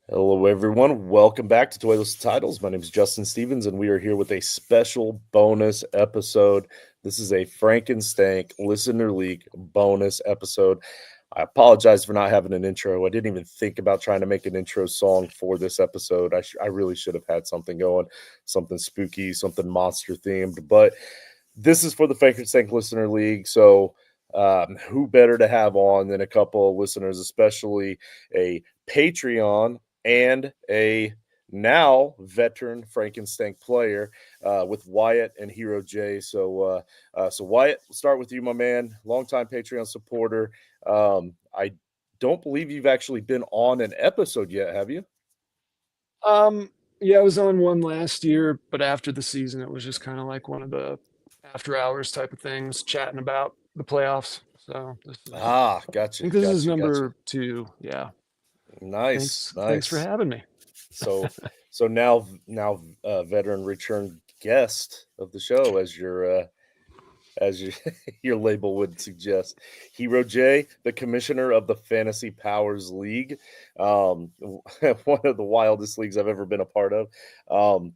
Hello, everyone. Welcome back to Toyless Titles. My name is Justin Stevens, and we are here with a special bonus episode. This is a Frankenstank Listener League bonus episode. I apologize for not having an intro. I didn't even think about trying to make an intro song for this episode. I really should have had something going, something spooky, something monster themed. But this is for the Frankenstank Listener League. So, who better to have on than a couple of listeners, especially a Patreon and a now veteran Frankenstank player with Wyatt and Hero J. So Wyatt, we'll start with you, my man, longtime Patreon supporter. I don't believe you've actually been on an episode yet, have you? Yeah, I was on one last year, but after the season, it was just kind of like one of the after hours type of things, chatting about the playoffs. So Ah, I gotcha, think this is gotcha. number 2. Yeah. Nice, Thanks for nice. having me. So so now veteran return guest of the show as your your label would suggest. Hero J, the commissioner of the Fantasy Powers League. One of the wildest leagues I've ever been a part of. Um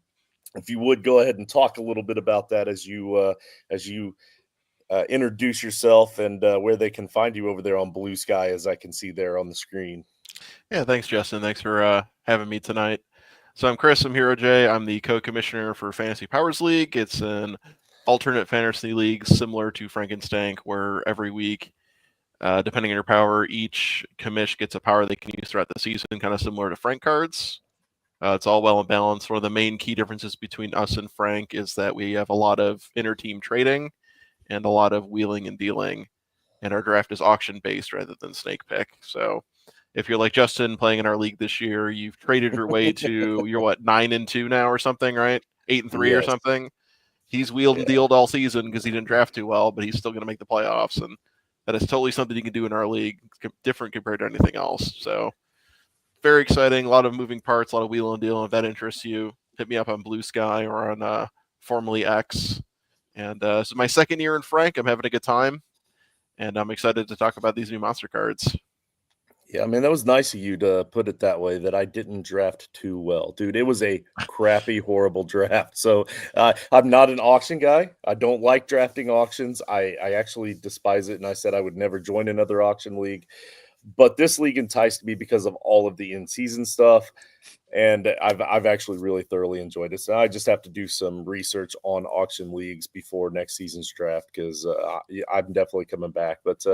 if you would go ahead and talk a little bit about that as you introduce yourself and where they can find you over there on Blue Sky, as I can see there on the screen. Yeah, thanks, Justin. Thanks for having me tonight. So I'm Chris. I'm Hero J. I'm the co-commissioner for Fantasy Powers League. It's an alternate fantasy league similar to Frankenstank, where every week, depending on your power, each commish gets a power they can use throughout the season, kind of similar to Frank cards. It's all well and balanced. One of the main key differences between us and Frank is that we have a lot of inter-team trading and a lot of wheeling and dealing, and our draft is auction based rather than snake pick. So if you're like Justin playing in our league this year, you've traded your way to you're what 9-2 now or something, right? 8-3 or Yes. something. He's wheeled and Yeah. dealed all season because he didn't draft too well, but he's still going to make the playoffs, and that is totally something you can do in our league, different compared to anything else. So very exciting. A lot of moving parts, a lot of wheel and deal. If that interests you, hit me up on Blue Sky or on formerly X. And this is my second year in Frank. I'm having a good time, and I'm excited to talk about these new monster cards. Yeah, I mean, that was nice of you to put it that way, that I didn't draft too well. Dude, it was a crappy, horrible draft. So I'm not an auction guy. I don't like drafting auctions. I actually despise it. And I said I would never join another auction league. But this league enticed me because of all of the in-season stuff. And I've actually really thoroughly enjoyed it. So I just have to do some research on auction leagues before next season's draft because I'm definitely coming back. But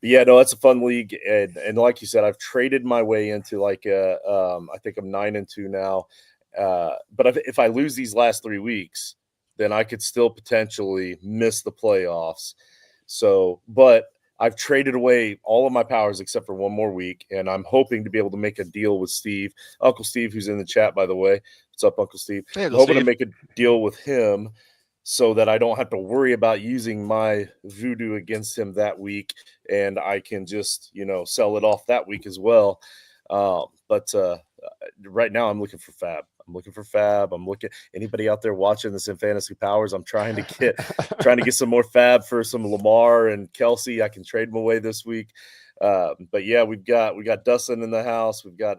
yeah, no, that's a fun league, and like you said, I've traded my way into I think I'm 9-2 now. But if I lose these last 3 weeks, then I could still potentially miss the playoffs. So, but I've traded away all of my powers except for one more week, and I'm hoping to be able to make a deal with Steve, Uncle Steve, who's in the chat, by the way. What's up, Uncle Steve? Hey, I'm Uncle hoping to Steve. make a deal with him so that I don't have to worry about using my voodoo against him that week, and I can just sell it off that week as well. But right now, I'm looking for Fab. I'm looking for Fab. I'm looking. Anybody out there watching this in Fantasy Powers? I'm trying to get some more Fab for some Lamar and Kelsey. I can trade them away this week. But yeah, we got Dustin in the house. We got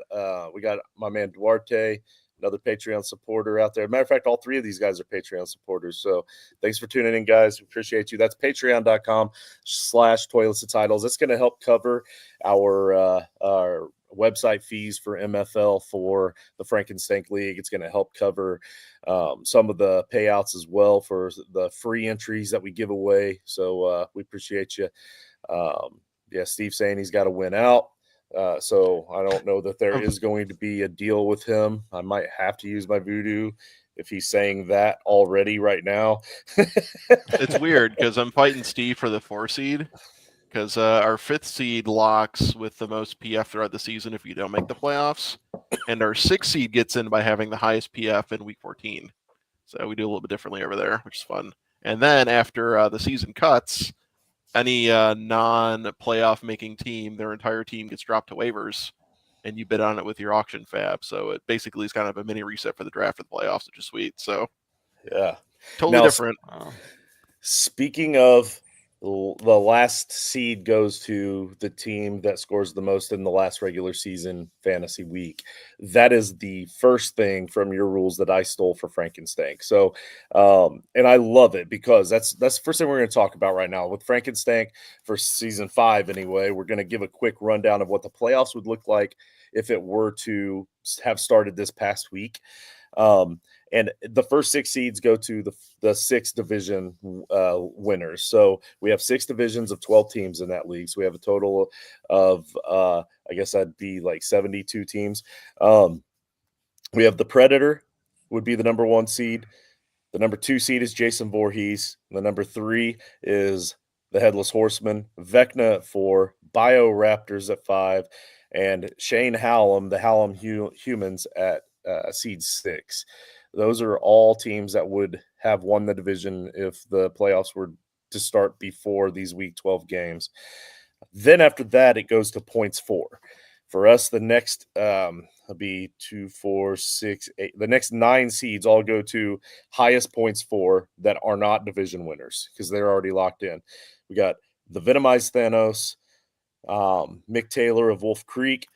my man Duarte, another Patreon supporter out there. Matter of fact, all three of these guys are Patreon supporters. So thanks for tuning in, guys. We appreciate you. That's patreon.com/toilets to titles. That's going to help cover our website fees for MFL for the Frankenstank League. It's going to help cover some of the payouts as well for the free entries that we give away. So we appreciate you. Yeah, Steve saying he's got to win out. So I don't know that there is going to be a deal with him. I might have to use my voodoo if he's saying that already right now. It's weird because I'm fighting Steve for the 4 seed because our 5th seed locks with the most PF throughout the season if you don't make the playoffs, and our 6th seed gets in by having the highest PF in week 14. So we do a little bit differently over there, which is fun. And then after the season cuts, any non-playoff making team, their entire team gets dropped to waivers, and you bid on it with your auction fab. So it basically is kind of a mini reset for the draft of the playoffs, which is sweet. So Yeah. totally Now, different. speaking of the last seed goes to the team that scores the most in the last regular season fantasy week. That is the first thing from your rules that I stole for Frankenstank. So, and I love it because that's the first thing we're going to talk about right now with Frankenstank for season 5. Anyway, we're going to give a quick rundown of what the playoffs would look like if it were to have started this past week. And the first 6 seeds go to the 6 division winners. So we have 6 divisions of 12 teams in that league. So we have a total of, I guess that'd be like 72 teams. We have the Predator would be the number 1 seed. The number 2 seed is Jason Voorhees. The number 3 is the Headless Horseman. Vecna at 4. Bioraptors at 5. And Shane Hallam, the Hallam Humans at seed 6. Those are all teams that would have won the division if the playoffs were to start before these week 12 games. Then after that, it goes to points 4. For us, the next will be 2, 4, 6, 8. The next 9 seeds all go to highest points 4 that are not division winners because they're already locked in. We got the Venomized Thanos, Mick Taylor of Wolf Creek,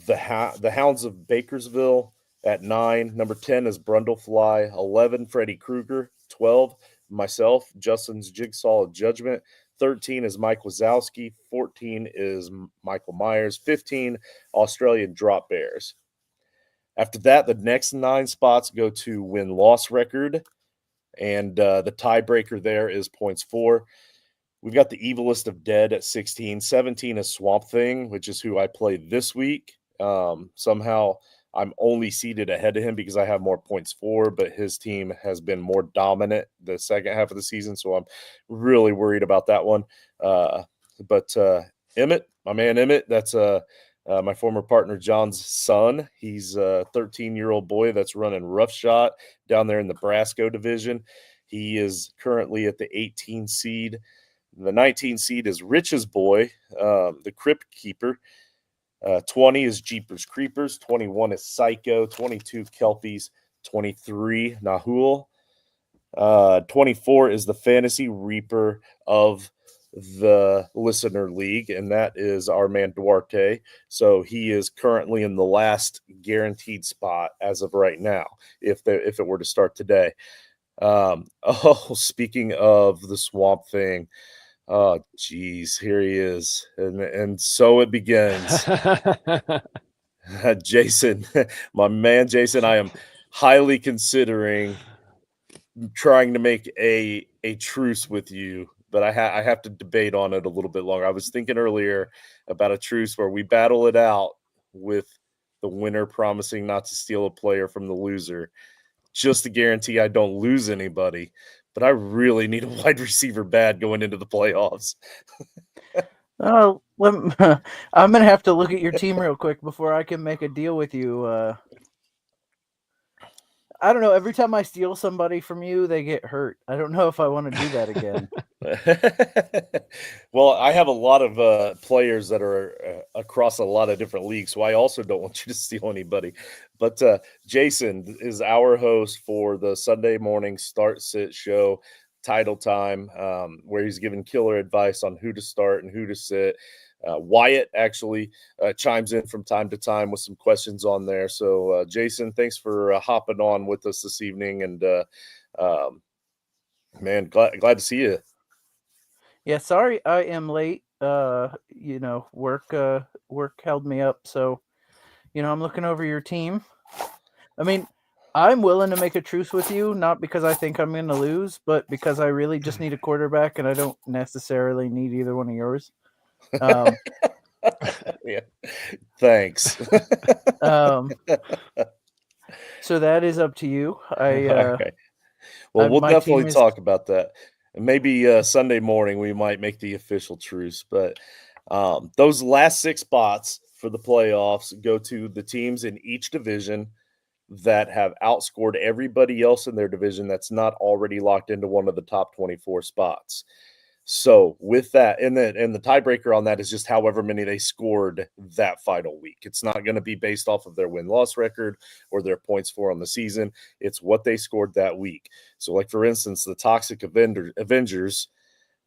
the Hounds of Bakersville at 9. Number 10 is Brundlefly. 11, Freddy Kruger. 12, myself, Justin's Jigsaw of Judgment. 13 is Mike Wazowski. 14 is Michael Myers. 15, Australian Drop Bears. After that, the next 9 spots go to win-loss record, and the tiebreaker there is points 4. We've got the Evilest of Dead at 16. 17 is Swamp Thing, which is who I played this week. Somehow I'm only seated ahead of him because I have more points 4, but his team has been more dominant the second half of the season, so I'm really worried about that one. But Emmett, my man Emmett, that's my former partner John's son. He's a 13-year-old boy that's running roughshod down there in the Brasco division. He is currently at the 18 seed. The 19 seed is Rich's boy, the Crypt Keeper. 20 is Jeepers Creepers. 21 is Psycho. 22 Kelpies. 23 Nahul. 24 is the Fantasy Reaper of the Listener League, and that is our man Duarte. So he is currently in the last guaranteed spot as of right now, if it were to start today. Speaking of the Swamp Thing, oh, geez, here he is. And so it begins. Jason, my man Jason, I am highly considering trying to make a truce with you, but I have to debate on it a little bit longer. I was thinking earlier about a truce where we battle it out with the winner promising not to steal a player from the loser, just to guarantee I don't lose anybody. But I really need a wide receiver bad going into the playoffs. Oh, I'm going to have to look at your team real quick before I can make a deal with you. I don't know. Every time I steal somebody from you, they get hurt. I don't know if I want to do that again. Well, I have a lot of players that are across a lot of different leagues, so I also don't want you to steal anybody. But Jason is our host for the Sunday morning start-sit show, Title Time, where he's giving killer advice on who to start and who to sit. Wyatt actually chimes in from time to time with some questions on there. So, Jason, thanks for hopping on with us this evening. And, man, glad to see you. Yeah, sorry I am late. Work held me up. So, I'm looking over your team. I mean, I'm willing to make a truce with you, not because I think I'm going to lose, but because I really just need a quarterback, and I don't necessarily need either one of yours. Yeah, thanks. So that is up to you. Okay. Well, we'll definitely talk about that. And maybe Sunday morning we might make the official truce. But those last 6 spots for the playoffs go to the teams in each division that have outscored everybody else in their division that's not already locked into one of the top 24 spots. So with that, and the tiebreaker on that is just however many they scored that final week. It's not going to be based off of their win-loss record or their points for on the season. It's what they scored that week. So, like, for instance, the Toxic Avengers,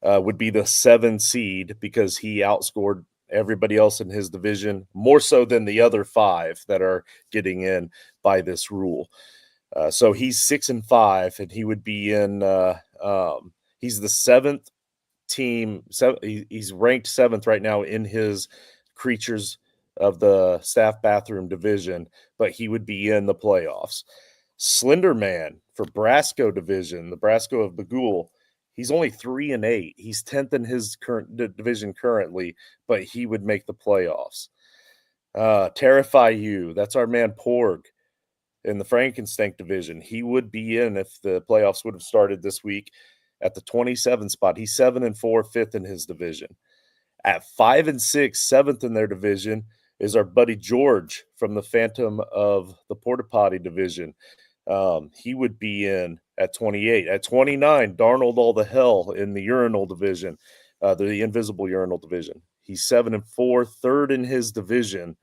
would be the 7 seed because he outscored everybody else in his division, more so than the other 5 that are getting in by this rule. So he's 6-5, and he would be in. He's the 7th team. He's ranked 7th right now in his Creatures of the Staff Bathroom division, but he would be in the playoffs. Slender Man for Brasco division, the Brasco of Bagul. He's only 3-8. He's 10th in his current division currently, but he would make the playoffs. Terrify You, that's our man Porg in the Frankenstank division. He would be in if the playoffs would have started this week at the 27th spot. He's 7-4, 5th in his division. At 5-6, 7th in their division is our buddy George from the Phantom of the Porta Potty division. He would be in at 28. At 29, Darnold All the Hell in the Urinal division, the Invisible Urinal division. He's 7-4, 3rd in his division,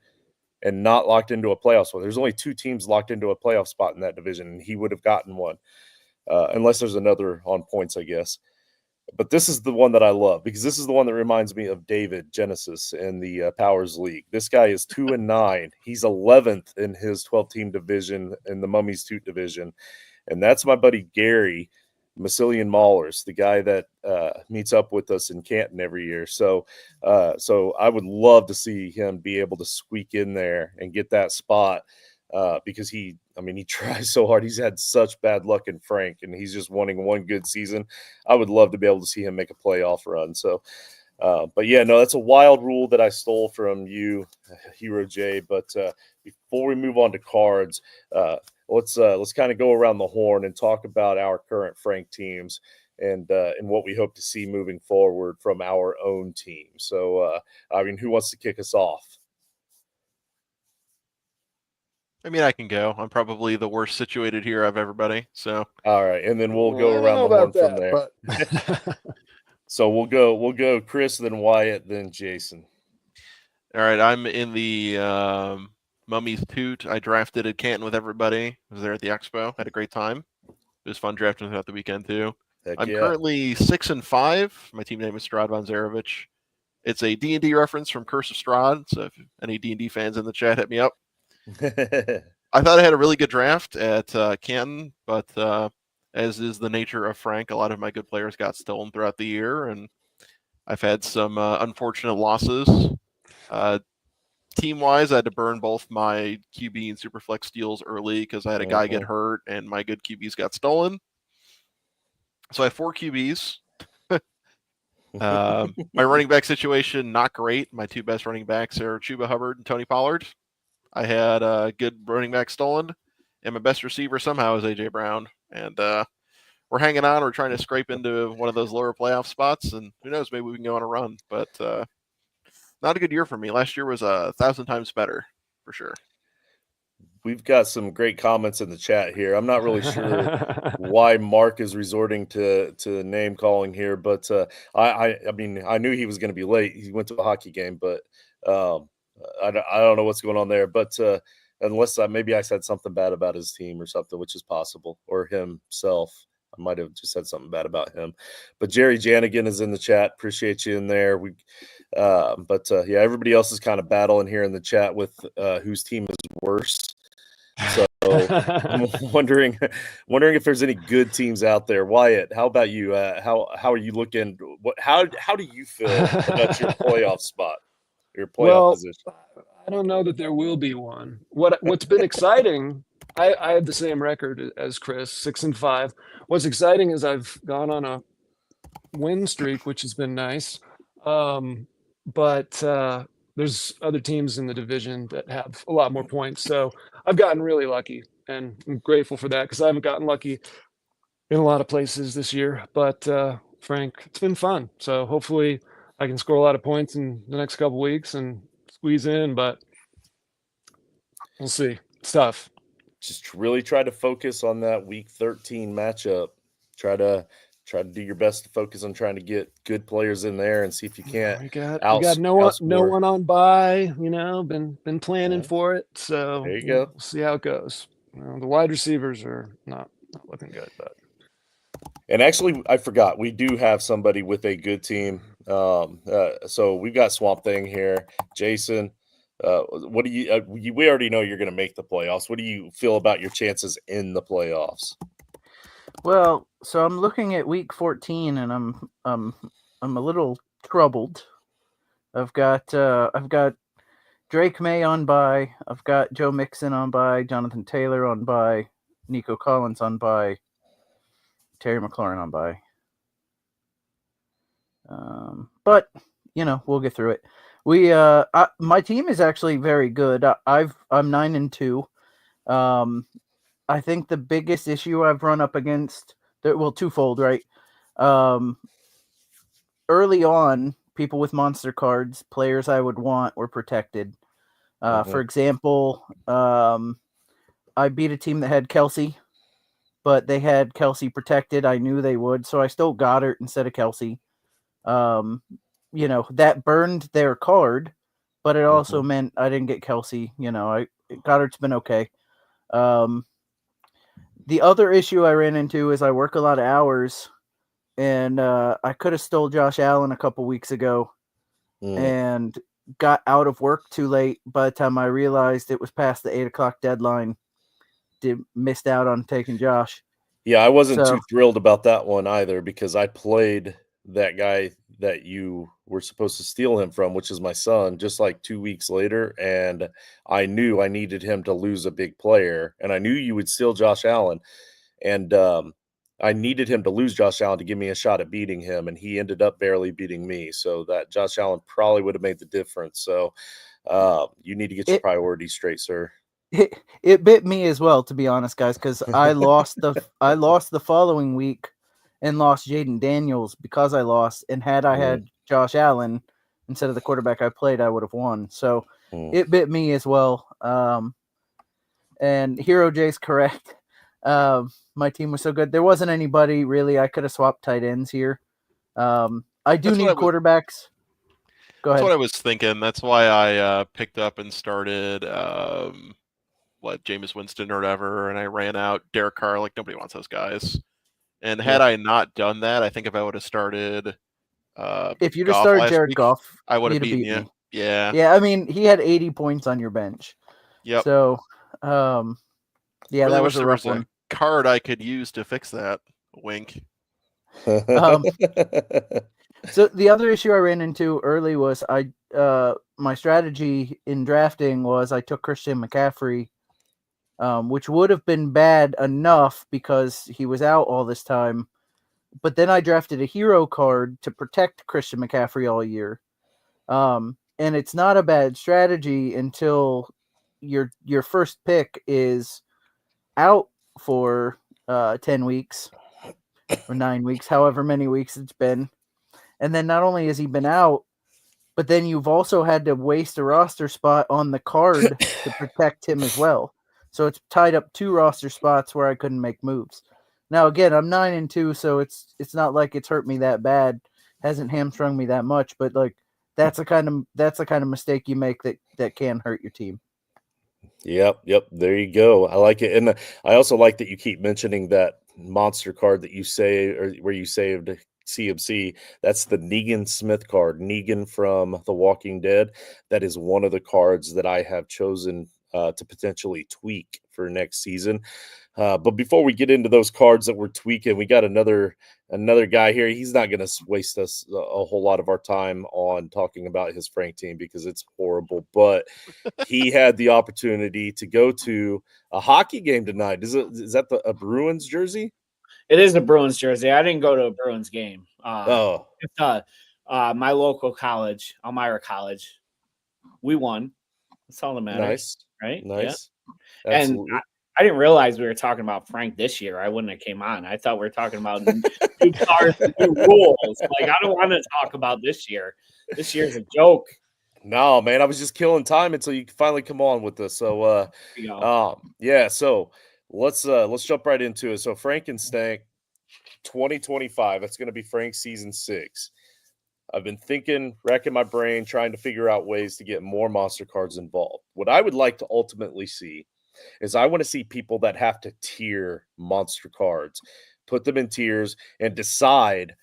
and not locked into a playoff spot. There's only 2 teams locked into a playoff spot in that division, and he would have gotten one, unless there's another on points, I guess. But this is the one that I love because this is the one that reminds me of David Genesis in the Powers League. This guy is 2-9. He's 11th in his 12-team division in the Mummies Toot division. And that's my buddy Gary Massilian Maulers, the guy that meets up with us in Canton every year. So I would love to see him be able to squeak in there and get that spot because he tries so hard. He's had such bad luck in Frank, and he's just wanting one good season. I would love to be able to see him make a playoff run. So, but yeah, no, that's a wild rule that I stole from you, Hero J. But before we move on to cards, let's kind of go around the horn and talk about our current Frank teams and what we hope to see moving forward from our own team. So, who wants to kick us off? I can go. I'm probably the worst situated here of everybody. So all right, and then we'll go around the horn from there. But... So we'll go Chris, then Wyatt, then Jason. All right, I'm in the Mummies Toot. I drafted at Canton with everybody. I was there at the expo. Had a great time. It was fun drafting throughout the weekend too. I'm currently 6-5. My team name is Strad Von Zarevich. It's a D&D reference from Curse of Strahd. So if any D&D fans in the chat, hit me up. I thought I had a really good draft at Canton, but as is the nature of Frank, a lot of my good players got stolen throughout the year, and I've had some unfortunate losses. Team-wise, I had to burn both my QB and Superflex steals early because I had a guy get hurt, and my good QBs got stolen. So I have 4 QBs. My running back situation, not great. My 2 best running backs are Chuba Hubbard and Tony Pollard. I had a good running back stolen, and my best receiver somehow is A.J. Brown. And we're hanging on. We're trying to scrape into one of those lower playoff spots, and who knows, maybe we can go on a run. But not a good year for me. Last year was 1,000 times better, for sure. We've got some great comments in the chat here. I'm not really sure why Mark is resorting to name calling here, but I knew he was going to be late. He went to a hockey game, but I don't know what's going on there. But unless maybe I said something bad about his team or something, which is possible, or himself. I might have just said something bad about him. But Jerry Janigan is in the chat. Appreciate you in there. Yeah, everybody else is kind of battling here in the chat with whose team is worse. So I'm wondering if there's any good teams out there. Wyatt, how about you? How are you looking? How do you feel about your playoff spot, your playoff position? I don't know that there will be one. What's been exciting? I have the same record as Chris, 6-5. What's exciting is I've gone on a win streak, which has been nice. But there's other teams in the division that have a lot more points. So I've gotten really lucky, and I'm grateful for that because I haven't gotten lucky in a lot of places this year. But Frank, it's been fun. So hopefully I can score a lot of points in the next couple weeks and squeeze in, but we'll see. It's tough. Just really try to focus on that week 13 matchup. Try to do your best to focus on trying to get good players in there and see if you can't. We got no one on bye. Been planning for it. So there you go. We'll see how it goes. The wide receivers are not looking good, but And actually, I forgot, we do have somebody with a good team. So we've got Swamp Thing here. Jason, what do you, we already know you're going to make the playoffs. What do you feel about your chances in the playoffs? Well, so I'm looking at week 14, and I'm a little troubled. I've got Drake May on bye. I've got Joe Mixon on bye. Jonathan Taylor on bye. Nico Collins on bye. Terry McLaurin on bye. But we'll get through it. My team is actually very good. I'm 9-2. I think the biggest issue I've run up against, twofold, right? Early on, people with monster cards, players I would want, were protected. For example, I beat a team that had Kelsey, but they had Kelsey protected. I knew they would, so I still Goddard instead of Kelsey. That burned their card, but it also meant I didn't get Kelsey. Goddard's been okay. The other issue I ran into is I work a lot of hours, and I could have stole Josh Allen a couple weeks ago and got out of work too late. By the time I realized it was past the 8 o'clock deadline, missed out on taking Josh. Yeah, I wasn't too thrilled about that one either, because I played that guy that you were supposed to steal him from, which is my son, just like 2 weeks later. And I knew I needed him to lose a big player, and I knew you would steal Josh Allen. And I needed him to lose Josh Allen to give me a shot at beating him, and he ended up barely beating me. So that Josh Allen probably would have made the difference. So you need to get your priorities straight, sir. It bit me as well, to be honest, guys, because I lost the following week and lost Jaden Daniels because I lost. And had I had Josh Allen instead of the quarterback I played, I would have won. So it bit me as well. And Hero J's correct. My team was so good. There wasn't anybody really. I could have swapped tight ends here. I do need quarterbacks. Go ahead. That's what I was thinking. That's why I picked up and started Jameis Winston or whatever, and I ran out Derek Carr. Like, nobody wants those guys. And had I not done that, I think if I would have started if you'd have started Jared Goff, I would have beaten you. Yeah. Yeah, I mean, he had 80 points on your bench. Yep. So, yeah, really that was a rough one. Card I could use to fix that. Wink. So the other issue I ran into early was my strategy in drafting was I took Christian McCaffrey, which would have been bad enough because he was out all this time. But then I drafted a hero card to protect Christian McCaffrey all year. And it's not a bad strategy until your first pick is out for 10 weeks or 9 weeks, however many weeks it's been. And then not only has he been out, but then you've also had to waste a roster spot on the card to protect him as well. So it's tied up 2 roster spots where I couldn't make moves. Now, again, I'm 9-2, so it's not like it's hurt me that bad. Hasn't hamstrung me that much, but like that's the kind of mistake you make that can hurt your team. Yep. There you go. I like it. And I also like that you keep mentioning that monster card that you say, or where you saved CMC. That's the Negan Smith card, Negan from The Walking Dead. That is one of the cards that I have chosen to potentially tweak for next season. But before we get into those cards that we're tweaking, we got another guy here. He's not going to waste us a whole lot of our time on talking about his Frank team because it's horrible. But he had the opportunity to go to a hockey game tonight. Is that a Bruins jersey? It is a Bruins jersey. I didn't go to a Bruins game. It's my local college, Elmira College. We won. That's all that matters. Nice. Right? Nice. Yeah. Absolutely. And I didn't realize we were talking about Frank this year. I wouldn't have came on. I thought we were talking about new cars and new rules. Like, I don't want to talk about this year. This year's a joke. No, man, I was just killing time until you finally come on with this. So, yeah. So let's jump right into it. So Frankenstank 2025. That's going to be Frank's season 6. I've been thinking, racking my brain, trying to figure out ways to get more monster cards involved. What I would like to ultimately see is I want to see people that have to tier monster cards put them in tiers, and decide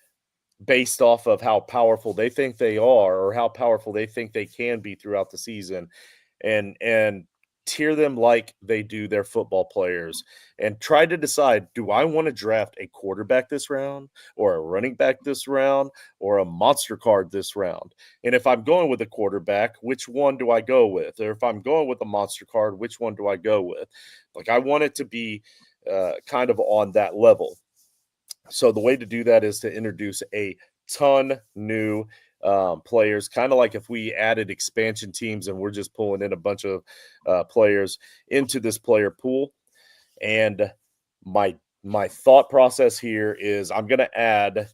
based off of how powerful they think they are or how powerful they think they can be throughout the season, and tier them like they do their football players, and try to decide, do I want to draft a quarterback this round, or a running back this round, or a monster card this round? And if I'm going with a quarterback, which one do I go with? Or if I'm going with a monster card, which one do I go with? Like, I want it to be kind of on that level. So the way to do that is to introduce a ton new players, kind of like if we added expansion teams and we're just pulling in a bunch of players into this player pool. And my thought process here is I'm going to add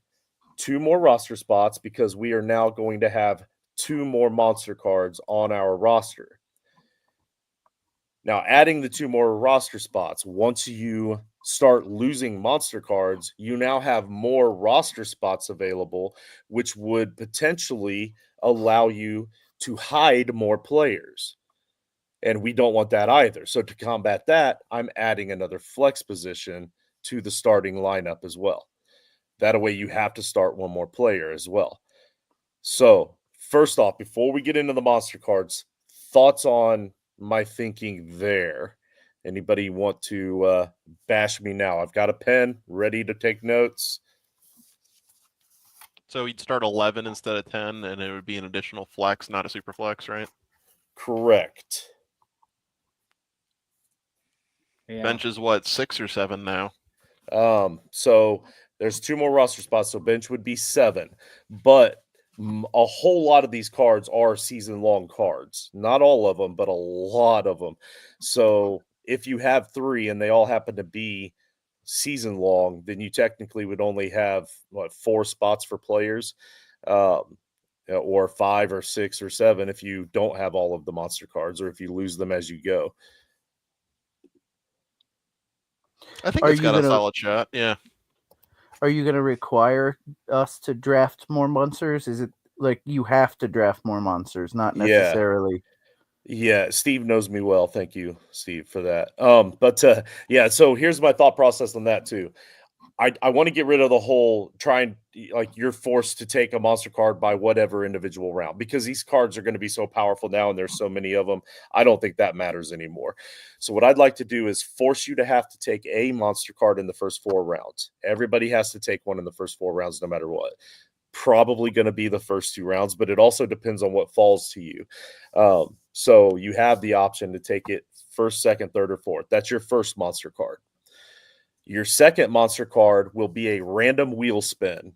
2 more roster spots, because we are now going to have 2 more monster cards on our roster. Now, adding the 2 more roster spots, once you start losing monster cards, you now have more roster spots available, which would potentially allow you to hide more players. And we don't want that either. So to combat that, I'm adding another flex position to the starting lineup as well. That way you have to start 1 more player as well. So first off, before we get into the monster cards, thoughts on my thinking there? Anybody want to bash me now? I've got a pen ready to take notes. So you'd start 11 instead of 10, and it would be an additional flex, not a super flex, right? Correct. Yeah. Bench is what, 6 or 7 now? So there's 2 more roster spots, so bench would be 7. But a whole lot of these cards are season-long cards. Not all of them, but a lot of them. So if you have 3 and they all happen to be season-long, then you technically would only have, 4 spots for players, or 5 or 6 or 7 if you don't have all of the monster cards, or if you lose them as you go. I think Are it's you got a gonna- solid shot. Yeah. Are you going to require us to draft more monsters? Is it like you have to draft more monsters, not Yeah. necessarily? Yeah, Steve knows me well. Thank you, Steve, for that. Yeah, so here's my thought process on that too. I want to get rid of the whole you're forced to take a monster card by whatever individual round, because these cards are going to be so powerful now and there's so many of them. I don't think that matters anymore. So what I'd like to do is force you to have to take a monster card in the first 4 rounds. Everybody has to take one in the first 4 rounds no matter what. Probably going to be the first 2 rounds, but it also depends on what falls to you. So you have the option to take it first, second, third, or fourth. That's your first monster card. Your second monster card will be a random wheel spin.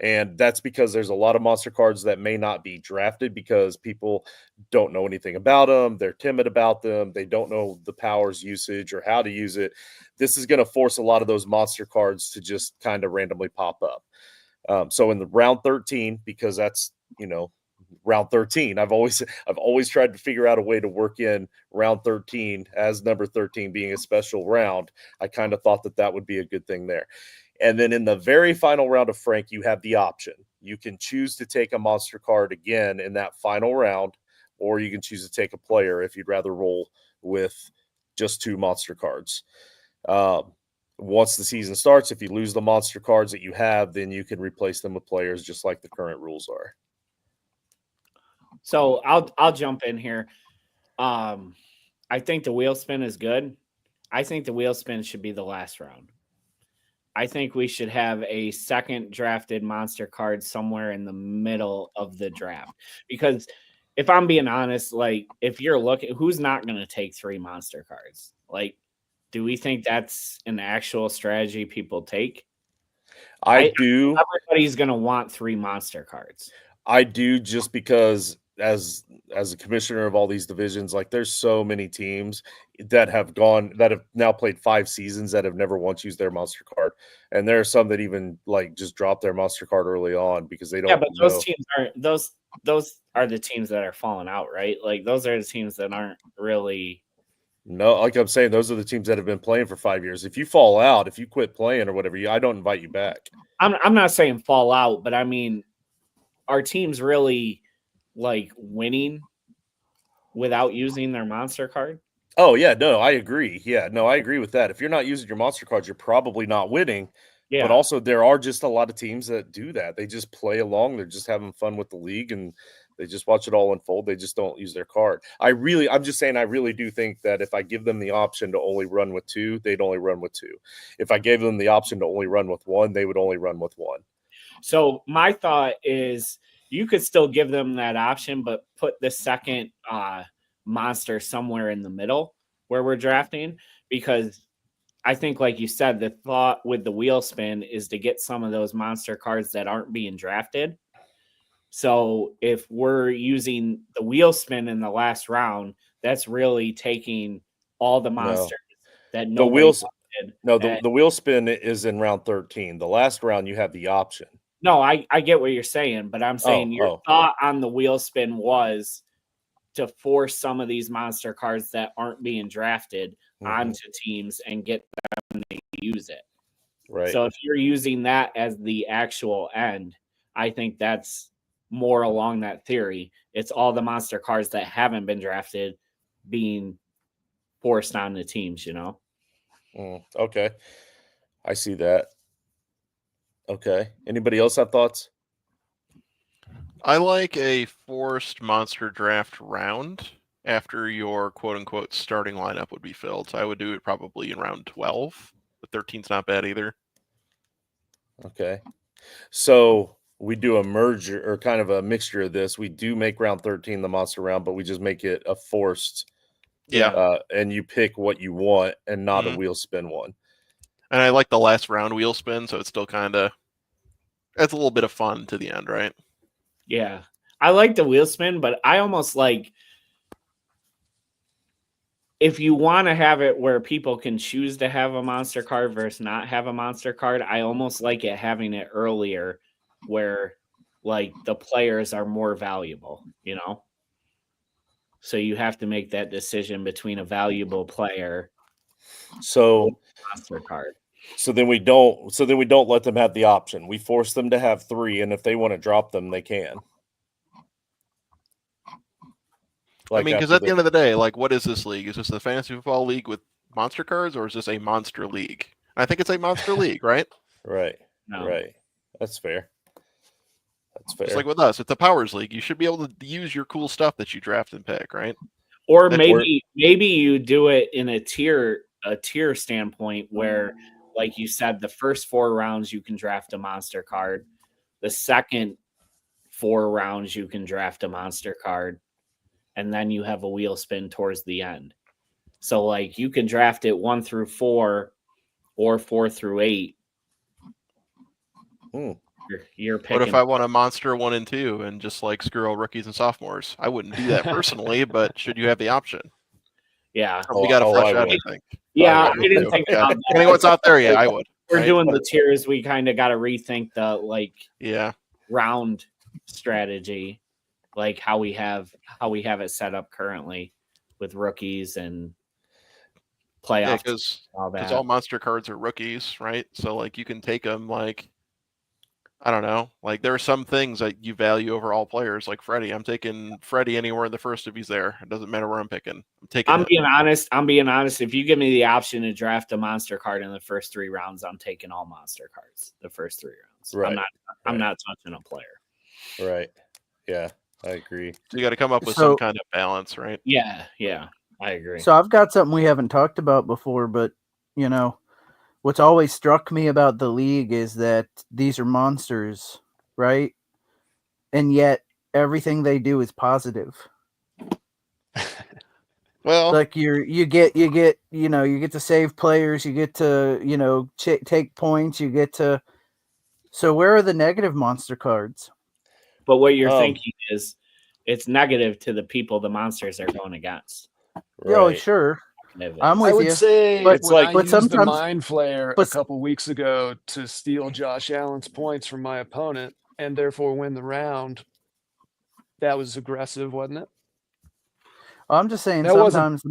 And that's because there's a lot of monster cards that may not be drafted because people don't know anything about them. They're timid about them. They don't know the powers usage or how to use it. This is going to force a lot of those monster cards to just kind of randomly pop up. So in the round 13, because that's, round 13, I've always tried to figure out a way to work in round 13 as number 13 being a special round. I kind of thought that would be a good thing there. And then in the very final round of Frank, you have the option. You can choose to take a monster card again in that final round, or you can choose to take a player if you'd rather roll with just 2 monster cards. Once the season starts, if you lose the monster cards that you have, then you can replace them with players just like the current rules are. So I'll jump in here. I think the wheel spin is good. I think the wheel spin should be the last round. I think we should have a second drafted monster card somewhere in the middle of the draft. Because if I'm being honest, if you're looking, who's not going to take 3 monster cards? Do we think that's an actual strategy people take? I do. Everybody's going to want 3 monster cards. I do, just because as a commissioner of all these divisions, there's so many teams that have now played 5 seasons that have never once used their monster card. And there are some that even just drop their monster card early on because they don't. Yeah, but those teams aren't those are the teams that are falling out, right? Those are the teams that aren't really. No, like I'm saying, those are the teams that have been playing for 5 years. If you fall out, if you quit playing or whatever, I don't invite you back. I'm not saying fall out, but I mean, are teams really winning without using their monster card? Oh yeah, no, I agree. Yeah, no, I agree with that. If you're not using your monster cards, you're probably not winning. Yeah. But also, there are just a lot of teams that do that. They just play along. They're just having fun with the league, and they just watch it all unfold. They just don't use their card. I'm just saying, I really do think that if I give them the option to only run with 2, they'd only run with 2. If I gave them the option to only run with 1, they would only run with 1. So my thought is you could still give them that option, but put the second monster somewhere in the middle where we're drafting, because I think, like you said, the thought with the wheel spin is to get some of those monster cards that aren't being drafted. So if we're using the wheel spin in the last round, that's really taking all the monsters that The nobody wheels, wanted. no, the wheel spin is in round 13. The last round, you have the option. No, I get what you're saying, but I'm saying your thought on the wheel spin was to force some of these monster cards that aren't being drafted onto teams and get them to use it. Right. So if you're using that as the actual end, I think that's more along that theory. It's all the monster cards that haven't been drafted being forced on the teams, you know? Okay. I see that. Okay. Anybody else have thoughts? I like a forced monster draft round after your quote-unquote starting lineup would be filled. So I would do it probably in round 12. But 13's not bad either. Okay. So we do a merger or kind of a mixture of this. We do make round 13 the monster round, but we just make it a forced. Yeah. And you pick what you want and not a wheel spin one. And I like the last round wheel spin, so it's still kind of adds a little bit of fun to the end, right? Yeah. I like the wheel spin, but I almost like, if you want to have it where people can choose to have a monster card versus not have a monster card, I almost like it having it earlier where like the players are more valuable, you know? So you have to make that decision between a valuable player So monster card. So then we don't let them have the option. We force them to have 3, and if they want to drop them, they can. I mean, because at the end of the day, like, what is this league? Is this the fantasy football league with monster cards, or is this a monster league? I think it's a monster league, right? Right. No. Right. That's fair. That's fair. Just like with us, it's a powers league. You should be able to use your cool stuff that you draft and pick, right? Or maybe you do it in a tier standpoint where, like you said, the first 4 rounds you can draft a monster card. The second 4 rounds you can draft a monster card. And then you have a wheel spin towards the end. So like you can draft it 1 through 4 or 4 through 8. You're picking. What if I want a monster 1 and 2 and just like screw all rookies and sophomores? I wouldn't do that personally, but should you have the option? Yeah. We got a fresh out, I think. Yeah, I didn't think about that. Depending on what's out there, yeah, I would. We're doing the tiers. We kind of got to rethink the round strategy, like how we have it set up currently with rookies and playoffs. Because all monster cards are rookies, right? So like you can take them like, I don't know, like there are some things that you value over all players, like Freddy. I'm taking Freddy anywhere in the first if he's there. It doesn't matter where I'm picking. I'm being honest. If you give me the option to draft a monster card in the first 3 rounds, I'm taking all monster cards the first 3 rounds. Right. I'm not touching a player. Right. Yeah, I agree. So you got to come up with some kind of balance, right? Yeah, I agree. So I've got something we haven't talked about before, but you know, what's always struck me about the league is that these are monsters, right? And yet everything they do is positive. Well, like you get to save players, you get to take points, you get to. So where are the negative monster cards? But what you're thinking is it's negative to the people the monsters are going against. Right. Oh, sure. I'm with you. I would say, but it's like, I used sometimes the Mind Flayer a couple weeks ago to steal Josh Allen's points from my opponent and therefore win the round. That was aggressive, wasn't it? I'm just saying sometimes.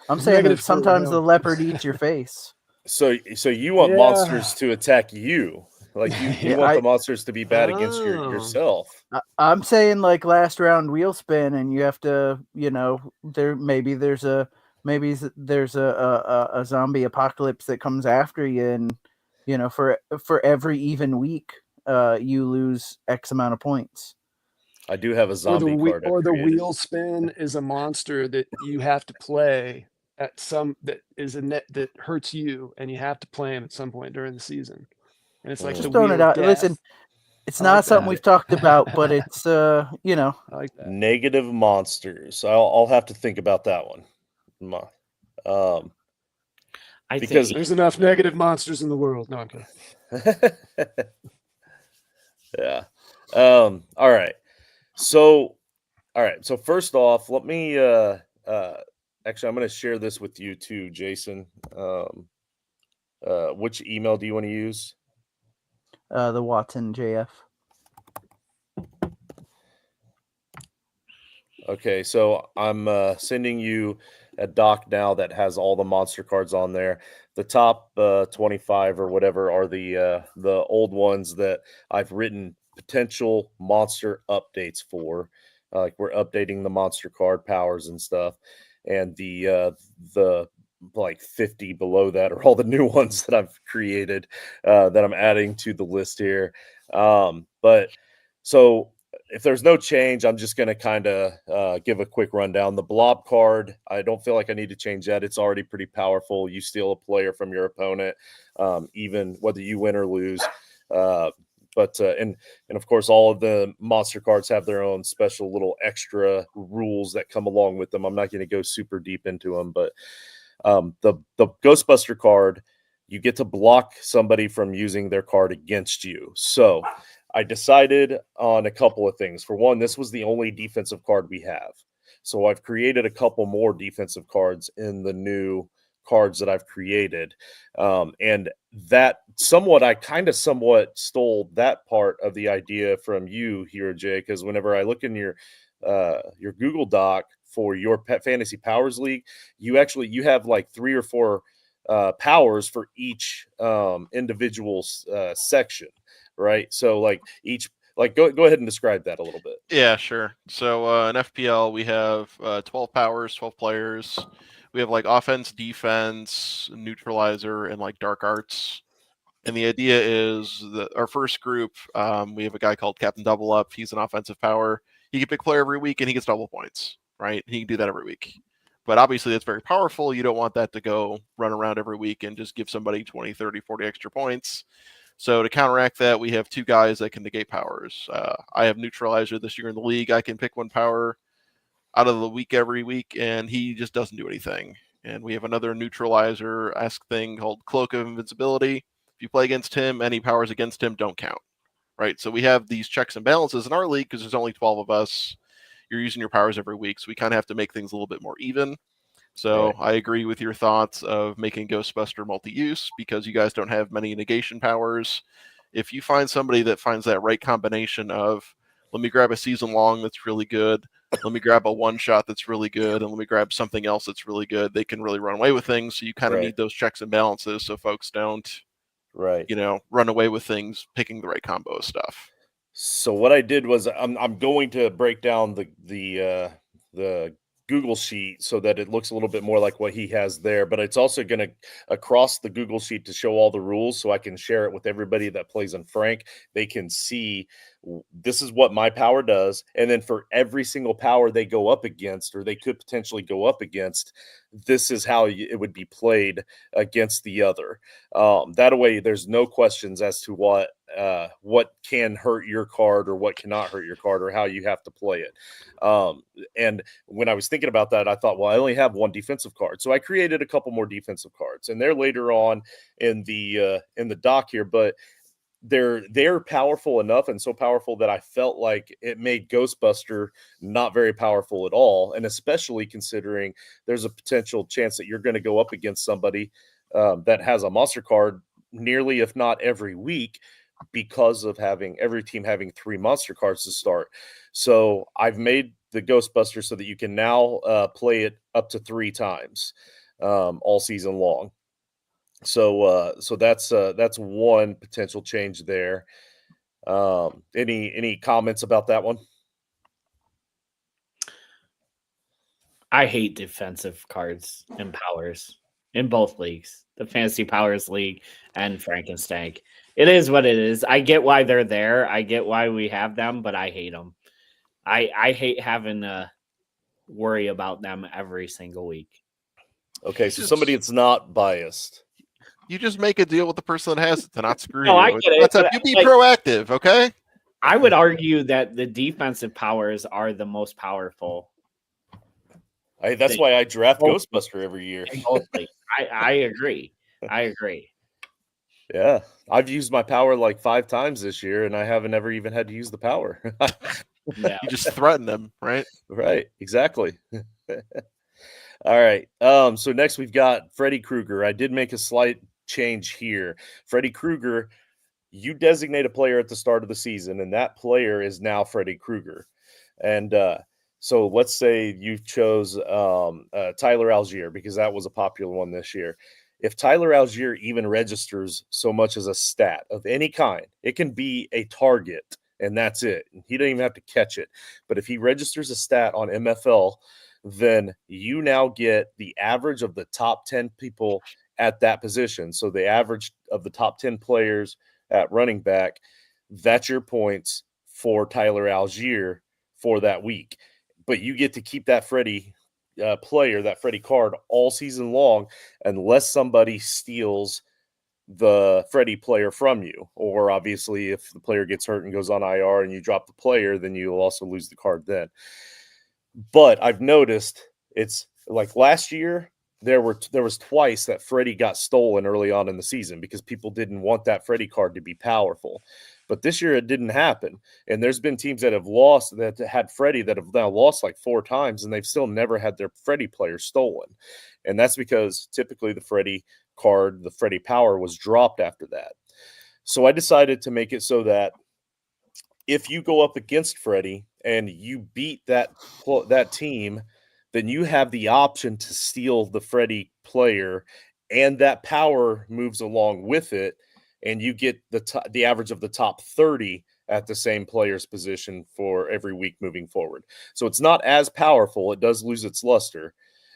I'm saying that sometimes the leopard eats your face. So you want monsters to attack you? Like you want the monsters to be bad against yourself? I'm saying like last round wheel spin, and you have to, there's a zombie apocalypse that comes after you, and You know, for every even week, you lose X amount of points. I do have a zombie card. I've Or the created. wheel spin is a monster that you have to play at some that is a net that hurts you, and you have to play him at some point during the season. And it's like Just the throwing wheel it of out. death. Listen, it's I not like something that. we've talked about, but it's you know, I like that. Negative monsters. I'll have to think about that one. I Because- think There's enough negative monsters in the world. No, I'm kidding. Yeah. All right. So first off, let me actually I'm going to share this with you too, Jason. Which email do you want to use? the Watson JF. Okay, so I'm sending you a doc now that has all the monster cards on there. The top 25 or whatever are the old ones that I've written potential monster updates for. Like we're updating the monster card powers and stuff, and the like 50 below that are all the new ones that I've created that I'm adding to the list here. But so if there's no change, I'm just going to kind of give a quick rundown. The blob card, I don't feel like I need to change that. It's already pretty powerful. You steal a player from your opponent, even whether you win or lose. And of course, all of the monster cards have their own special little extra rules that come along with them. I'm not going to go super deep into them, but the Ghostbuster card, you get to block somebody from using their card against you. So I decided on a couple of things. For one, this was the only defensive card we have. So I've created a couple more defensive cards in the new cards that I've created. And that I kind of somewhat stole that part of the idea from you here, Jay, because whenever I look in your Google Doc for your Pet Fantasy Powers League, you have like 3 or 4 powers for each individual section. Right. So like go ahead and describe that a little bit. Yeah, sure. So in FPL, we have 12 powers, 12 players. We have like offense, defense, neutralizer, and like dark arts. And the idea is that our first group, we have a guy called Captain Double Up. He's an offensive power. He can pick player every week and he gets double points, right? He can do that every week. But obviously that's very powerful. You don't want that to go run around every week and just give somebody 20, 30, 40 extra points. So to counteract that, we have 2 guys that can negate powers. I have neutralizer this year in the league. I can pick 1 power out of the week every week, and he just doesn't do anything. And we have another neutralizer-esque thing called Cloak of Invincibility. If you play against him, any powers against him don't count, right? So we have these checks and balances in our league because there's only 12 of us. You're using your powers every week, so we kind of have to make things a little bit more even. So Right. I agree with your thoughts of making Ghostbuster multi-use because you guys don't have many negation powers. If you find somebody that finds that right combination of, let me grab a season long that's really good, let me grab a one shot that's really good, and let me grab something else that's really good, they can really run away with things. So you kind of Right. need those checks and balances so folks don't, Right. run away with things picking the right combo of stuff. So what I did was I'm going to break down the Google sheet so that it looks a little bit more like what he has there, but it's also going to across the Google sheet to show all the rules so I can share it with everybody that plays in Frank. They can see this is what my power does, and then for every single power they go up against or they could potentially go up against, this is how it would be played against the other. That way there's no questions as to what can hurt your card or what cannot hurt your card or how you have to play it. And when I was thinking about that, I thought, well, I only have 1 defensive card. So I created a couple more defensive cards, and they're later on in the doc here, but they're powerful enough and so powerful that I felt like it made Ghostbuster not very powerful at all. And especially considering there's a potential chance that you're going to go up against somebody that has a monster card nearly, if not every week, because of having every team having 3 monster cards to start. So I've made the Ghostbuster so that you can now play it up to 3 times all season long. So that's one potential change there. Any comments about that one? I hate defensive cards and powers. in both leagues, the Fantasy Powers League and Frankenstank. It is what it is. I get why they're there. I get why we have them, but I hate them. I hate having to worry about them every single week. Okay, so somebody that's not biased. You just make a deal with the person that has it to not screw No, you. I get it, That's but, you be like, proactive, okay? I would argue that the defensive powers are the most powerful. That's why I draft Ghostbuster every year. I agree. I agree. Yeah, I've used my power like 5 times this year, and I haven't ever even had to use the power. Yeah. You just threaten them, right? Right, exactly. All right. So next we've got Freddy Kruger. I did make a slight change here. Freddy Kruger, you designate a player at the start of the season, and that player is now Freddy Kruger. And so let's say you chose Tyler Algier because that was a popular one this year. If Tyler Algier even registers so much as a stat of any kind, it can be a target, and that's it. He doesn't even have to catch it. But if he registers a stat on MFL, then you now get the average of the top 10 people at that position. So the average of the top 10 players at running back, that's your points for Tyler Algier for that week. But you get to keep that Freddy player, that Freddy card, all season long, unless somebody steals the Freddy player from you. Or obviously, if the player gets hurt and goes on IR and you drop the player, then you'll also lose the card then. But I've noticed it's like last year, there was twice that Freddy got stolen early on in the season because people didn't want that Freddy card to be powerful. But this year it didn't happen. And there's been teams that have lost, that had Freddy, that have now lost like 4 times, and they've still never had their Freddy player stolen. And that's because typically the Freddy card, the Freddy power, was dropped after that. So I decided to make it so that if you go up against Freddy and you beat that team, then you have the option to steal the Freddy player, and that power moves along with it, and you get the average of the top 30 at the same player's position for every week moving forward. So it's not as powerful. It does lose its luster.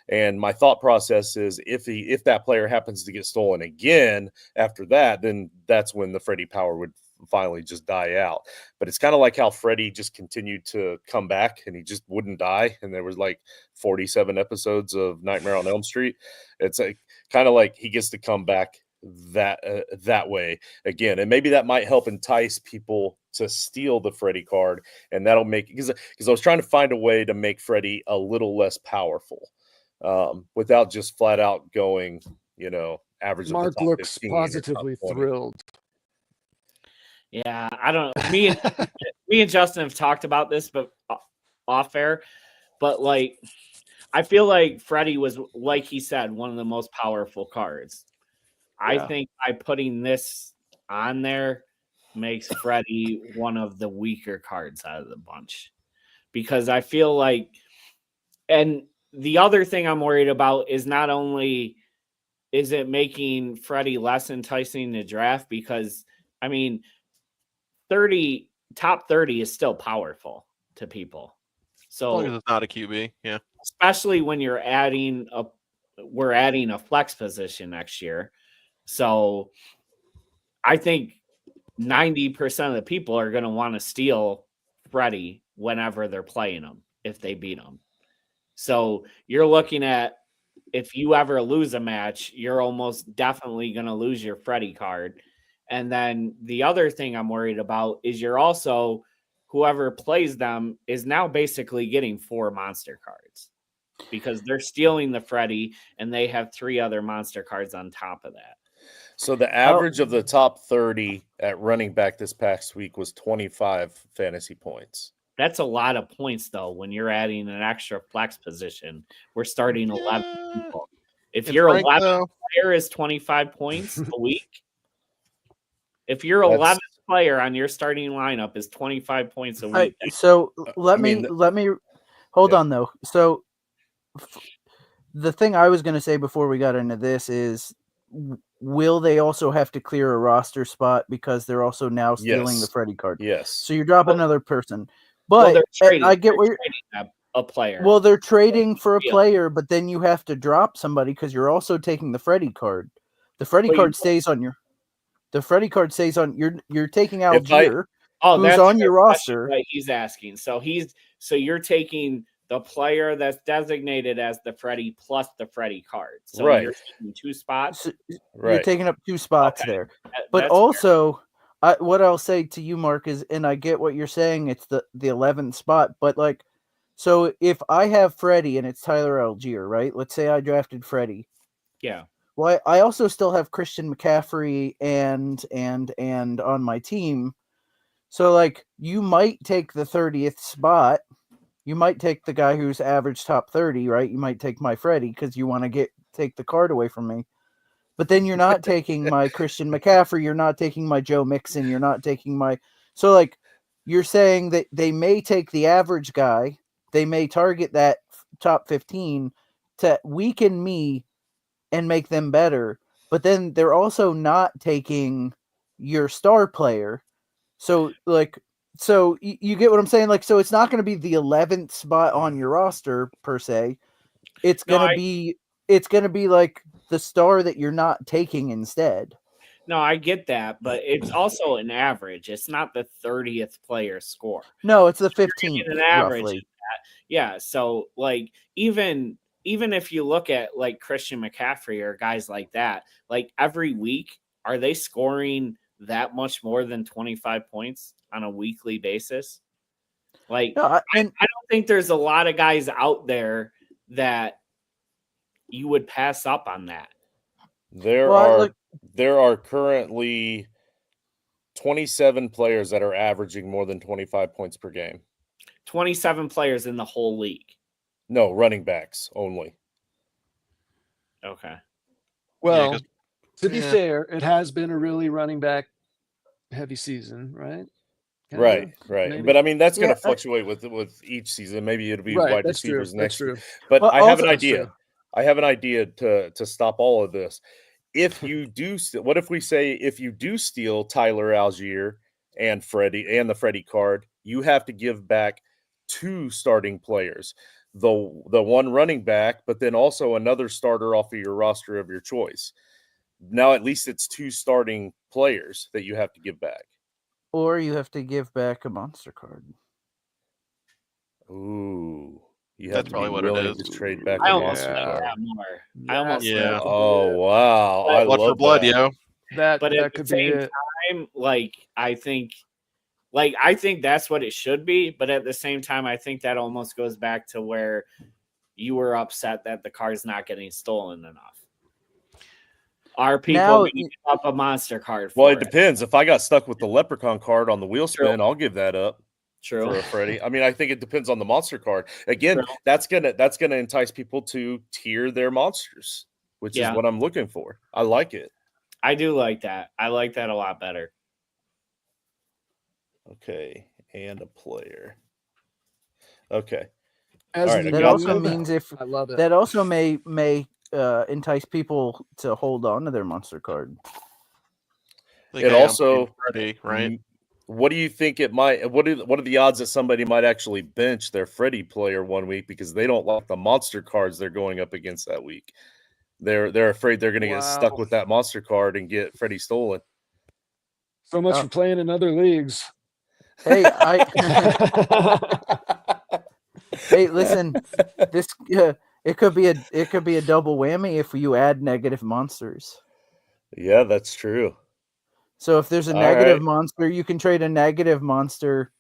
And my thought process is if that player happens to get stolen again after that, then that's when the Freddy power would finally just die out. But it's kind of like how Freddy just continued to come back and he just wouldn't die. And there was like 47 episodes of Nightmare on Elm Street. It's like kind of like he gets to come back that way again. And maybe that might help entice people to steal the Freddy card. And that'll make, because I was trying to find a way to make Freddy a little less powerful without just flat out going, average. Mark of the top looks 15 or top positively 20. thrilled. Yeah, I don't know. Me and Justin have talked about this, but off air. But like, I feel like Freddy was, like he said, one of the most powerful cards. I think by putting this on there makes Freddy one of the weaker cards out of the bunch. Because I feel like, and the other thing I'm worried about is not only is it making Freddy less enticing to draft, because, I mean, top 30 is still powerful to people. So as long as it's not a QB, yeah. Especially when we're adding a flex position next year. So I think 90% of the people are going to want to steal Freddy whenever they're playing them, if they beat them. So you're looking at, if you ever lose a match, you're almost definitely going to lose your Freddy card. And then the other thing I'm worried about is you're also, whoever plays them is now basically getting 4 monster cards because they're stealing the Freddy and they have 3 other monster cards on top of that. So the average of the top 30 at running back this past week was 25 fantasy points. That's a lot of points, though, when you're adding an extra flex position. We're starting 11 people. If your 11th player is 25 points a week, if your 11th player on your starting lineup is 25 points a week. So let me hold on, though. So the thing I was going to say before we got into this is, will they also have to clear a roster spot because they're also now stealing the Freddy card? Yes. So you drop another person. But I get where a player. Well, they're trading for a Yeah. player, but then you have to drop somebody because you're also taking the Freddy card. The Freddy But you- card stays on your. The Freddy card stays on. You're taking If I- Algier, oh, who's that's on a your good question roster. that he's asking. So you're taking the player that's designated as the Freddy plus the Freddy card. So Right. you're taking 2 spots. So you're Right. taking up 2 spots Okay. there. But That's also, what I'll say to you, Mark, is, and I get what you're saying, it's the 11th spot, but like, so if I have Freddie and it's Tyler Algier, right? Let's say I drafted Freddie. yeah. Well, I also still have Christian McCaffrey and on my team. So like, you might take the 30th spot. You might take the guy who's average top 30, right? You might take my Freddie because you want to take the card away from me. But then you're not taking my Christian McCaffrey. You're not taking my Joe Mixon. You're not taking my. So, like, you're saying that they may take the average guy. They may target that top 15 to weaken me and make them better. But then they're also not taking your star player. So, like, so you get what I'm saying? Like, so it's not going to be the 11th spot on your roster per se. It's No, going to be like the star that you're not taking instead. No, I get that, but it's also an average. It's not the 30th player score. No, it's the You're 15th, getting an average roughly. of that. Yeah, so like even if you look at like Christian McCaffrey or guys like that, like every week, are they scoring that much more than 25 points on a weekly basis? Like, No, I don't think there's a lot of guys out there that you would pass up on that. There are currently 27 players that are averaging more than 25 points per game. 27 players in the whole league. No, running backs only. Okay. Well, 'cause- to be yeah. fair, it has been a really running back heavy season, right? Kinda, Right. maybe? But I mean, that's going Yeah, to fluctuate with each season. Maybe it'll be Right, wide that's true. receivers That's next year. true. But Well, I have also- an That's idea. true. I have an idea to stop all of this. If you do, what if we say if you do steal Tyler Algier and Freddie and the Freddie card, you have to give back 2 starting players, the one running back, but then also another starter off of your roster of your choice. Now at least it's 2 starting players that you have to give back. Or you have to give back a monster card. Ooh, you have That's to probably be what it willing is. to trade back I a almost monster like card. that more. I almost Yeah. like Oh wow, But I Blood love for blood, that. yo. That but at the could be same it. time, I think that's what it should be. But at the same time, I think that almost goes back to where you were upset that the card's not getting stolen enough. Are people Now- going to give up a monster card for Well, it depends. If I got stuck with the leprechaun card on the wheel True. spin, I'll give that up True. for a Freddy. I mean, I think it depends on the monster card. Again, True. that's gonna entice people to tier their monsters, which is Yeah. what I'm looking for. I like it. I do like that. I like that a lot better. Okay, and a player. Okay. As All right, the That got also move, means if I love it. that also may entice people to hold on to their monster card. Like, It hey, I'm also- playing Freddy, right? What do you think it might? What are the odds that somebody might actually bench their Freddy player 1 week because they don't like the monster cards they're going up against that week? They're afraid they're going to get stuck Wow. with that monster card and get Freddy stolen. So much Oh. for playing in other leagues. Hey, hey, listen, this it could be a double whammy if you add negative monsters. Yeah, that's true. So if there's a All negative right. monster, you can trade a negative monster.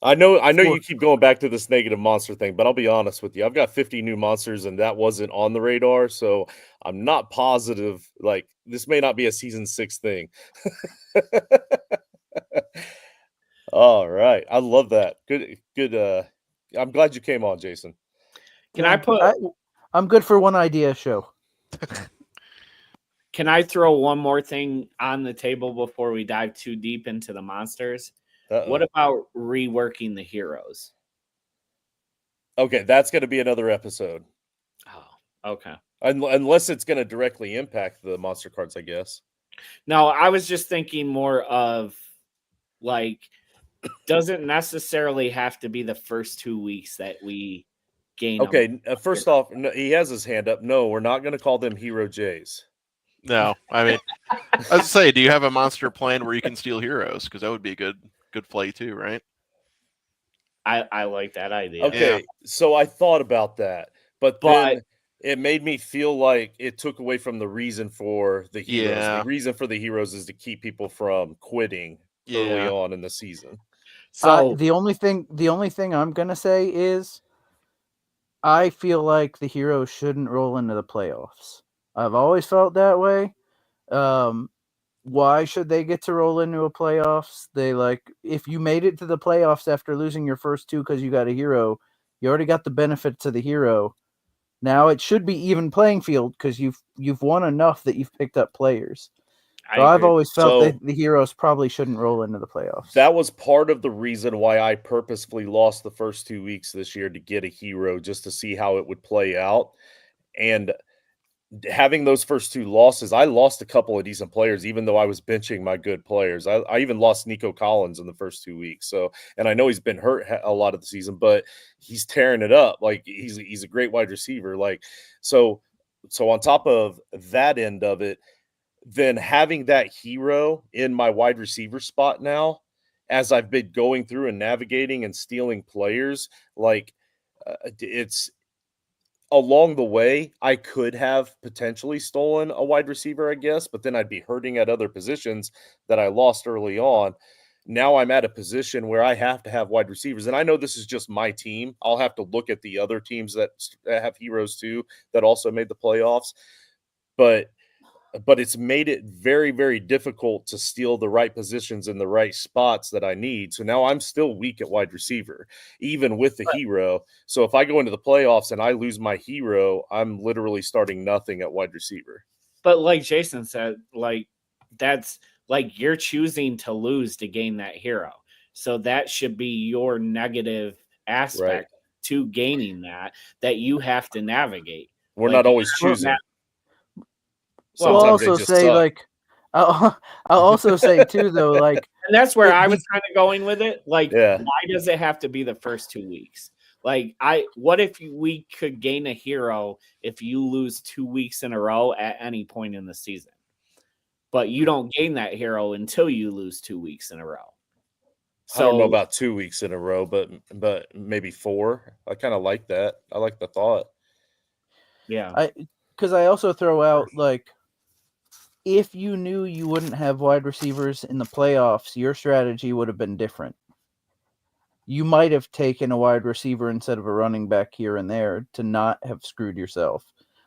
I know For- you keep going back to this negative monster thing, but I'll be honest with you. I've got 50 new monsters and that wasn't on the radar, so I'm not positive. Like, this may not be a season 6 thing. All right. I love that. Good. I'm glad you came on, Jason. Can I put? I'm good for one idea show. Can I throw one more thing on the table before we dive too deep into the monsters? Uh-oh. What about reworking the heroes? Okay, that's going to be another episode. Oh, okay. Unless it's going to directly impact the monster cards, I guess. No, I was just thinking more of like, doesn't necessarily have to be the first 2 weeks that we gain them. Okay, first off, no, he has his hand up. No, we're not going to call them Hero Jays. No, I mean, I was say, do you have a monster plan where you can steal heroes? Because that would be a good play too, right? I like that idea. Okay, so I thought about that, but then it made me feel like it took away from the reason for the heroes. Yeah. The reason for the heroes is to keep people from quitting early on in the season. So the only thing I'm gonna say is, I feel like the heroes shouldn't roll into the playoffs. I've always felt that way. Why should they get to roll into a playoffs? If you made it to the playoffs after losing your first two because you got a hero, you already got the benefits of the hero. Now it should be even playing field because you've won enough that you've picked up players. So I've always felt that the heroes probably shouldn't roll into the playoffs. That was part of the reason why I purposefully lost the first 2 weeks this year to get a hero, just to see how it would play out. And having those first two losses, I lost a couple of decent players, even though I was benching my good players. I even lost Nico Collins in the first 2 weeks. So, and I know he's been hurt a lot of the season, but he's tearing it up. Like he's a great wide receiver. So on top of that end of it, then having that hero in my wide receiver spot now, as I've been going through and navigating and stealing players, it's along the way, I could have potentially stolen a wide receiver, I guess, but then I'd be hurting at other positions that I lost early on. Now I'm at a position where I have to have wide receivers. And I know this is just my team. I'll have to look at the other teams that have heroes too, that also made the playoffs. But it's made it very, very difficult to steal the right positions in the right spots that I need. So now I'm still weak at wide receiver, even with the hero. So if I go into the playoffs and I lose my hero, I'm literally starting nothing at wide receiver. But like Jason said, that's you're choosing to lose to gain that hero. So that should be your negative aspect to gaining that you have to navigate. We're not always choosing. I'll also say I'll also say too though, and that's where I was kind of going with it. Why does it have to be the first 2 weeks? What if we could gain a hero if you lose 2 weeks in a row at any point in the season, but you don't gain that hero until you lose 2 weeks in a row? So I don't know about 2 weeks in a row, but maybe 4. I kind of like that. I like the thought. Yeah, because I also throw out if you knew you wouldn't have wide receivers in the playoffs, your strategy would have been different. You might have taken a wide receiver instead of a running back here and there to not have screwed yourself.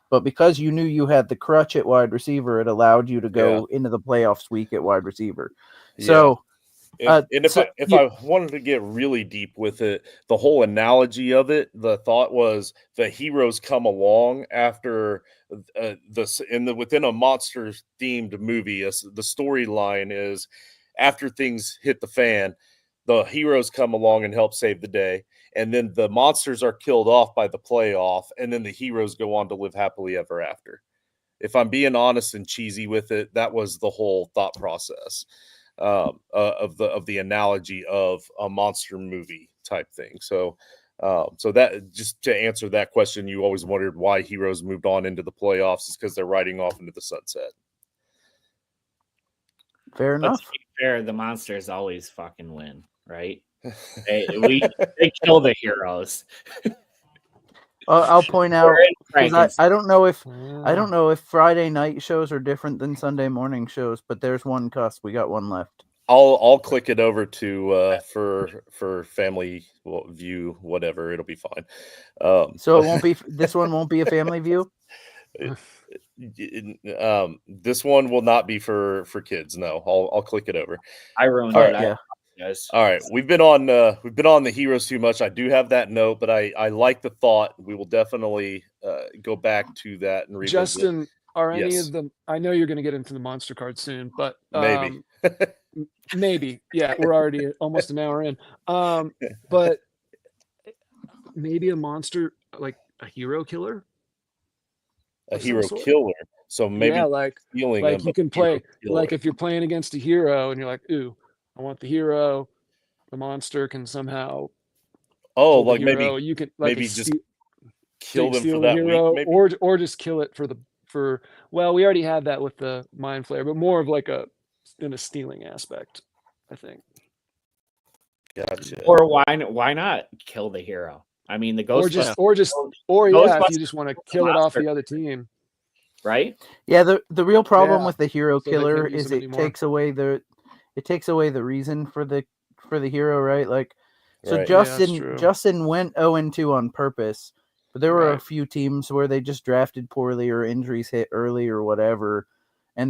But because you knew you had the crutch at wide receiver, it allowed you to go into the playoffs weak at wide receiver. So, if I wanted to get really deep with it, the whole analogy of it, the thought was the heroes come along after within a monster themed movie. The storyline is after things hit the fan, the heroes come along and help save the day, and then the monsters are killed off by the playoff, and then the heroes go on to live happily ever after. If I'm being honest and cheesy with it, that was the whole thought process of the analogy of a monster movie type thing. So that, just to answer that question, you always wondered why heroes moved on into the playoffs, is because they're riding off into the sunset. Fair enough. But to be fair, the monsters always fucking win, right? they kill the heroes. I'll point out, because I don't know if Friday night shows are different than Sunday morning shows, but there's one cusp. We got one left. I'll click it over to for family view, whatever. It'll be fine. So it won't be. This one won't be a family view. This one will not be for kids. No, I'll click it over. I ruined it. Yes. All right, we've been on the heroes too much. I do have that note, but I like the thought. We will definitely go back to that and revisit. Justin, are any of them? I know you're going to get into the monster card soon, but maybe, maybe, yeah, we're already almost an hour in. But maybe a monster, like a hero killer. A hero killer. So maybe you can play if you're playing against a hero and you're like, ooh, I want the hero. The monster can somehow. Maybe you can kill them steal for the that hero, week, maybe? or just kill it well, we already had that with the mind flare, but more of like in a stealing aspect, I think. Gotcha. Or why not kill the hero? I mean, the Or Ghostbuster, if you just want to kill it off the other team. right? Yeah, the real problem Yeah, with the hero so they couldn't killer use is them it anymore. takes away the reason for the hero, right? Like, so Right. Yeah, that's true. Justin went 0-2 on purpose, but there were a Right. few teams where they just drafted poorly or injuries hit early or whatever, and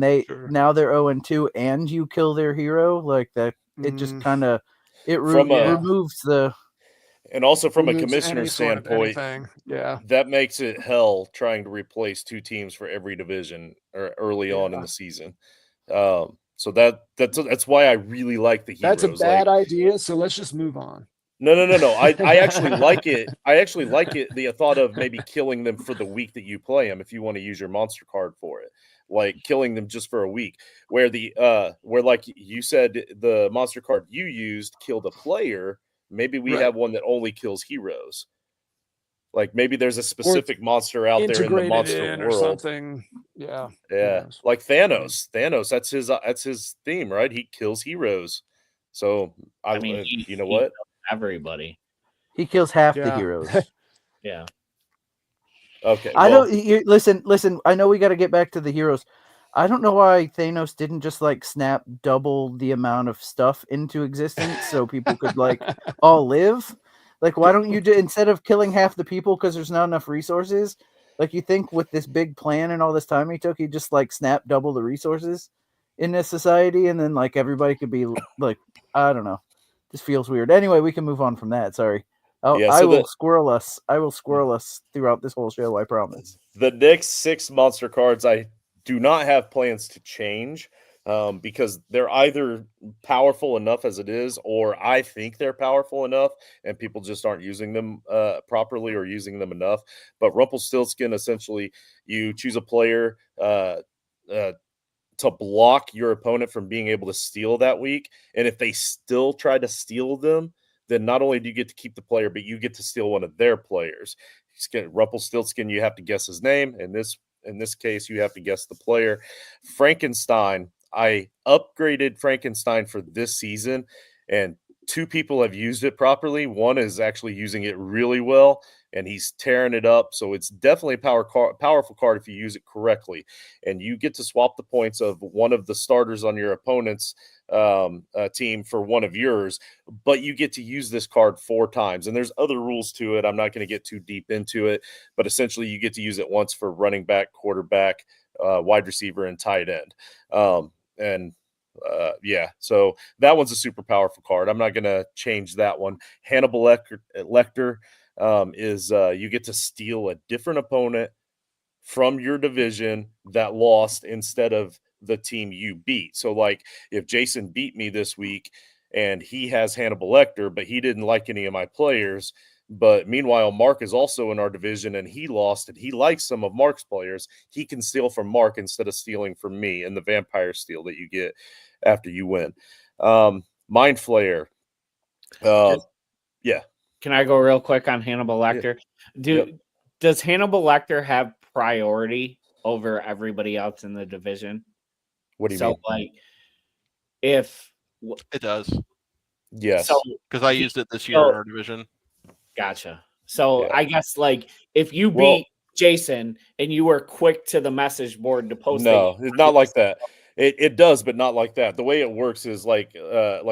now they're 0-2 and you kill their hero, like that. It just kind of removes the. And also from a removes commissioner any sort of standpoint, anything. Yeah. that makes it hell trying to replace 2 teams for every division or early on in the season. So that's why I really like the heroes. That's a bad idea, so let's just move on. No. I actually like it. I actually like it. The thought of maybe killing them for the week that you play them, if you want to use your monster card for it, like killing them just for a week. Where where like you said, the monster card you used killed a player. Maybe we have one that only kills heroes. Like maybe there's a specific monster out there in the monster world or something. Yeah. Yeah, like Thanos. Thanos, that's his theme, right? He kills heroes. So I mean, you know what? Everybody. He kills half the heroes. Yeah. Okay. I don't. Listen. I know we got to get back to the heroes. I don't know why Thanos didn't just like snap double the amount of stuff into existence so people could like all live. Like, why don't you instead of killing half the people because there's not enough resources? Like, you think with this big plan and all this time he took, he'd just like snap double the resources in this society, and then like everybody could be like, I don't know. This feels weird. Anyway, we can move on from that. Sorry. I will squirrel us throughout this whole show, I promise. The next 6 monster cards I do not have plans to change because they're either powerful enough as it is, or I think they're powerful enough and people just aren't using them properly or using them enough. But Rumpelstiltskin, essentially, you choose a player to block your opponent from being able to steal that week. And if they still try to steal them, then not only do you get to keep the player, but you get to steal one of their players. Rumpelstiltskin, you have to guess his name. In this case, you have to guess the player. Frankenstein, I upgraded Frankenstein for this season, and 2 people have used it properly. One is actually using it really well, and he's tearing it up. So it's definitely a powerful card if you use it correctly. And you get to swap the points of one of the starters on your opponent's team for one of yours, but you get to use this card 4 times. And there's other rules to it. I'm not going to get too deep into it, but essentially you get to use it once for running back, quarterback, wide receiver, and tight end. So that one's a super powerful card. I'm not going to change that one. Hannibal Lecter is you get to steal a different opponent from your division that lost instead of the team you beat. So like if Jason beat me this week and he has Hannibal Lecter, but he didn't like any of my players, but meanwhile Mark is also in our division and he lost and he likes some of Mark's players, he can steal from Mark instead of stealing from me in the vampire steal that you get after you win. Mind Flayer. Yeah. Can I go real quick on Hannibal Lecter? Does Hannibal Lecter have priority over everybody else in the division? What do you mean? Like, if it does, yes, because I used it this year in our division. Gotcha. So I guess like if you beat Jason and you were quick to the message board to post, it's not like that. It does, but not like that. The way it works is like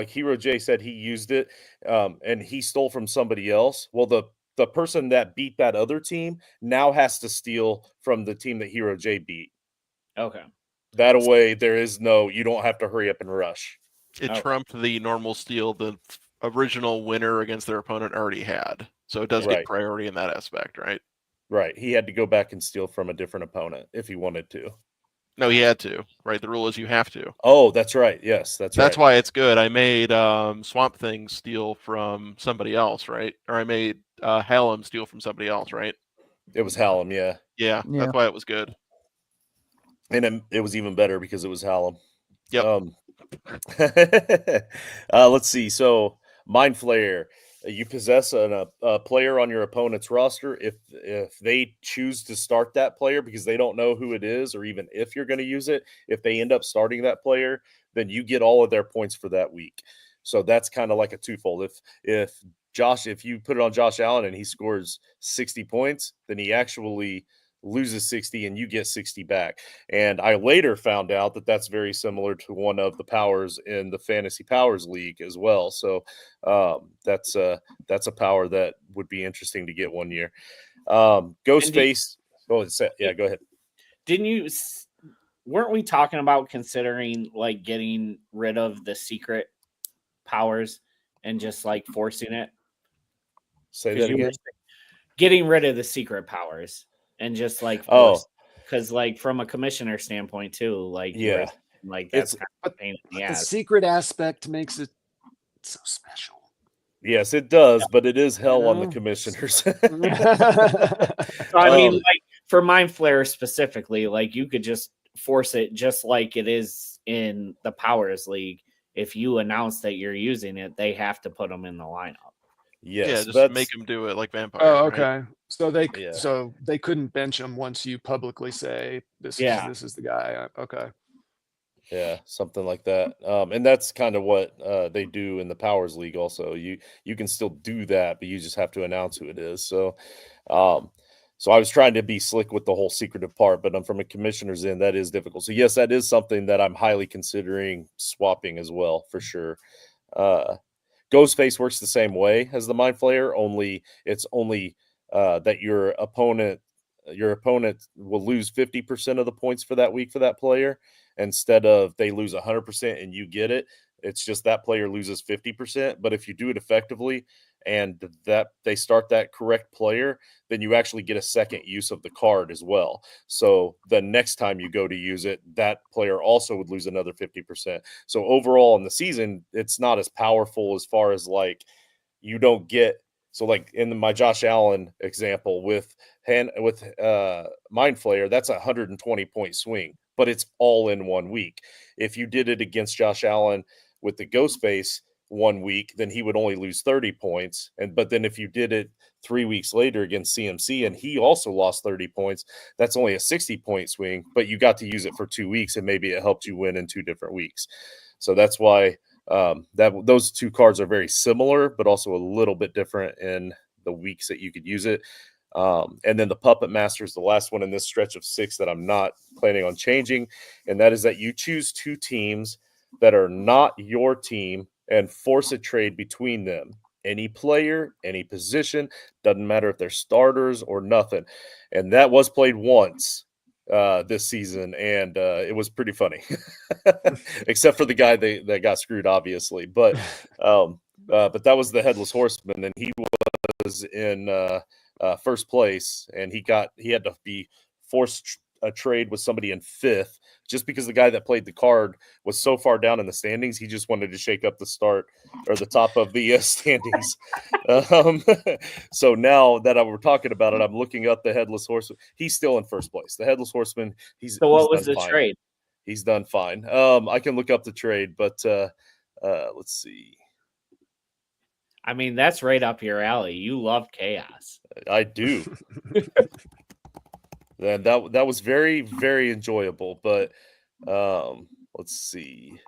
Hero J said he used it and he stole from somebody else. Well, the person that beat that other team now has to steal from the team that Hero J beat. Okay. That way you don't have to hurry up and rush. It trumped the normal steal the original winner against their opponent already had. So it does get priority in that aspect, right? Right. He had to go back and steal from a different opponent if he wanted to. No, he had to. Right. The rule is you have to. Oh, that's right. Yes, that's why it's good. I made Swamp Thing steal from somebody else, right? Or I made Hallam steal from somebody else, right? It was Hallam, yeah. Yeah, that's why it was good. And it was even better because it was Hallam. Yep. Let's see. So Mind Flayer. you possess a player on your opponent's roster. If they choose to start that player because they don't know who it is, or even if you're going to use it, if they end up starting that player, then you get all of their points for that week. So that's kind of like a twofold. If you put it on Josh Allen and he scores 60 points, then he actually loses 60 and you get 60 back. And I later found out that that's very similar to one of the powers in the Fantasy Powers League as well. So that's a power that would be interesting to get one year. Ghostface. Go ahead. Weren't we talking about considering like getting rid of the secret powers and just like forcing it? Say that again. Getting rid of the secret powers and just like force, because like from a commissioner standpoint too, like like that's kind of a pain in the ass. The secret aspect makes it so special. Yes, it does, but it is hell on the commissioners. So, I mean, like for Mind Flayer specifically, like you could just force it just like it is in the Powers League. If you announce that you're using it, they have to put them in the lineup. Yes, just make them do it like vampire. Oh, okay. Right? So they couldn't bench him once you publicly say this is the guy. Okay. Yeah, something like that. And that's kind of what they do in the Powers League also. You can still do that, but you just have to announce who it is. So so I was trying to be slick with the whole secretive part, but from a commissioner's end, that is difficult. So yes, that is something that I'm highly considering swapping as well, for sure. Ghostface works the same way as the Mind Flayer, only that your opponent will lose 50% of the points for that week for that player, instead of they lose 100% and you get it. It's just that player loses 50%. But if you do it effectively and that they start that correct player, then you actually get a second use of the card as well. So the next time you go to use it, that player also would lose another 50%. So overall in the season, it's not as powerful as far as like you don't get. So like in my Josh Allen example with Mind Flayer, that's a 120 point swing, but it's all in 1 week. If you did it against Josh Allen with the Ghostface 1 week, then he would only lose 30 points. But then if you did it 3 weeks later against CMC and he also lost 30 points, that's only a 60 point swing, but you got to use it for 2 weeks and maybe it helped you win in 2 different weeks. So that's why those two cards are very similar, but also a little bit different in the weeks that you could use it. And then the Puppet Master is the last one in this stretch of 6 that I'm not planning on changing. And that is that you choose 2 teams that are not your team and force a trade between them. Any player, any position, doesn't matter if they're starters or nothing. And that was played once this season, and it was pretty funny, except for the guy that got screwed, obviously. But that was the Headless Horseman, and he was in first place, and he had to be forced a trade with somebody in 5th, just because the guy that played the card was so far down in the standings. He just wanted to shake up the start or the top of the standings. So now that we're talking about it, I'm looking up the Headless Horseman. He's still in first place. The Headless Horseman. So what was the trade? He's done fine. I can look up the trade, but let's see. I mean, that's right up your alley. You love chaos. I do. And that was very, very enjoyable. But let's see.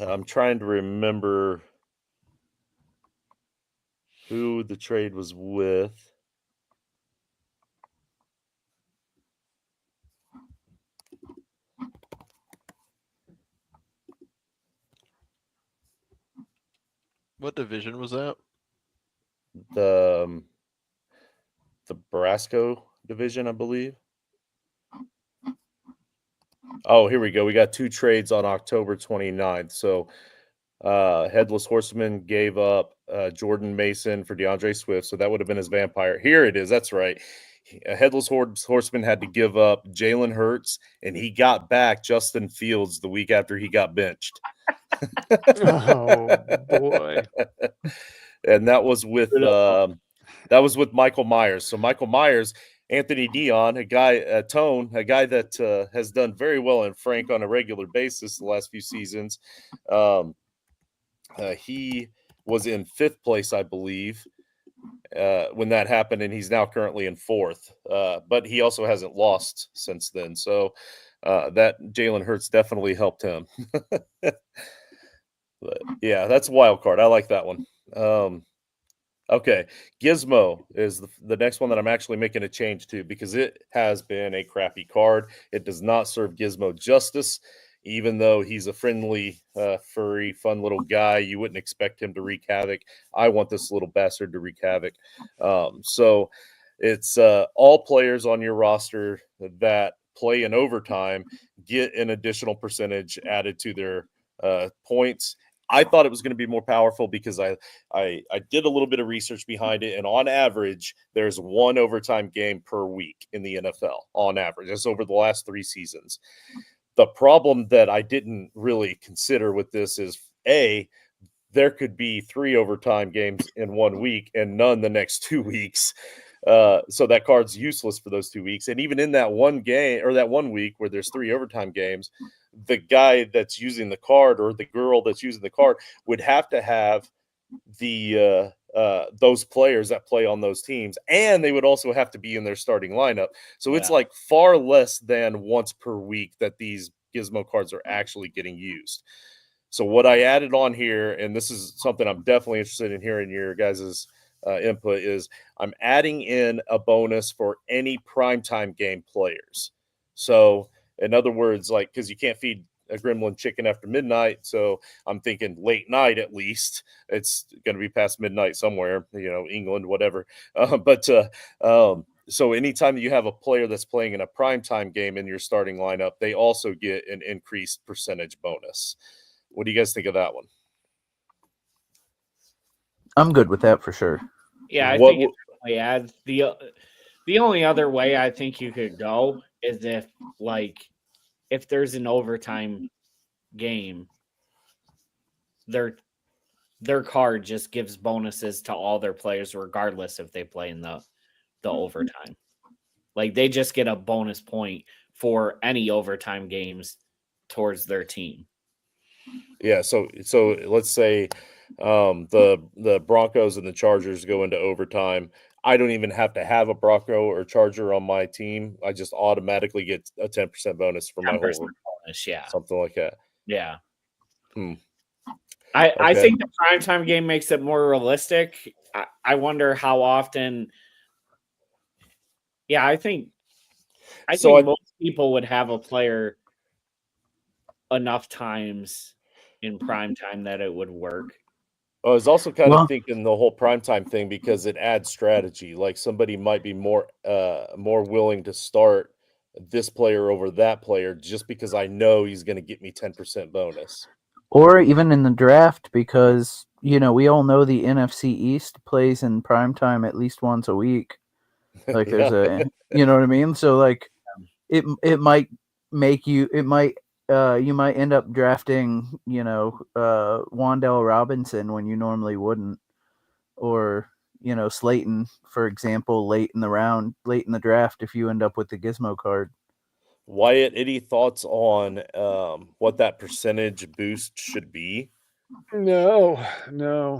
I'm trying to remember who the trade was with. What division was that? The Brasco division, I believe. Oh, here we go. We got 2 trades on October 29th. So Headless Horseman gave up Jordan Mason for DeAndre Swift. So that would have been his vampire. Here it is. That's right. A Headless Horseman had to give up Jalen Hurts, and he got back Justin Fields the week after he got benched. Oh boy. And that was with Michael Myers. So Michael Myers, Anthony Dion, a guy that has done very well in Frank on a regular basis the last few seasons. He was in 5th place, I believe, when that happened, and he's now currently in 4th. But he also hasn't lost since then. So that Jalen Hurts definitely helped him. But yeah, that's a wild card. I like that one. Okay, Gizmo is the next one that I'm actually making a change to because it has been a crappy card. It does not serve Gizmo justice, even though he's a friendly, furry, fun little guy. You wouldn't expect him to wreak havoc. I want this little bastard to wreak havoc. So it's all players on your roster that play in overtime get an additional percentage added to their points. I thought it was going to be more powerful because I did a little bit of research behind it, and on average, there's 1 overtime game per week in the NFL. On average, that's over the last 3 seasons. The problem that I didn't really consider with this is there could be 3 overtime games in 1 week and none the next 2 weeks. So that card's useless for those 2 weeks. And even in that one game or that 1 week where there's 3 overtime games, the guy that's using the card or the girl that's using the card would have to have the those players that play on those teams, and they would also have to be in their starting lineup. So it's like far less than once per week that these Gizmo cards are actually getting used. So what I added on here, and this is something I'm definitely interested in hearing your guys' input, is I'm adding in a bonus for any primetime game players. So in other words, like, because you can't feed a gremlin chicken after midnight, so I'm thinking late night at least. It's going to be past midnight somewhere, England, whatever. So anytime you have a player that's playing in a primetime game in your starting lineup, they also get an increased percentage bonus. What do you guys think of that one? I'm good with that for sure. Yeah, I think it definitely adds. The only other way I think you could go is if there's an overtime game, their card just gives bonuses to all their players regardless if they play in the overtime. Like they just get a bonus point for any overtime games towards their team. Yeah, so let's say the Broncos and the Chargers go into overtime. I don't even have to have a Bronco or Charger on my team. I just automatically get a 10% bonus for my whole bonus, yeah. Something like that. Yeah. Okay. I think the primetime game makes it more realistic. I wonder how often. Yeah, I think most people would have a player enough times in primetime that it would work. I was also kind of thinking the whole primetime thing because it adds strategy. Like somebody might be more willing to start this player over that player just because I know he's going to get me 10% bonus. Or even in the draft, because we all know the NFC East plays in primetime at least once a week. Like there's you know what I mean? So like it might make you you might end up drafting, Wan'Dale Robinson when you normally wouldn't, or Slayton, for example, late in the draft if you end up with the Gizmo card. Wyatt, any thoughts on what that percentage boost should be? No,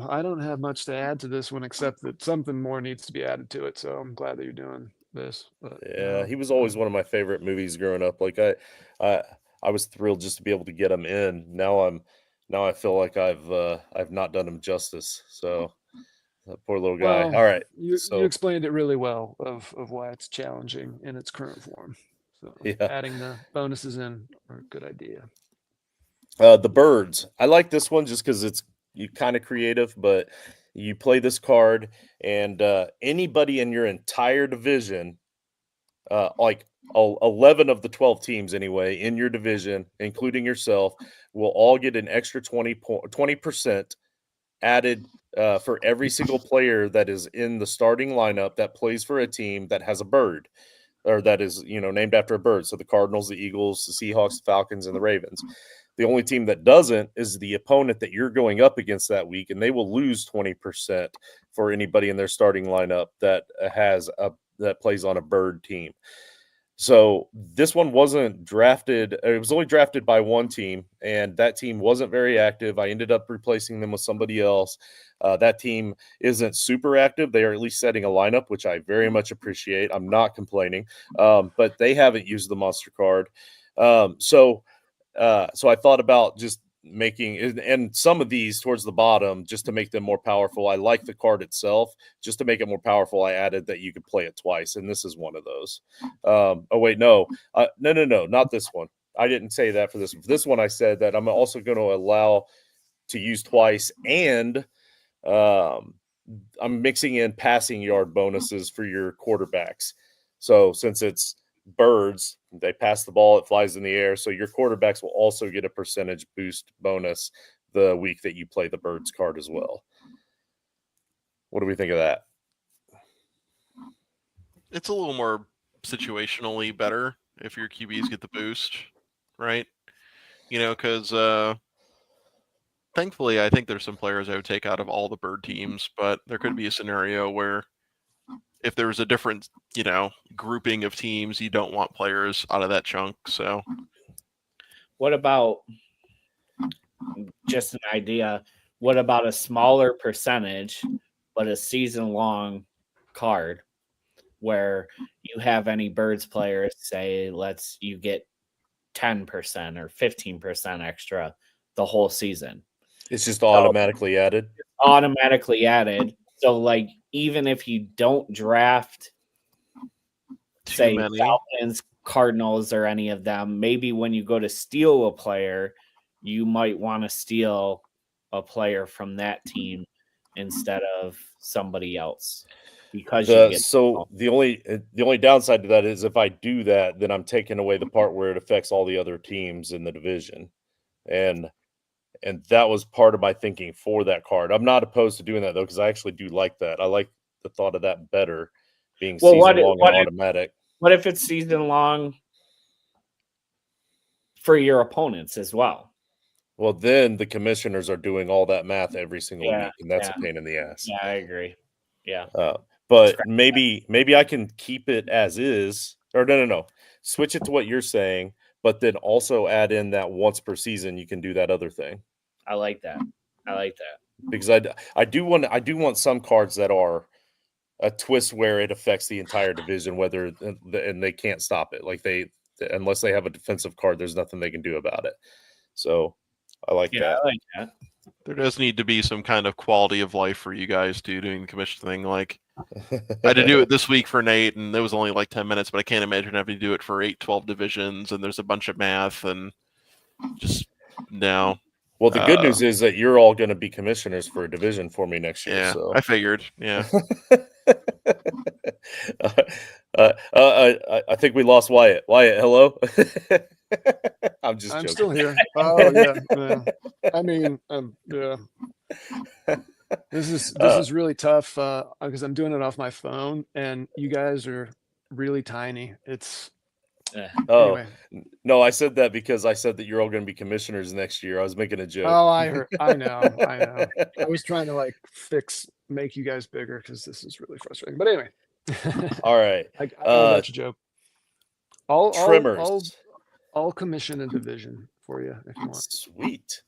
I don't have much to add to this one except that something more needs to be added to it. So I'm glad that you're doing this. But yeah, he was always one of my favorite movies growing up. Like I was thrilled just to be able to get him in. Now I feel like I've not done him justice. So that poor little guy. Well, all right, you explained it really well of why it's challenging in its current form. So adding the bonuses in are a good idea. The birds. I like this one just because it's kind of creative, but you play this card and anybody in your entire division, like 11 of the 12 teams anyway, in your division, including yourself, will all get an extra 20% added for every single player that is in the starting lineup that plays for a team that has a bird or that is, named after a bird. So the Cardinals, the Eagles, the Seahawks, the Falcons, and the Ravens. The only team that doesn't is the opponent that you're going up against that week, and they will lose 20% for anybody in their starting lineup that that plays on a bird team. So this one wasn't drafted. It was only drafted by one team, and that team wasn't very active. I ended up replacing them with somebody else. That team isn't super active. They are at least setting a lineup, which I very much appreciate. I'm not complaining, but they haven't used the monster card. So I thought about just making and some of these towards the bottom just to make them more powerful. I like the card itself. Just to make it more powerful, I added that you could play it twice, and this is one of those. Oh wait, no, not this one. I didn't say that for this. For this one, I said that I'm also going to allow to use twice, and I'm mixing in passing yard bonuses for your quarterbacks. So since it's birds, they pass the ball, it flies in the air. So your quarterbacks will also get a percentage boost bonus the week that you play the birds card as well. What do we think of that? It's a little more situationally better if your QBs get the boost, right? Because thankfully, I think there's some players I would take out of all the bird teams, but there could be a scenario where if there was a different, grouping of teams, you don't want players out of that chunk. So what about, just an idea, what about a smaller percentage, but a season-long card where you have any birds players, say, you get 10% or 15% extra the whole season. It's just automatically added? Automatically added. So, like, even if you don't draft, say, Falcons, Cardinals, or any of them, maybe when you go to steal a player, you might want to steal a player from that team instead of somebody else. Because the only downside to that is if I do that, then I'm taking away the part where it affects all the other teams in the division. And that was part of my thinking for that card. I'm not opposed to doing that, though, because I actually do like that. I like the thought of that better, being season-long and automatic. What if it's season-long for your opponents as well? Well, then the commissioners are doing all that math every single week, and that's a pain in the ass. Yeah, I agree. Yeah. But maybe I can keep it as is. Or no. Switch it to what you're saying, but then also add in that once per season you can do that other thing. I like that. Because I do want some cards that are a twist where it affects the entire division, and they can't stop it. Like unless they have a defensive card, there's nothing they can do about it. So I like that. I like that. There does need to be some kind of quality of life for you guys doing the commission thing. Like I had to do it this week for Nate, and it was only like 10 minutes, but I can't imagine having to do it for 12 divisions, and there's a bunch of math and just no. Well, the good news is that you're all going to be commissioners for a division for me next year. Yeah, so. I figured. Yeah. I think we lost Wyatt. Wyatt, hello. I'm joking. Still here. Oh yeah. I mean, yeah. This is really tough because I'm doing it off my phone, and you guys are really tiny. It's anyway. No, I said that because I said that you're all going to be commissioners next year. I was making a joke. Oh, I know. I was trying to make you guys bigger because this is really frustrating. But anyway. All right. I know that's a joke. Trimmers. I'll commission a division for you if you want. Sweet.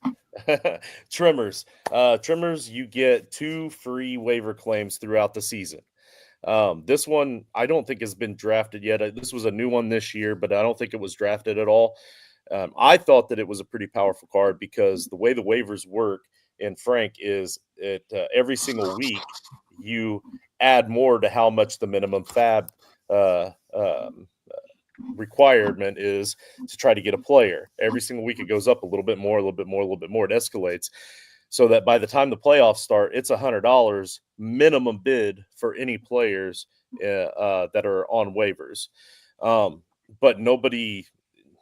Trimmers. Trimmers, you get 2 free waiver claims throughout the season. This one I don't think has been drafted yet. This was a new one this year, but I don't think it was drafted at all. I thought that it was a pretty powerful card because the way the waivers work in Frank is every single week you add more to how much the minimum fab requirement is to try to get a player. Every single week it goes up a little bit more, a little bit more, a little bit more. It escalates so that by the time the playoffs start, it's $100 minimum bid for any players that are on waivers. But nobody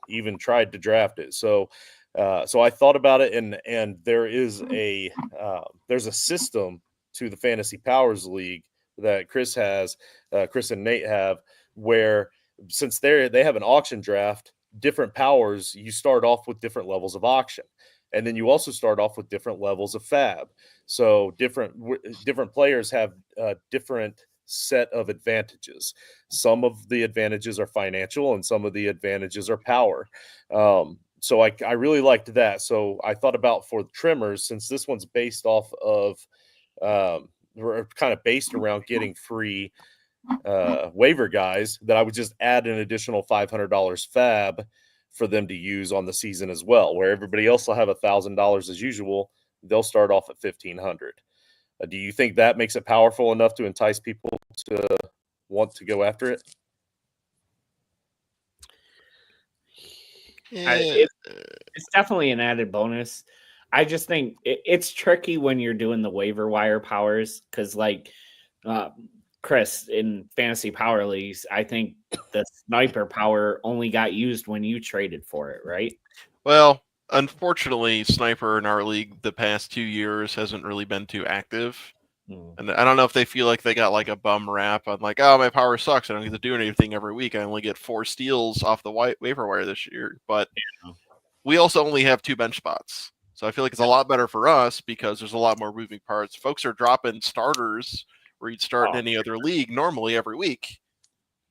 even tried to draft it. So I thought about it, and there's a system to the Fantasy Powers League that Chris and Nate have, where since they have an auction draft, different powers, you start off with different levels of auction, and then you also start off with different levels of fab. So different players have different set of advantages. Some of the advantages are financial and some of the advantages are power. So I really liked that. So I thought about for trimmers, since this one's based off of we're kind of based around getting free waiver guys, that I would just add an additional $500 fab for them to use on the season as well, where everybody else will have $1,000 as usual. They'll start off at 1,500. Do you think that makes it powerful enough to entice people to want to go after it? It's definitely an added bonus. I just think it's tricky when you're doing the waiver wire powers because, like Chris, in fantasy power leagues, I think the sniper power only got used when you traded for it, right? Well, unfortunately, sniper in our league the past 2 years hasn't really been too active. And I don't know if they feel like they got like a bum rap on like, oh, my power sucks. I don't get to do anything every week. I only get 4 steals off the waiver wire this year. But we also only have 2 bench spots. So I feel like it's a lot better for us because there's a lot more moving parts. Folks are dropping starters where you'd start in any other league normally every week.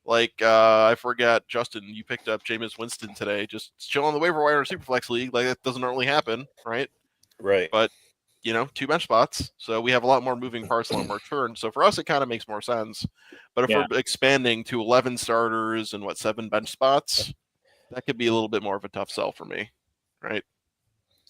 Like, I forgot, Justin, you picked up Jameis Winston today. Just chill on the waiver wire in a Superflex league. Like, that doesn't normally happen, right? Right. But, 2 bench spots. So we have a lot more moving parts, a lot more turns. So for us, it kind of makes more sense. But if we're expanding to 11 starters and 7 bench spots, that could be a little bit more of a tough sell for me, right?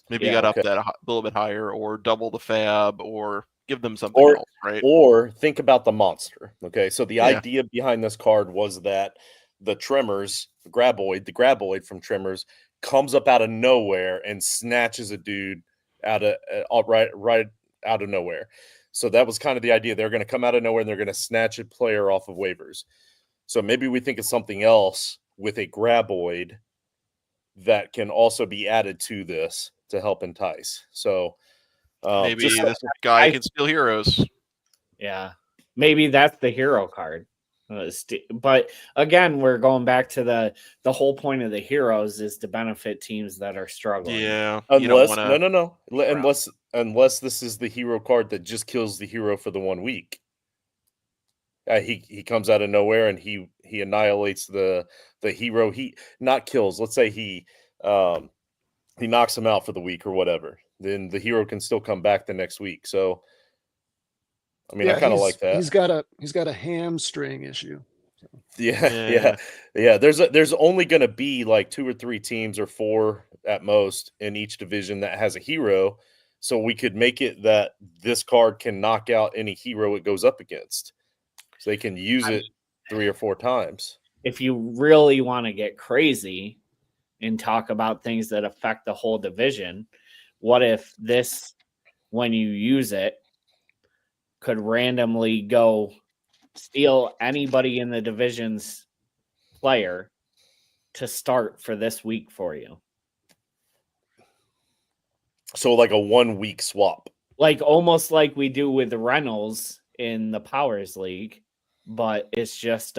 Maybe you got up that a little bit higher, or double the fab, or give them something else, right? Or think about the monster. Okay, so the idea behind this card was that the Tremors, the graboid from Tremors, comes up out of nowhere and snatches a dude right out of nowhere. So that was kind of the idea. They're going to come out of nowhere and they're going to snatch a player off of waivers. So maybe we think of something else with a graboid that can also be added to this to help entice. So maybe this guy can steal heroes. Yeah, maybe that's the hero card. But again, we're going back to the whole point of the heroes is to benefit teams that are struggling. Yeah, unless unless this is the hero card that just kills the hero for the 1 week. He comes out of nowhere and he annihilates the hero. He not kills. Let's say he knocks him out for the week or whatever. Then the hero can still come back the next week. So, I mean, I kind of like that. He's got a hamstring issue. Yeah. There's only going to be like 2 or 3 teams or 4 at most in each division that has a hero. So we could make it that this card can knock out any hero it goes up against. So they can use it 3 or 4 times. If you really want to get crazy and talk about things that affect the whole division, what if this, when you use it, could randomly go steal anybody in the division's player to start for this week for you? So like a 1 week swap. Like almost like we do with the Reynolds in the Powers League, but it's just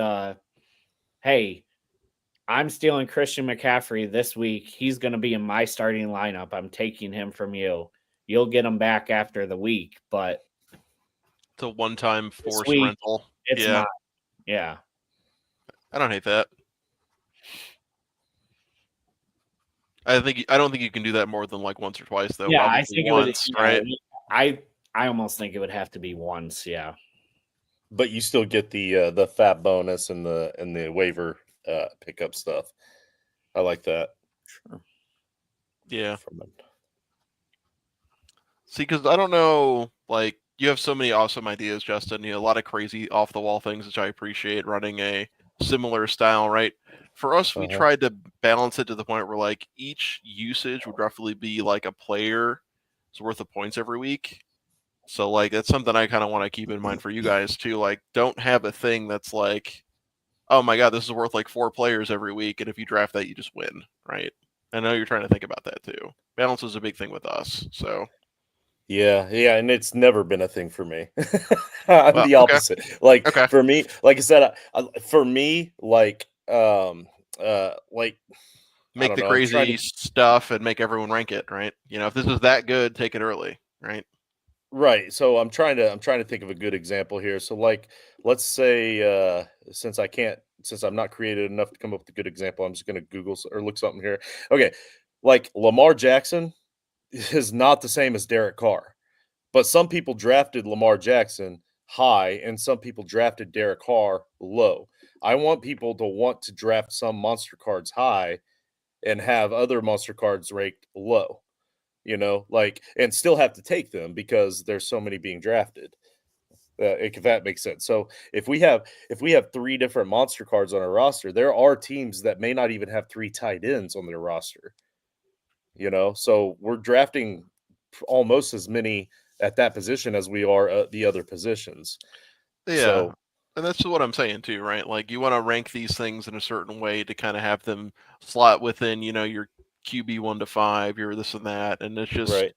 hey, I'm stealing Christian McCaffrey this week. He's going to be in my starting lineup. I'm taking him from you. You'll get him back after the week, but it's a one-time forced rental. It's not. Yeah. I don't hate that. I don't think you can do that more than like once or twice, though. Yeah, probably I think once, right? I almost think it would have to be once. Yeah. But you still get the fat bonus and the waiver pickup stuff. I like that. Sure. Yeah. See, because I don't know, like, you have so many awesome ideas, Justin. A lot of crazy off the wall things, which I appreciate. Running a similar style, right? For us, we tried to balance it to the point where like each usage would roughly be like a player's worth of points every week. So like that's something I kind of want to keep in mind for you guys too. Like, don't have a thing that's like, oh my god, this is worth like 4 players every week, and if you draft that, you just win, right? I know you're trying to think about that too. Balance is a big thing with us, so. Yeah, and it's never been a thing for me. I'm the opposite. Okay. Like for me, like I said, for me, like make the crazy stuff and make everyone rank it, right? If this is that good, take it early, right? Right. So I'm trying to think of a good example here. So like let's say since I'm not creative enough to come up with a good example, I'm just going to or look something here. Okay. Like Lamar Jackson is not the same as Derek Carr. But some people drafted Lamar Jackson high and some people drafted Derek Carr low. I want people to want to draft some monster cards high and have other monster cards ranked low, like, and still have to take them because there's so many being drafted. If that makes sense. So if we have three different monster cards on our roster, there are teams that may not even have three tight ends on their roster. So we're drafting almost as many at that position as we are the other positions. Yeah. So And that's what I'm saying too, right? Like you want to rank these things in a certain way to kind of have them slot within, your QB 1 to 5, your this and that. And it's just right,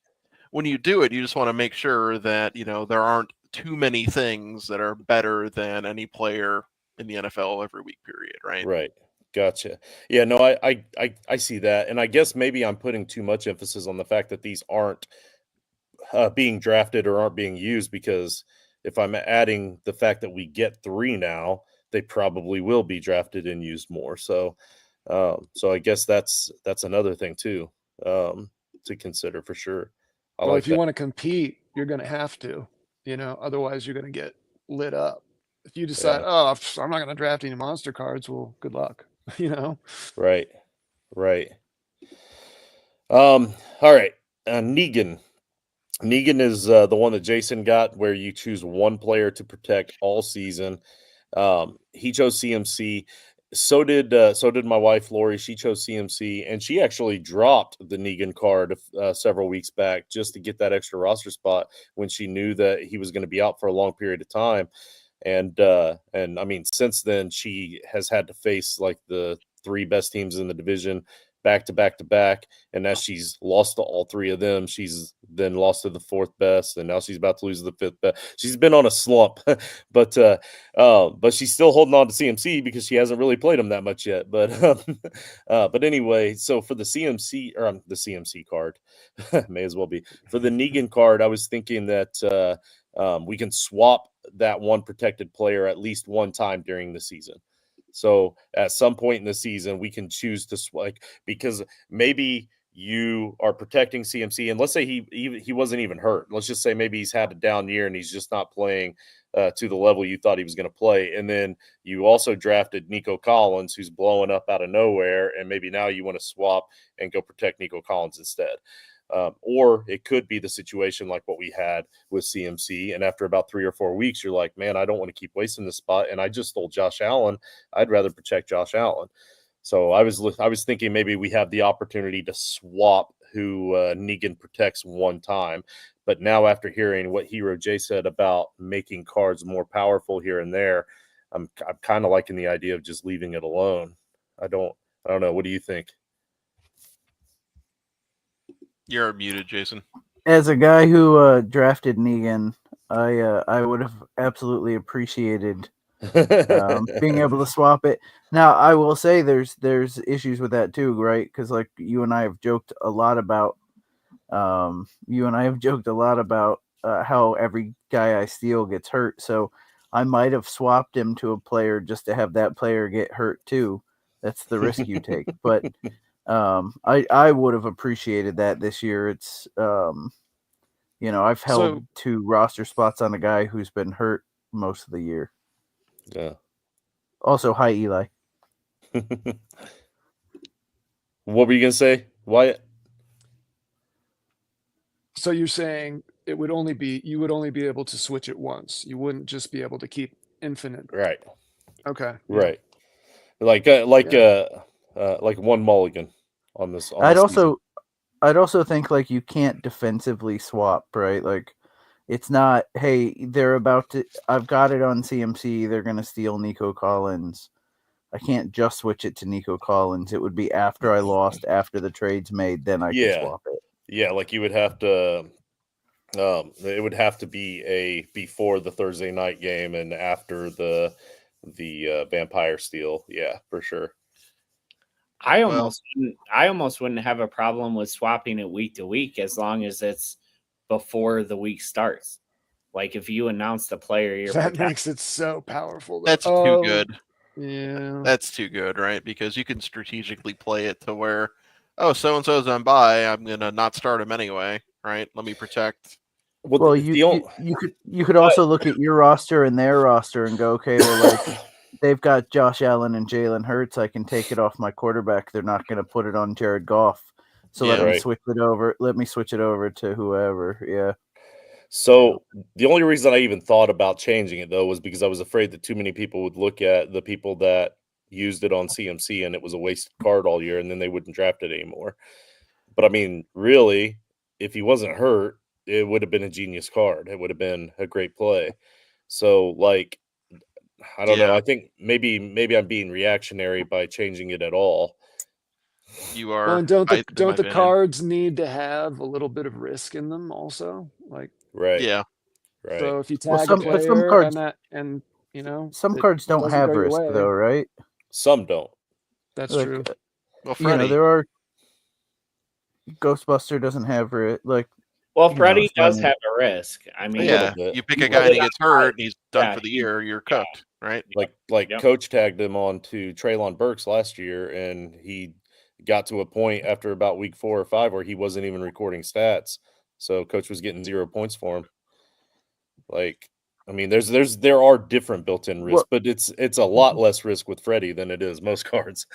when you do it, you just want to make sure that, there aren't too many things that are better than any player in the NFL every week period, right? right. Gotcha. Yeah, no, I see that. And I guess maybe I'm putting too much emphasis on the fact that these aren't being drafted or aren't being used, because if I'm adding the fact that we get three now, they probably will be drafted and used more. So I guess that's another thing too, to consider for sure. I Well, like if you that. want to compete, you're going to have to, otherwise you're going to get lit up. If you decide, Yeah. oh, I'm not going to draft any monster cards, well, good luck, Right. Right. All right. Negan. Negan is the one that Jason got, where you choose one player to protect all season. He chose CMC. So did my wife Lori. She chose CMC, and she actually dropped the Negan card several weeks back just to get that extra roster spot when she knew that he was going to be out for a long period of time. And I mean, since then she has had to face like the three best teams in the division back to back to back, and as she's lost to all three of them, she's then lost to the fourth best, and now she's about to lose to the fifth best. She's been on a slump, but she's still holding on to CMC because she hasn't really played him that much yet. But anyway, so for the CMC or the CMC card, may as well be for the Negan card. I was thinking that we can swap that one protected player at least one time during the season. So at some point in the season, we can choose to because maybe you are protecting CMC, and let's say he wasn't even hurt. Let's just say maybe he's had a down year and he's just not playing to the level you thought he was going to play. And then you also drafted Nico Collins, who's blowing up out of nowhere, and maybe now you want to swap and go protect Nico Collins instead. Or it could be the situation like what we had with CMC. And after about 3 or 4 weeks, you're like, man, I don't want to keep wasting this spot. And I just stole Josh Allen. I'd rather protect Josh Allen. So I was thinking maybe we have the opportunity to swap who Negan protects one time. But now after hearing what Hero J said about making cards more powerful here and there, I'm kind of liking the idea of just leaving it alone. I don't know. What do you think? You're muted, Jason. As a guy who drafted Negan, I would have absolutely appreciated being able to swap it. Now, I will say there's issues with that too, right? Because like you and I have joked a lot about how every guy I steal gets hurt. So I might have swapped him to a player just to have that player get hurt too. That's the risk you take. But I would have appreciated that this year. It's I've held 2 roster spots on a guy who's been hurt most of the year. Yeah. Also, hi Eli. What were you gonna say, Wyatt? So you're saying you would only be able to switch it once. You wouldn't just be able to keep infinite. Right. Okay. Right. Yeah. Like one mulligan on this. I'd also think like you can't defensively swap, right? Like it's not, hey, I've got it on CMC, they're gonna steal Nico Collins. I can't just switch it to Nico Collins. It would be after I lost, after the trade's made, then I can swap it. Yeah, like you would have to. It would have to be before the Thursday night game and after the vampire steal. Yeah, for sure. I almost wouldn't have a problem with swapping it week to week as long as it's before the week starts. Like if you announce the player you're That protecting, makes it so powerful. Though. That's too good. Yeah. That's too good, right? Because you can strategically play it to where, oh, so-and-so's on bye, I'm going to not start him anyway, right? Let me protect. Well, you could also look at your roster and their roster and go, okay, well, like they've got Josh Allen and Jalen Hurts. I can take it off my quarterback. They're not going to put it on Jared Goff. So Yeah. let me Right. switch it over. Let me switch it over to whoever. Yeah. So the only reason I even thought about changing it, though, was because I was afraid that too many people would look at the people that used it on CMC and it was a wasted card all year, and then they wouldn't draft it anymore. But I mean, really, if he wasn't hurt, it would have been a genius card. It would have been a great play. So, like, I don't know. Yeah. I think maybe I'm being reactionary by changing it at all. You are. Well, and don't in my the opinion. cards need to have a little bit of risk in them also? Like, Right. Yeah. Right. so if you Well, tag some a player cards- and you know Some it cards don't doesn't have go your risk way, though, right? Some don't. That's Like, true. Well, You know, Freddy. there are Ghostbuster doesn't have risk. Like, well, you know, Freddie so I does mean- have a risk. I mean, Yeah, bit. you pick You a guy put and it he on gets hurt high. and he's done Yeah, for the year, you're yeah. cooked, right? Like Yep. Coach tagged him on to Treylon Burks last year, and he got to a point after about week 4 or 5 where he wasn't even recording stats. So Coach was getting 0 points for him. Like, I mean, there are different built-in risks, Well- but it's a lot less risk with Freddie than it is most cards.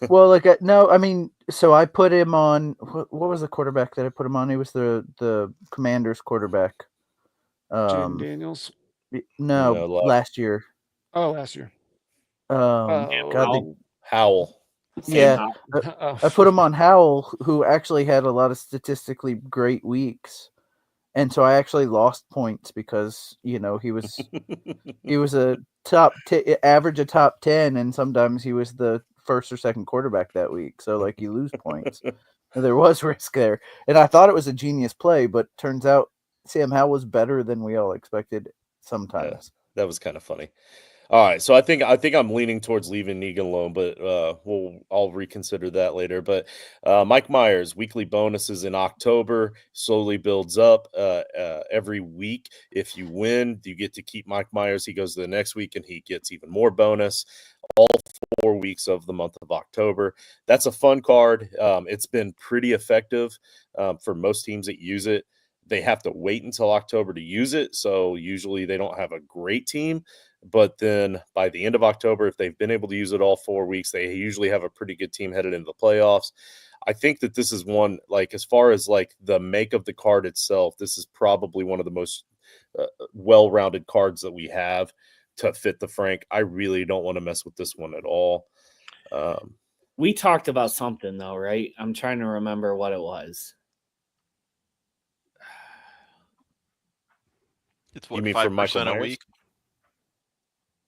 Well, like no, I mean, so I put him on. What was the quarterback that I put him on? He was the Commanders quarterback. Jaden Daniels. No, No, last year. Oh, last year. God, Howell. yeah, Oh. I put him on Howell, who actually had a lot of statistically great weeks, and so I actually lost points because he was a average of top 10, and sometimes he was the first or second quarterback that week. So like you lose points. There was risk there, and I thought it was a genius play, but turns out Sam Howell was better than we all expected. Sometimes that was kind of funny. All right, so I think I'm leaning towards leaving Negan alone, but I'll reconsider that later. But Mike Myers weekly bonuses in October slowly builds up every week. If you win, you get to keep Mike Myers. He goes to the next week and he gets even more bonus. All 4 weeks of the month of October. That's a fun card. It's been pretty effective for most teams that use it. They have to wait until October to use it, so usually they don't have a great team. But then by the end of October, if they've been able to use it all 4 weeks, they usually have a pretty good team headed into the playoffs. I think that this is one, like, as far as like the make of the card itself, this is probably one of the most well-rounded cards that we have to fit the Frank. I really don't want to mess with this one at all. We talked about something though, right? I'm trying to remember what it was. It's what, You mean for Michael 5% a Myers? week?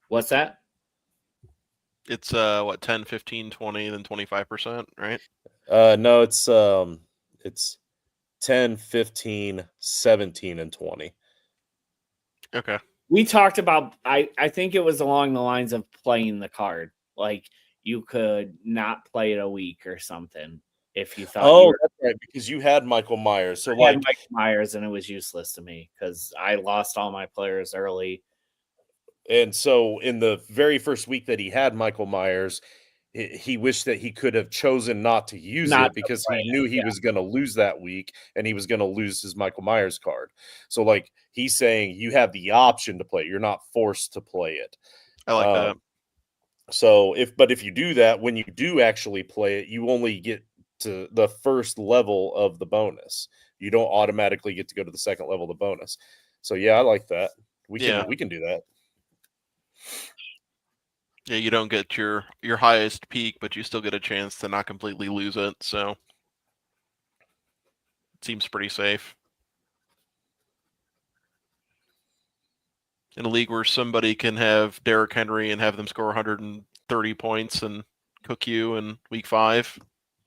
What's that? It's what, 10, 15, 20, then 25%, right? No, it's 10, 15, 17, and 20. Okay. We talked about I think it was along the lines of playing the card. Like you could not play it a week or something if you thought That's right, because you had Michael Myers. So I had like Mike Myers and it was useless to me because I lost all my players early. And so in the very first week that he had Michael Myers, he wished that he could have chosen not to use Not it to because play he knew he was going to lose that week and he was going to lose his Michael Myers card. So like he's saying you have the option to play it. You're not forced to play it. I like that. So if you do that, when you do actually play it, you only get to the first level of the bonus. You don't automatically get to go to the second level of the bonus. So yeah, I like that. We can do that. Yeah, you don't get your highest peak, but you still get a chance to not completely lose it. So it seems pretty safe. In a league where somebody can have Derrick Henry and have them score 130 points and cook you in week 5,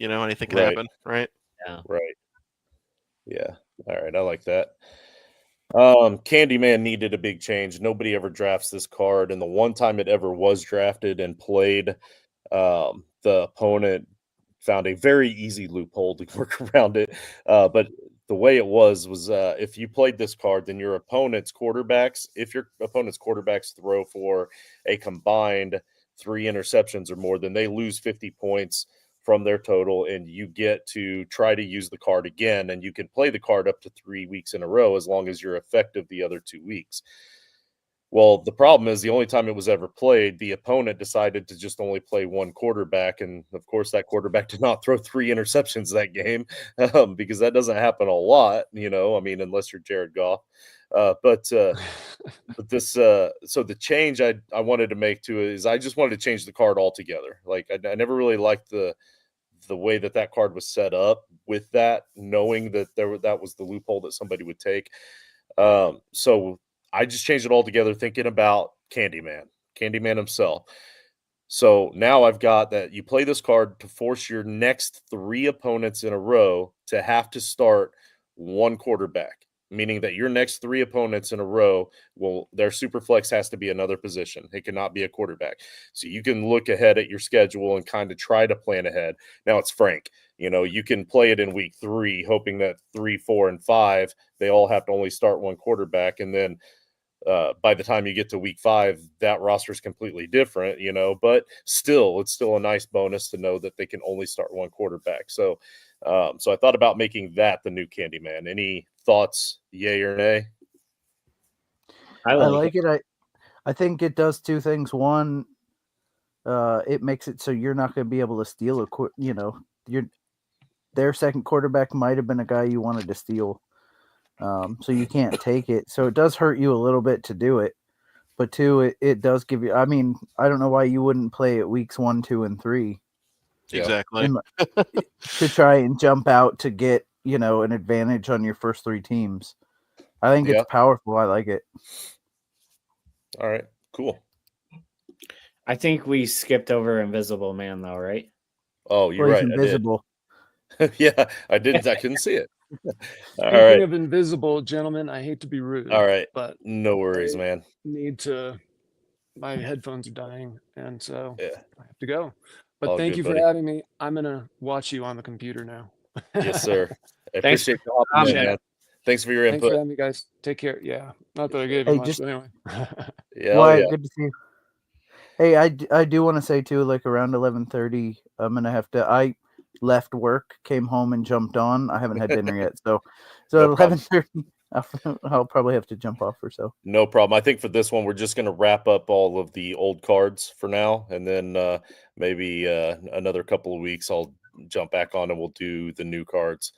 anything can happen, right? Yeah. Right. Yeah. All right. I like that. Candyman needed a big change. Nobody ever drafts this card, and the one time it ever was drafted and played, the opponent found a very easy loophole to work around it. But the way it was if you played this card, then your opponent's quarterbacks, if your opponent's quarterbacks throw for a combined 3 interceptions or more, then they lose 50 points from their total, and you get to try to use the card again, and you can play the card up to 3 weeks in a row as long as you're effective the other 2 weeks. Well, the problem is the only time it was ever played, the opponent decided to just only play one quarterback. And of course, that quarterback did not throw 3 interceptions that game because that doesn't happen a lot, I mean, unless you're Jared Goff. But this, so the change I wanted to make to it is I just wanted to change the card altogether. Like I never really liked the way that card was set up with that, knowing that that was the loophole that somebody would take. So I just changed it all together, thinking about Candyman himself. So now I've got that you play this card to force your next 3 opponents in a row to have to start one quarterback, meaning that your next 3 opponents in a row, their super flex has to be another position. It cannot be a quarterback. So you can look ahead at your schedule and kind of try to plan ahead. Now it's Frank. You can play it in week 3, hoping that 3, 4, and 5, they all have to only start one quarterback. And then by the time you get to week 5, that roster is completely different, but still, it's still a nice bonus to know that they can only start one quarterback. So I thought about making that the new Candyman. Any thoughts, yay or nay? I like it. I think it does 2 things. One, it makes it so you're not going to be able to steal their second quarterback might have been a guy you wanted to steal. So you can't take it. So it does hurt you a little bit to do it. But 2, it does give you, I mean, I don't know why you wouldn't play it weeks 1, 2, and 3. Exactly. To try and jump out to get, an advantage on your first 3 teams. I think it's powerful. I like it. All right, cool. I think we skipped over Invisible Man though, right? Oh, you're right. Invisible. I did. Yeah, I didn't. I couldn't see it. Speaking of invisible, gentlemen, I hate to be rude. All right. But no worries, man. My headphones are dying, and so Yeah. I have to go. But All thank good, you for buddy. having me. I'm gonna watch you on the computer now. Yes, sir. I Thanks appreciate you hopping in, man. Thanks for your Thanks for input. having me, guys. Take care. Yeah, not that I gave you much, but anyway. Yeah, Good to see you. Hey, I do want to say too, like around 11:30, I'm gonna have to. I left work, came home, and jumped on. I haven't had dinner yet, so No 11:30. I'll probably have to jump off or so. No problem. I think for this one, we're just going to wrap up all of the old cards for now, and then maybe another couple of weeks, I'll jump back on and we'll do the new cards.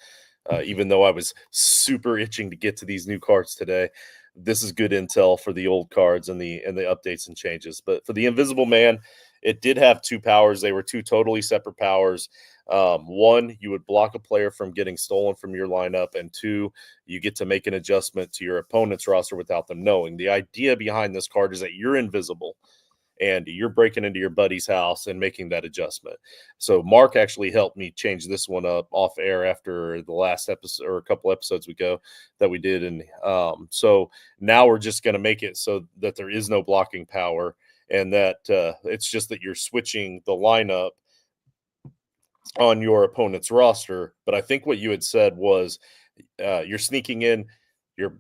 Even though I was super itching to get to these new cards today, this is good intel for the old cards and the updates and changes. But for the Invisible Man, it did have 2 powers. They were 2 totally separate powers. 1, you would block a player from getting stolen from your lineup, and 2, you get to make an adjustment to your opponent's roster without them knowing. The idea behind this card is that you're invisible and you're breaking into your buddy's house and making that adjustment. So Mark actually helped me change this one up off air after the last episode or a couple episodes ago that we did. And so now we're just going to make it so that there is no blocking power, and that it's just that you're switching the lineup on your opponent's roster. But I think what you had said was you're sneaking in your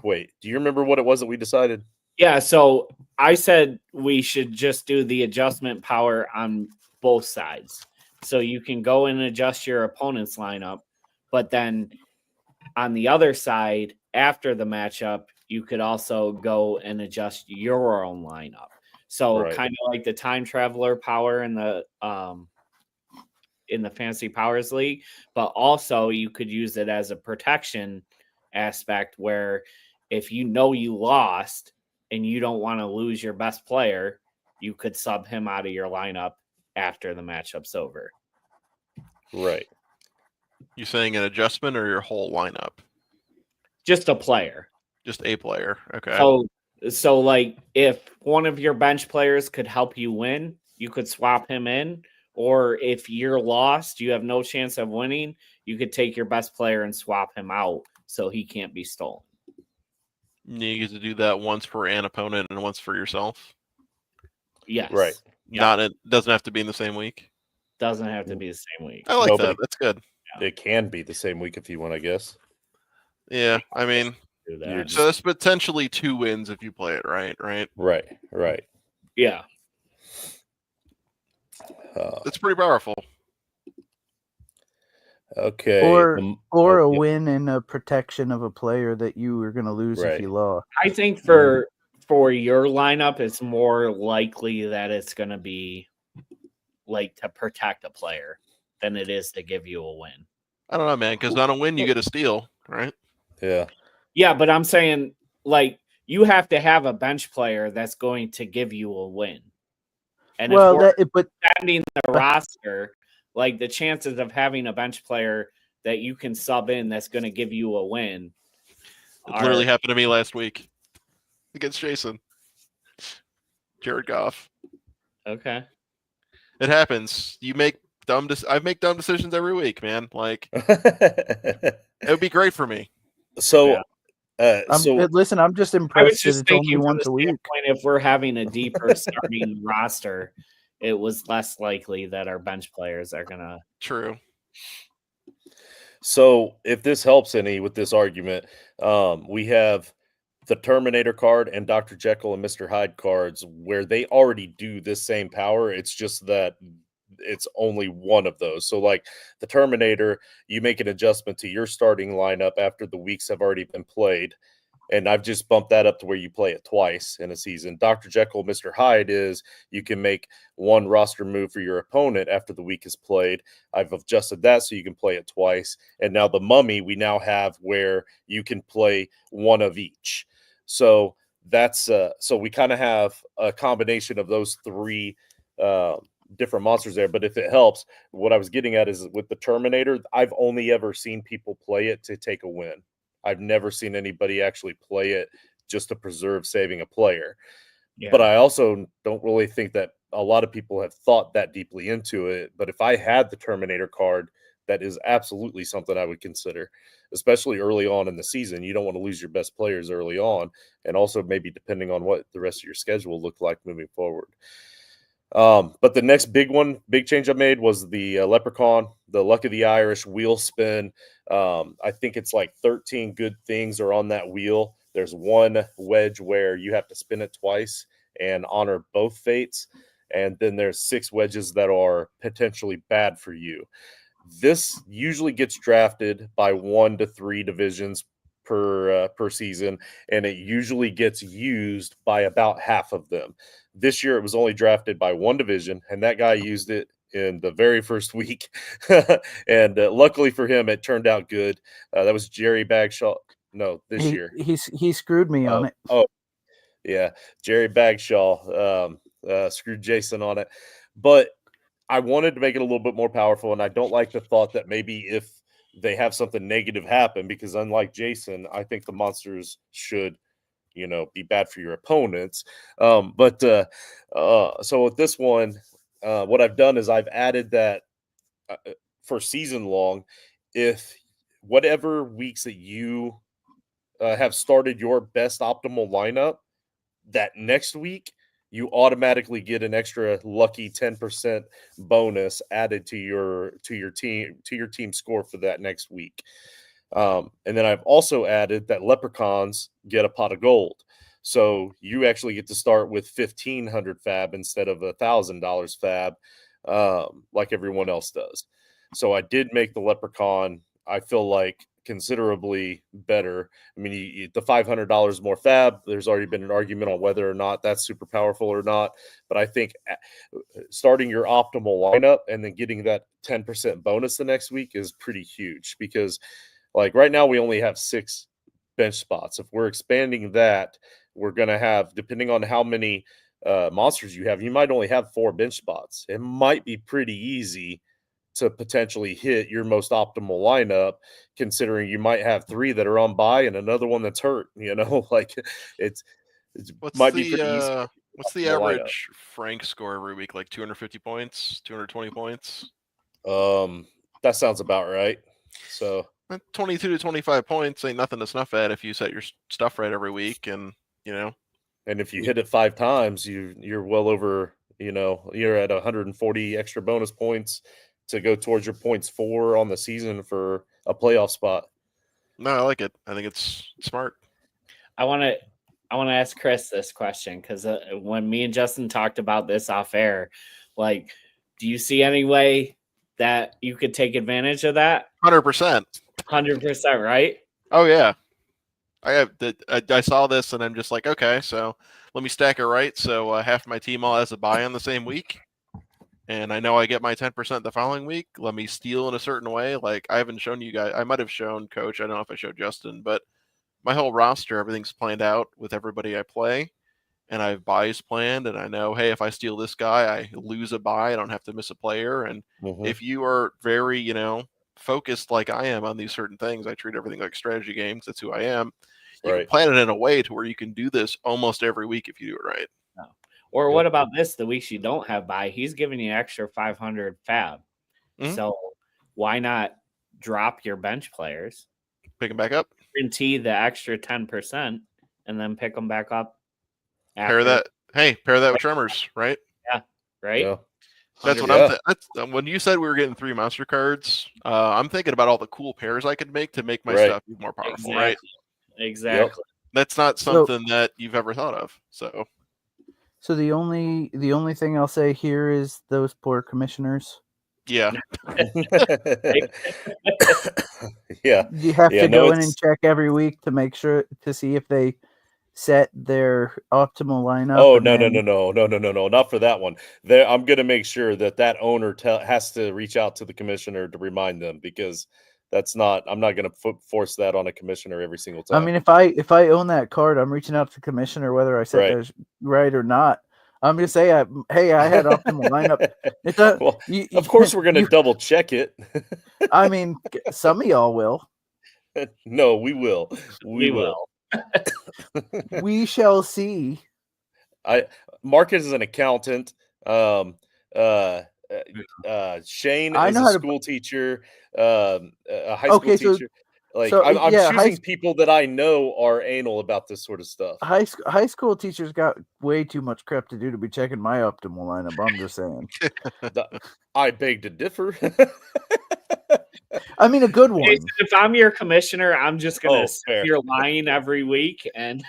wait, do you remember what it was that we decided? Yeah, so I said we should just do the adjustment power on both sides. So you can go and adjust your opponent's lineup, but then on the other side, after the matchup, you could also go and adjust your own lineup. So kind of like the time traveler power in the Fantasy Powers League, but also you could use it as a protection aspect where if you know you lost and you don't want to lose your best player, you could sub him out of your lineup after the matchup's over. Right. You saying an adjustment or your whole lineup? Just a player. Just a player. Okay. So like if one of your bench players could help you win, you could swap him in. Or if you're lost, you have no chance of winning, you could take your best player and swap him out so he can't be stolen. You get to do that once for an opponent and once for yourself? Yes. Right. It doesn't have to be in the same week? Doesn't have to be the same week. I like that. That's good. it can be the same week if you want, I guess. Yeah, I mean, Do You're that. just- so that's potentially 2 wins if you play it right. Right. Yeah. It's pretty powerful. Okay. Or a yeah. win and a protection of a player that you were going to lose if you lost. I think for your lineup, it's more likely that it's going to be like to protect a player than it is to give you a win. I don't know, man, because on a win you get a steal, right? Yeah. Yeah, but I'm saying like you have to have a bench player that's going to give you a win. And if we're expanding the roster, like the chances of having a bench player that you can sub in that's going to give you a win. It literally happened to me last week against Jason. Jared Goff. Okay. It happens. You make I make dumb decisions every week, man. Like it would be great for me. So listen, I'm just I impressed was just that it's only thinking once a week. if we're having a deeper starting roster, it was less likely that our bench players are gonna. True. So if this helps any with this argument, we have the Terminator card and Dr. Jekyll and Mr. Hyde cards where they already do this same power. It's just that it's only one of those. So like the Terminator, you make an adjustment to your starting lineup after the weeks have already been played. And I've just bumped that up to where you play it twice in a season. Dr. Jekyll, Mr. Hyde is you can make one roster move for your opponent after the week is played. I've adjusted that so you can play it twice. And now the Mummy, we now have where you can play one of each. So that's so we kind of have a combination of those three different monsters there. But if it helps, what I was getting at is with the Terminator, I've only ever seen people play it to take a win. I've never seen anybody actually play it just to preserve saving a player. Yeah. But I also don't really think that a lot of people have thought that deeply into it. But if I had the Terminator card, that is absolutely something I would consider, especially early on in the season. You don't want to lose your best players early on, and also maybe depending on what the rest of your schedule looked like moving forward. But the next big change I made was the Leprechaun, the Luck of the Irish wheel spin. I think it's like 13 good things are on that wheel. There's one wedge where you have to spin it twice and honor both fates. And then there's 6 wedges that are potentially bad for you. This usually gets drafted by 1 to 3 divisions per season, and it usually gets used by about half of them. This year, it was only drafted by 1 division, and that guy used it in the very first week. And luckily for him, it turned out good. That was Jerry Bagshaw. No, this year. He screwed me on it. Oh, yeah. Jerry Bagshaw screwed Jason on it. But I wanted to make it a little bit more powerful, and I don't like the thought that maybe if they have something negative happen, because unlike Jason, I think the monsters should, be bad for your opponents. So with this one, what I've done is I've added that for season long, if whatever weeks that you have started your best optimal lineup, that next week you automatically get an extra lucky 10% bonus added to your team score for that next week. And then I've also added that leprechauns get a pot of gold. So you actually get to start with 1,500 fab instead of $1,000 fab, like everyone else does. So I did make the leprechaun, I feel like, considerably better. I mean, the $500 more fab, there's already been an argument on whether or not that's super powerful or not. But I think starting your optimal lineup and then getting that 10% bonus the next week is pretty huge, because like right now we only have 6 bench spots. If we're expanding that, we're going to have, depending on how many monsters you have, you might only have 4 bench spots. It might be pretty easy to potentially hit your most optimal lineup, considering you might have 3 that are on bye and another one that's hurt. Like it might be pretty easy. What's the average Frank score every week? Like 250 points, 220 points? That sounds about right. So 22 to 25 points ain't nothing to snuff at if you set your stuff right every week, and and if you hit it 5 times, you're well over. You're at 140 extra bonus points. to go towards your points for on the season for a playoff spot. No, I like it. I think it's smart. I want to ask Chris this question because when me and Justin talked about this off air, like, do you see any way that you could take advantage of that? 100%. 100%, right? Oh yeah. I saw this and I'm just like, okay, so let me stack it right. So half my team all has a bye on the same week, and I know I get my 10% the following week. Let me steal in a certain way. Like, I haven't shown you guys. I might have shown Coach. I don't know if I showed Justin, but my whole roster, everything's planned out with everybody I play, and I have buys planned, and I know, hey, if I steal this guy, I lose a buy. I don't have to miss a player. And if you are very, focused like I am on these certain things, I treat everything like strategy games. That's who I am. You can plan it in a way to where you can do this almost every week if you do it right. No. Or what about this? The weeks you don't have bye, he's giving you an extra 500 fab. So why not drop your bench players, pick them back up, guarantee the extra 10%, and then pick them back up? Pair that with Tremors, right? Yeah, right. Yeah. That's what I'm. That's when you said we were getting 3 monster cards. I'm thinking about all the cool pairs I could make to make my stuff more powerful, right? Exactly. Yep. That's not something that you've ever thought of. So the only thing I'll say here is those poor commissioners. Yeah. Yeah. You have to go in and check every week to make sure to see if they set their optimal lineup. Oh, no, not for that one. I'm going to make sure that owner has to reach out to the commissioner to remind them, because I'm not going to force that on a commissioner every single time. I mean, if I own that card, I'm reaching out to the commissioner whether I set those right or not. I'm going to say, hey, I had optimal lineup. Well, of course, we're going to double check it. I mean, some of y'all will. No, we will. We will. We shall see. Mark is an accountant. Shane is a school teacher, a high school teacher. I'm choosing people that I know are anal about this sort of stuff. High school teachers got way too much crap to do to be checking my optimal lineup. I'm just saying. I beg to differ. I mean, a good one. Jason, if I'm your commissioner, I'm just going to you're lying every week. And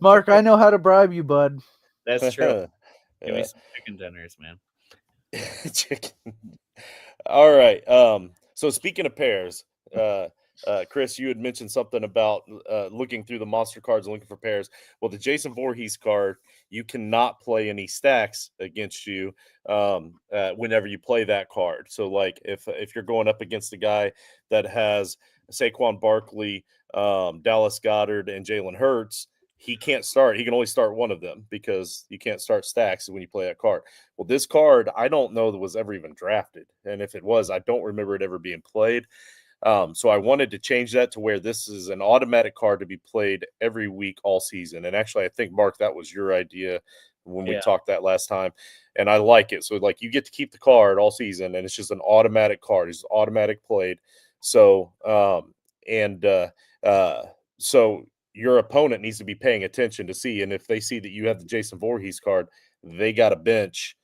Mark, I know how to bribe you, bud. That's true. Give me some chicken dinners, man. Chicken. All right. So speaking of pairs, Chris, you had mentioned something about looking through the monster cards and looking for pairs. Well, the Jason Voorhees card, you cannot play any stacks against you whenever you play that card. So, like, if you're going up against a guy that has Saquon Barkley, Dallas Goedert, and Jalen Hurts, he can't start. He can only start one of them because you can't start stacks when you play that card. Well, this card, I don't know that was ever even drafted. And if it was, I don't remember it ever being played. So I wanted to change that to where this is an automatic card to be played every week all season. And actually, I think, Mark, that was your idea when we talked that last time. And I like it. So, like, you get to keep the card all season, and it's just an automatic card. It's automatic played. So, so your opponent needs to be paying attention to see. And if they see that you have the Jason Voorhees card, they got to bench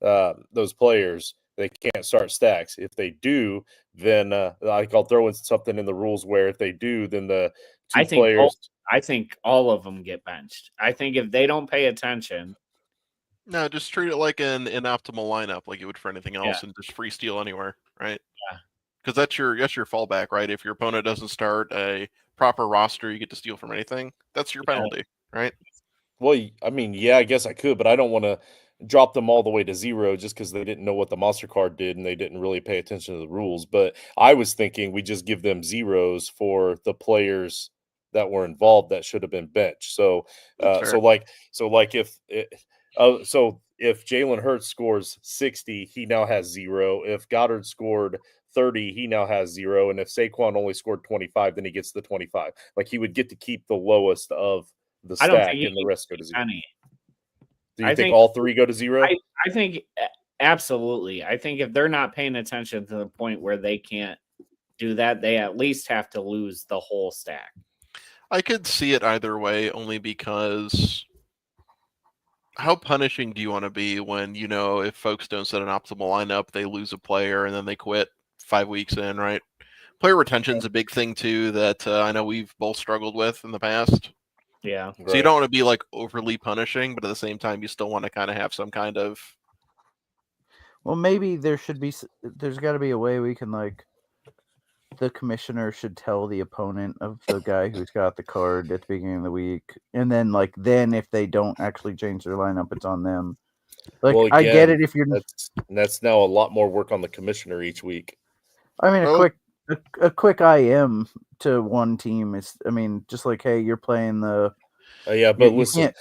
those players. They can't start stacks. If they do, then I'll throw in something in the rules where if they do, then the players. I think all of them get benched. I think if they don't pay attention. No, just treat it like an optimal lineup, like you would for anything else, and just free steal anywhere, right? Yeah. Because that's your fallback, right? If your opponent doesn't start a proper roster, you get to steal from anything. That's your penalty, right? Well, I mean, yeah, I guess I could, but I don't want to drop them all the way to 0 just because they didn't know what the monster card did and they didn't really pay attention to the rules. But I was thinking we just give them 0s for the players that were involved that should have been benched. So if Jalen Hurts scores 60, he now has 0. If Goddard scored 30, he now has 0. And if Saquon only scored 25, then he gets the 25. Like, he would get to keep the lowest of the stack and the rest go to 0. Do you think all 3 go to 0? I think absolutely. I think if they're not paying attention to the point where they can't do that, they at least have to lose the whole stack. I could see it either way, only because how punishing do you want to be when, if folks don't set an optimal lineup, they lose a player and then they quit 5 weeks in, right? Player retention is a big thing too that I know we've both struggled with in the past. Yeah. So you don't want to be like overly punishing, but at the same time, you still want to kind of have some kind of. Well, maybe there's got to be a way we can the commissioner should tell the opponent of the guy who's got the card at the beginning of the week, and then then if they don't actually change their lineup, it's on them. Well, I get it again, if you're. that's now a lot more work on the commissioner each week. I mean, a quick IM to one team is. I mean, just hey, you're playing the. Yeah, but listen,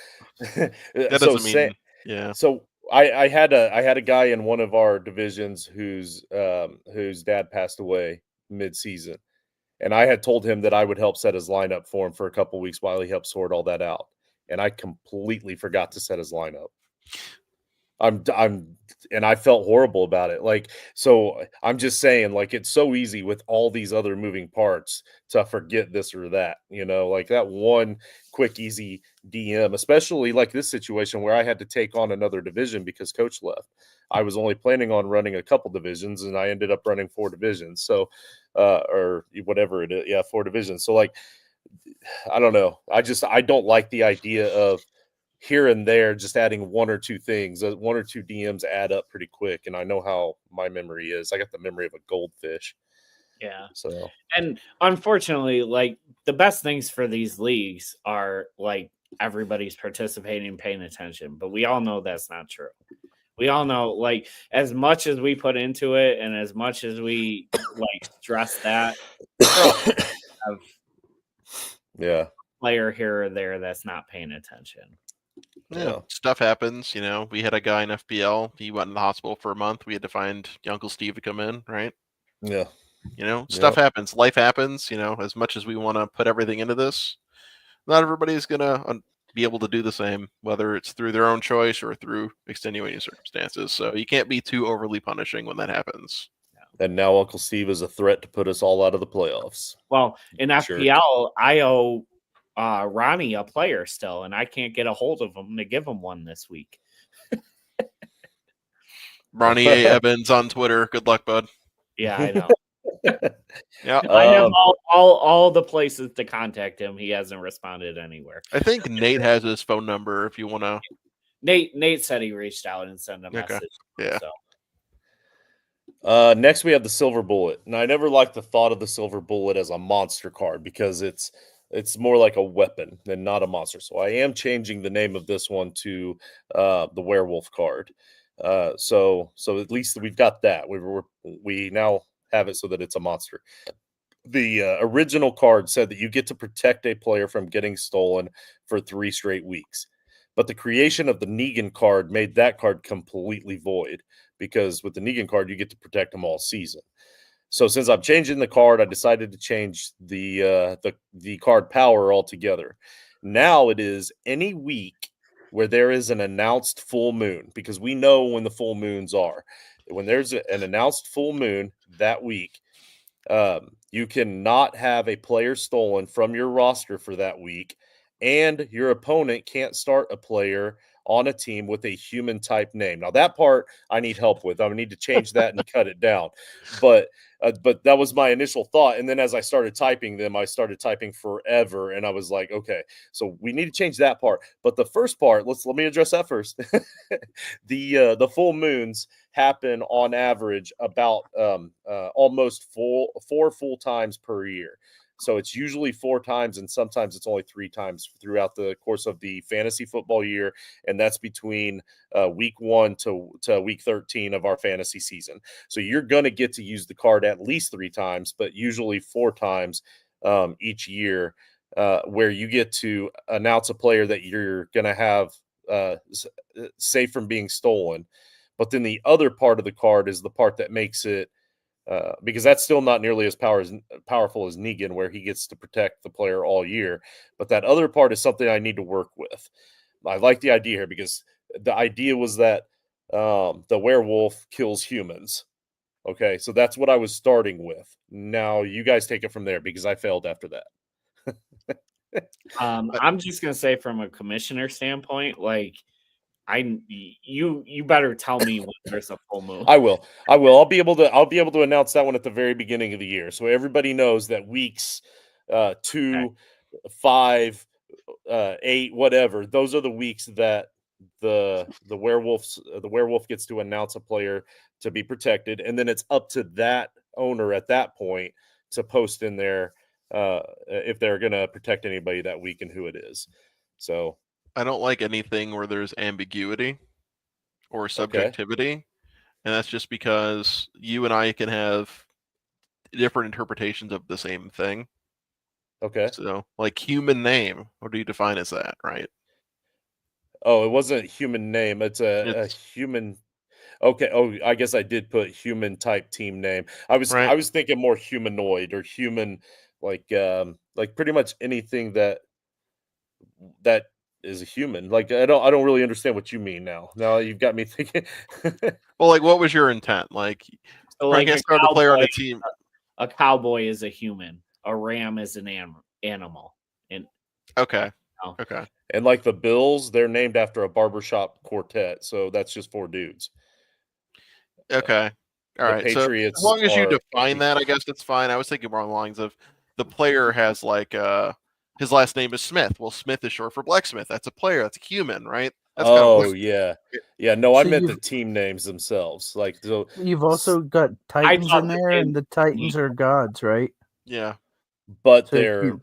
that doesn't mean. Yeah. So I had a guy in one of our divisions whose dad passed away mid-season, and I had told him that I would help set his lineup for him for a couple weeks while he helped sort all that out, and I completely forgot to set his lineup. And I felt horrible about it. So I'm just saying, it's so easy with all these other moving parts to forget this or that, that one quick, easy DM, especially this situation where I had to take on another division because coach left. I was only planning on running a couple divisions and I ended up running 4 divisions. So, or whatever it is. Yeah. 4 divisions. So I don't know. I don't like the idea of here and there, just adding 1 or 2 things. 1 or 2 DMs add up pretty quick, and I know how my memory is. I got the memory of a goldfish. Yeah. So, and unfortunately, the best things for these leagues are everybody's participating and paying attention, but we all know that's not true. We all know, as much as we put into it and as much as we stress that, have player here or there that's not paying attention. Yeah, stuff happens. We had a guy in FPL. He went in the hospital for a month. We had to find Uncle Steve to come in, right? Yeah. Stuff happens. Life happens. As much as we want to put everything into this, not everybody's going to be able to do the same, whether it's through their own choice or through extenuating circumstances. So you can't be too overly punishing when that happens. And now Uncle Steve is a threat to put us all out of the playoffs. Well, in FPL, I owe Ronnie a player still, and I can't get a hold of him to give him one this week. Ronnie A. Evans on Twitter. Good luck, bud. Yeah, I know. Yeah, I have all the places to contact him. He hasn't responded anywhere. I think Nate has his phone number if you want to. Nate said he reached out and sent a message. Yeah. So. Next, we have the Silver Bullet, and I never liked the thought of the Silver Bullet as a monster card because it's more like a weapon than not a monster. So I am changing the name of this one to the Werewolf card. So at least we've got that. We now have it so that it's a monster. The original card said that you get to protect a player from getting stolen for 3 straight weeks. But the creation of the Negan card made that card completely void because with the Negan card, you get to protect them all season. So since I'm changing the card, I decided to change the card power altogether. Now it is any week where there is an announced full moon, because we know when the full moons are. When there's an announced full moon that week, you cannot have a player stolen from your roster for that week, and your opponent can't start a player on a team with a human type name. Now that part I need help with. I need to change that and cut it down. But that was my initial thought. And then as I started typing them, I started typing forever. And I was like, okay, so we need to change that part. But the first part, let me address that first. The full moons happen on average about almost 4 full times per year. So it's usually 4 times, and sometimes it's only 3 times throughout the course of the fantasy football year, and that's between week 1 to week 13 of our fantasy season. So you're going to get to use the card at least 3 times, but usually 4 times each year, where you get to announce a player that you're going to have safe from being stolen. But then the other part of the card is the part that makes it, because that's still not nearly as powerful as Negan, where he gets to protect the player all year. But that other part is something I need to work with. I like the idea here because the idea was that the werewolf kills humans. Okay, so that's what I was starting with. Now you guys take it from there because I failed after that. I'm just going to say from a commissioner standpoint, You better tell me when there's a full moon. I will. I'll be able to announce that one at the very beginning of the year, so everybody knows that weeks 2, 5, 8, whatever. Those are the weeks that the werewolf gets to announce a player to be protected, and then it's up to that owner at that point to post in there if they're going to protect anybody that week and who it is. So I don't like anything where there's ambiguity or subjectivity, and that's just because you and I can have different interpretations of the same thing. Okay. So, like human name, what do you define as that, right? Oh, it wasn't human name. It's a human. Okay. Oh, I guess I did put human type team name. I was thinking more humanoid or human, like pretty much anything that is a human. Like I don't really understand what you mean now. Now you've got me thinking. Well, like what was your intent? Like, So like a player on a team. A cowboy is a human. A ram is an animal. And okay. Oh. Okay. And like the Bills, they're named after a barbershop quartet, so that's just 4 dudes. Okay. All right. Patriots, so as long as you define that, I guess that's fine. I was thinking more along the lines of the player has like his last name is Smith. Well, Smith is short for blacksmith. That's a player. That's a human, right? That's yeah. No, I meant the team names themselves. Like so, you've also got Titans in there, and the Titans are gods, right? Yeah. But So they're.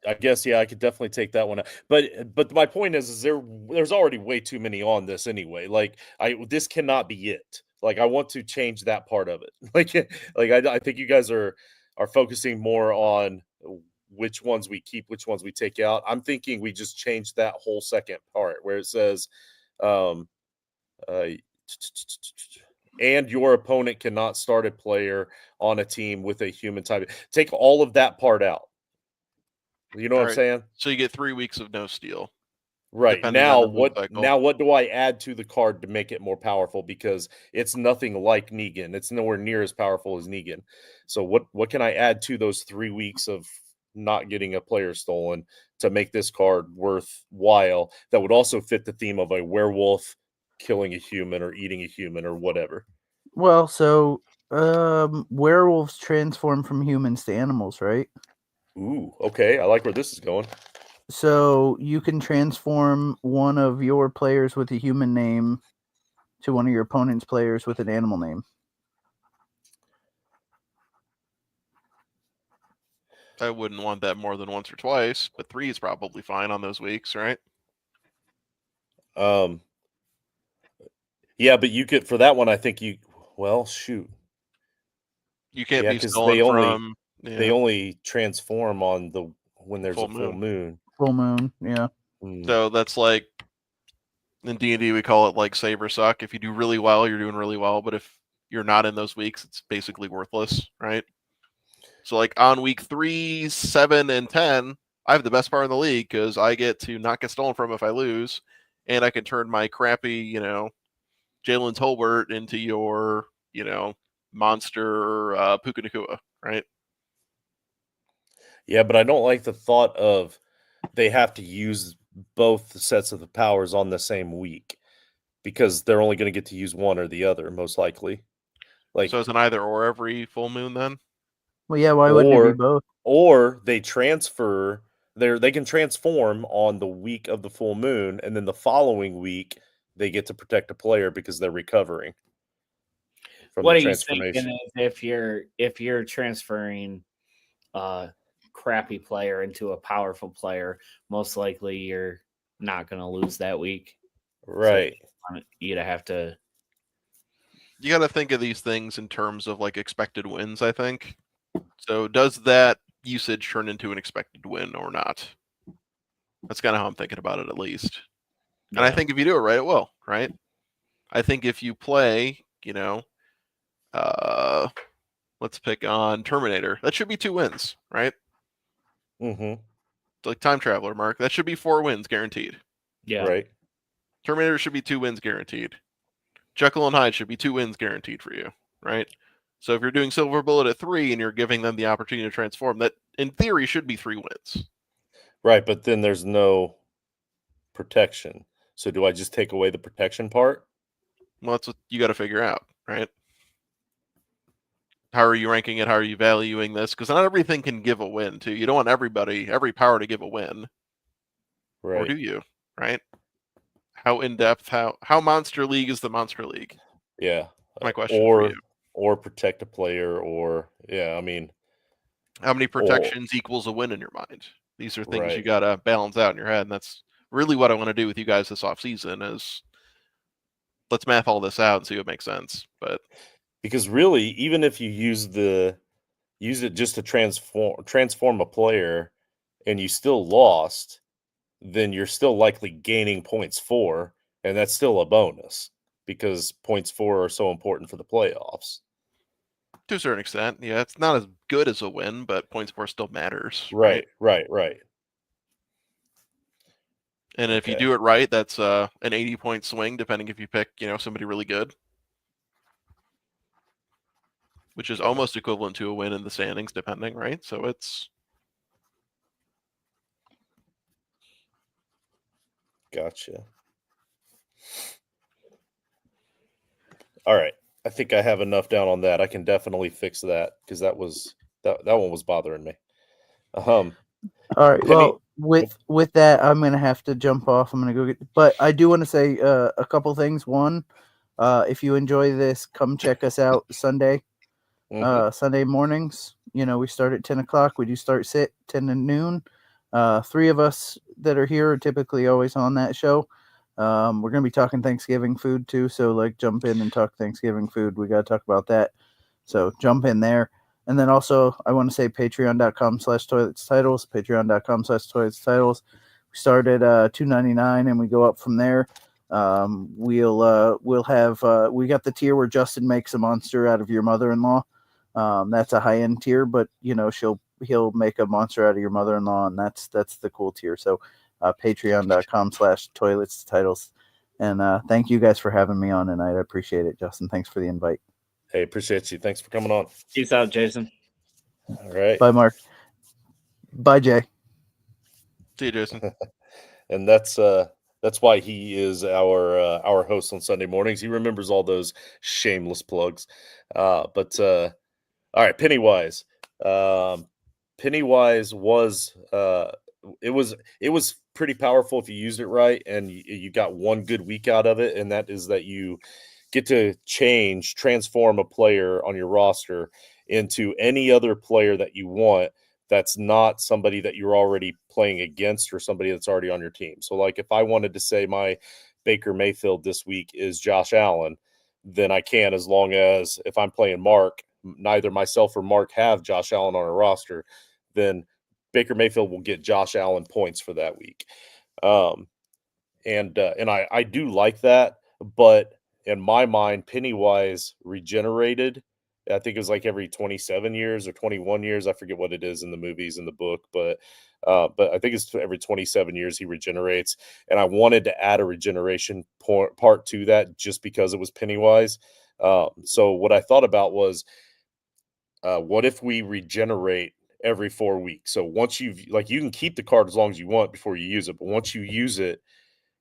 I guess I could definitely take that one out. But my point is there's already way too many on this anyway. Like this cannot be it. Like I want to change that part of it. I think you guys are focusing more on which ones we keep, which ones we take out. I'm thinking we just change that whole second part where it says and your opponent cannot start a player on a team with a human type. Take all of that part out. You know what I'm saying? So you get 3 weeks of no steal. Right. Now what do I add to the card to make it more powerful? Because it's nothing like Negan. It's nowhere near as powerful as Negan. So what can I add to those 3 weeks of not getting a player stolen to make this card worthwhile that would also fit the theme of a werewolf killing a human or eating a human or whatever? Well, so werewolves transform from humans to animals, right? Ooh, okay. I like where this is going. So you can transform one of your players with a human name to one of your opponent's players with an animal name. I wouldn't want that more than once or twice, but 3 is probably fine on those weeks, right? Yeah, but you could for that one. I think shoot. You can't be stolen from. They only transform on when there's a full moon. Full moon, yeah. So that's like in D&D we call it like save or suck. If you do really well, you're doing really well, but if you're not in those weeks, it's basically worthless, right? So like on week 3, 7, and 10, I have the best part in the league because I get to not get stolen from if I lose, and I can turn my crappy, Jalen Tolbert into your, monster Puka Nakua, right? Yeah, but I don't like the thought of they have to use both sets of the powers on the same week because they're only going to get to use one or the other, most likely. So it's an either or every full moon then? Well, yeah, why wouldn't it be both? Or they transfer, they can transform on the week of the full moon, and then the following week they get to protect a player because they're recovering from the transformation. What are you thinking if you're transferring crappy player into a powerful player, most likely you're not going to lose that week. Right. So you'd have to. You got to think of these things in terms of like expected wins, I think. So does that usage turn into an expected win or not? That's kind of how I'm thinking about it, at least. And I think if you do it right, it will, right? I think if you play, let's pick on Terminator. That should be 2 wins, right? Mm-hmm. Like Time Traveler, Mark. That should be 4 wins guaranteed. Yeah. Right. Terminator should be 2 wins guaranteed. Jekyll and Hyde should be 2 wins guaranteed for you, right? So if you're doing Silver Bullet at 3 and you're giving them the opportunity to transform, that in theory should be 3 wins. Right, but then there's no protection. So do I just take away the protection part? Well, that's what you got to figure out, right? How are you ranking it? How are you valuing this? Because not everything can give a win, too. You don't want every power to give a win. Right. Or do you, right? How in-depth, how Monster League is the Monster League? Yeah. My question for you. Or protect a player, or, yeah, I mean. How many protections equals a win in your mind? These are things you Right. got to balance out in your head, and that's really what I want to do with you guys this offseason is let's math all this out and see what makes sense. But because really, even if you use it just to transform a player and you still lost, then you're still likely gaining points for, and that's still a bonus because points for are so important for the playoffs. to a certain extent, yeah, it's not as good as a win, but points for still matters. Right. And if you do it right, that's an 80-point swing, depending if you pick, somebody really good, which is almost equivalent to a win in the standings, depending, right? So it's Gotcha. All right. I think I have enough down on that. I can definitely fix that because that one was bothering me. All right. Well, with that, I'm gonna have to jump off. I'm gonna go get. But I do want to say a couple things. One, if you enjoy this, come check us out Sunday. Sunday mornings. We start at 10 o'clock. We do start 10 to noon. 3 of us that are here are typically always on that show. We're going to be talking Thanksgiving food too. So jump in and talk Thanksgiving food. We got to talk about that. So jump in there. And then also I want to say patreon.com/toiletstitles, patreon.com/toiletstitles. We start at $2.99 and we go up from there. We'll have we got the tier where Justin makes a monster out of your mother-in-law. That's a high-end tier, but he'll make a monster out of your mother-in-law, and that's the cool tier. So patreon.com/toiletstitles. And thank you guys for having me on tonight. I appreciate it, Justin. Thanks for the invite. Hey, appreciate you. Thanks for coming on. Peace out, Jason. All right. Bye, Mark. Bye, Jay. see you, Jason. And that's why he is our host on Sunday mornings. He remembers all those shameless plugs. But all right, Pennywise. Pennywise was it was pretty powerful if you used it right, and you got one good week out of it, and that is that you get to transform a player on your roster into any other player that you want. That's not somebody that you're already playing against or somebody that's already on your team. So if I wanted to say my Baker Mayfield this week is Josh Allen, then I can, as long as if I'm playing Mark, neither myself or Mark have Josh Allen on our roster, then Baker Mayfield will get Josh Allen points for that week. And I do like that, but in my mind, Pennywise regenerated. I think it was every 27 years or 21 years. I forget what it is in the movies and the book, but I think it's every 27 years he regenerates. And I wanted to add a regeneration part to that just because it was Pennywise. So what I thought about was, what if we regenerate every 4 weeks? So once you can keep the card as long as you want before you use it, but once you use it,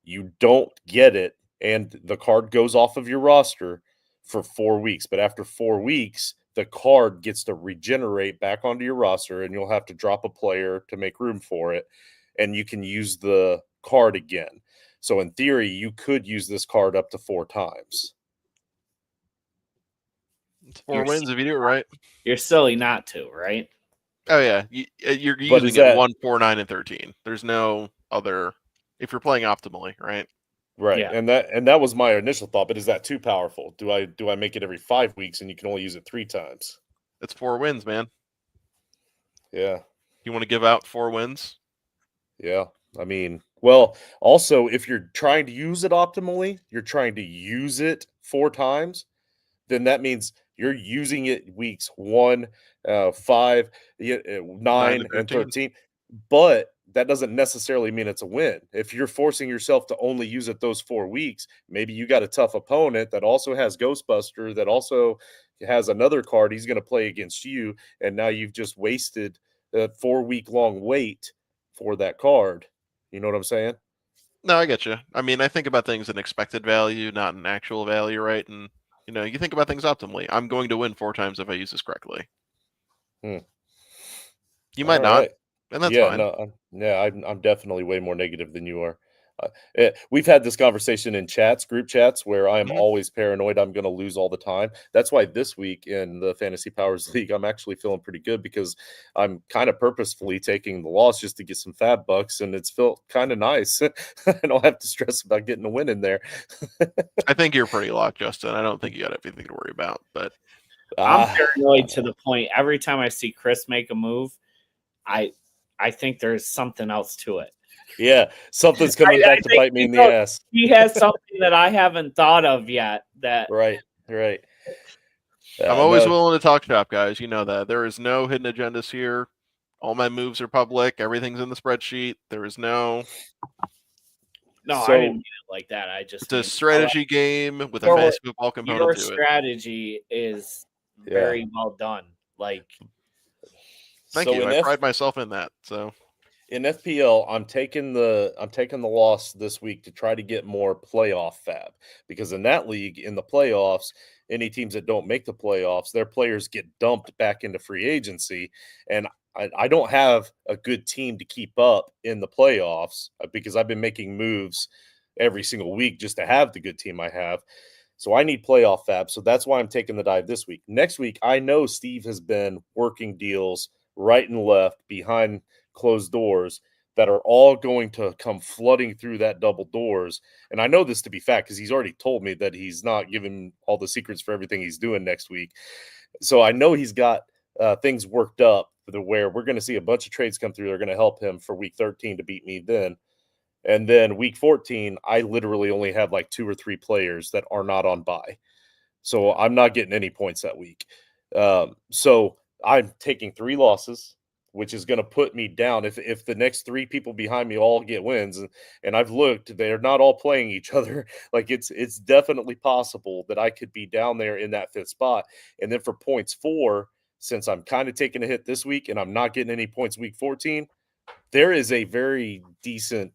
you don't get it, and the card goes off of your roster for 4 weeks. But after 4 weeks, the card gets to regenerate back onto your roster, and you'll have to drop a player to make room for it, and you can use the card again. So in theory, you could use this card up to 4 times. It's 4 wins if you do it right. You're silly not to, right? Oh yeah, you're using it 1, 4, 9, and 13. There's no other if you're playing optimally, right? Right. Yeah. And that was my initial thought, but is that too powerful? Do I make it every 5 weeks and you can only use it 3 times? It's 4 wins, man. Yeah. You want to give out 4 wins? Yeah. I mean, well, also if you're trying to use it optimally, you're trying to use it 4 times, then that means you're using it weeks 1, 5, 9, and 13. But that doesn't necessarily mean it's a win. If you're forcing yourself to only use it those 4 weeks, maybe you got a tough opponent that also has Ghostbuster, that also has another card he's going to play against you, and now you've just wasted a 4-week long wait for that card. You know what I'm saying? No, I get you. I mean, I think about things in expected value, not in actual value, right? And you think about things optimally. I'm going to win 4 times if I use this correctly. Hmm. You might All not, right. and that's Yeah, fine. no, I'm definitely way more negative than you are. We've had this conversation in group chats, where I'm Mhm. always paranoid I'm going to lose all the time. That's why this week in the Fantasy Powers League, I'm actually feeling pretty good because I'm kind of purposefully taking the loss just to get some fab bucks, and it's felt kind of nice. I don't have to stress about getting a win in there. I think you're pretty locked, Justin. I don't think you got everything to worry about, but I'm Ah, paranoid to the point every time I see Chris make a move, I think there's something else to it. yeah, something's coming I back to think bite me in the ass. he has something that I haven't thought of yet. That Right. I'm always No, willing to talk shop, guys. You know that. There is no hidden agendas here. All my moves are public. Everything's in the spreadsheet. There is no. no, I So didn't mean it like that. I just It's a mean strategy game with a your fantasy football component your to it. strategy is yeah. very well done. Like, Thank So you. in I pride myself in that. So in FPL, I'm taking the loss this week to try to get more playoff fab, because in that league, in the playoffs, any teams that don't make the playoffs, their players get dumped back into free agency, and I don't have a good team to keep up in the playoffs because I've been making moves every single week just to have the good team I have. So I need playoff fab. So that's why I'm taking the dive this week. Next week, I know Steve has been working deals right and left behind closed doors that are all going to come flooding through that double doors. And I know this to be fact because he's already told me that he's not giving all the secrets for everything he's doing next week. So I know he's got things worked up where we're going to see a bunch of trades come through that are going to help him for week 13 to beat me then. And then week 14, I literally only have like 2 or 3 players that are not on bye. So I'm not getting any points that week. So I'm taking 3 losses, which is going to put me down. If the next 3 people behind me all get wins, and I've looked, they're not all playing each other. Like it's definitely possible that I could be down there in that 5th spot. And then for points 4, since I'm kind of taking a hit this week and I'm not getting any points week 14, there is a very decent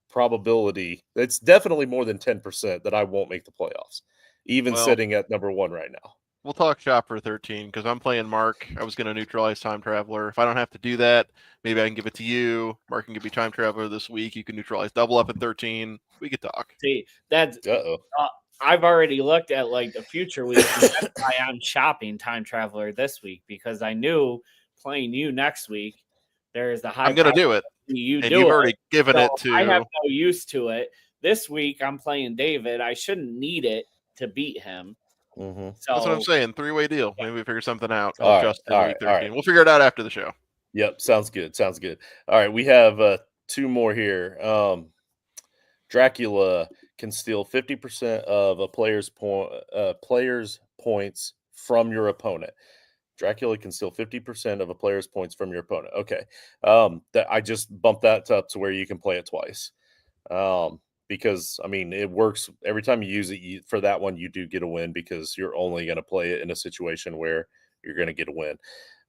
probability. It's definitely more than 10% that I won't make the playoffs, even well, sitting at number 1 right now. we'll talk shop for 13 because I'm playing Mark. I was going to neutralize Time Traveler. If I don't have to do that, maybe I can give it to you. Mark can give me Time Traveler this week. You can neutralize double up at 13. We could talk. see, that's Uh-oh. I've already looked at like the future weeks. And that's why I'm shopping Time Traveler this week, because I knew playing you next week, there's the high I'm going to do it. you And do you've it. already given So it to. I have no use to it. This week I'm playing David. I shouldn't need it to beat him. Mm-hmm. So That's what I'm saying. 3-way deal. Maybe we figure something out. All Help right, Justin all in right, week all 13. right. We'll figure it out after the show. Yep, sounds good. All right, we have 2 more here. Dracula can steal 50% of a player's points from your opponent. Dracula can steal 50% of a player's points from your opponent. Okay. That I just bumped that up to where you can play it twice. Because I mean, it works every time you use it. For that one, you do get a win because you're only going to play it in a situation where you're going to get a win.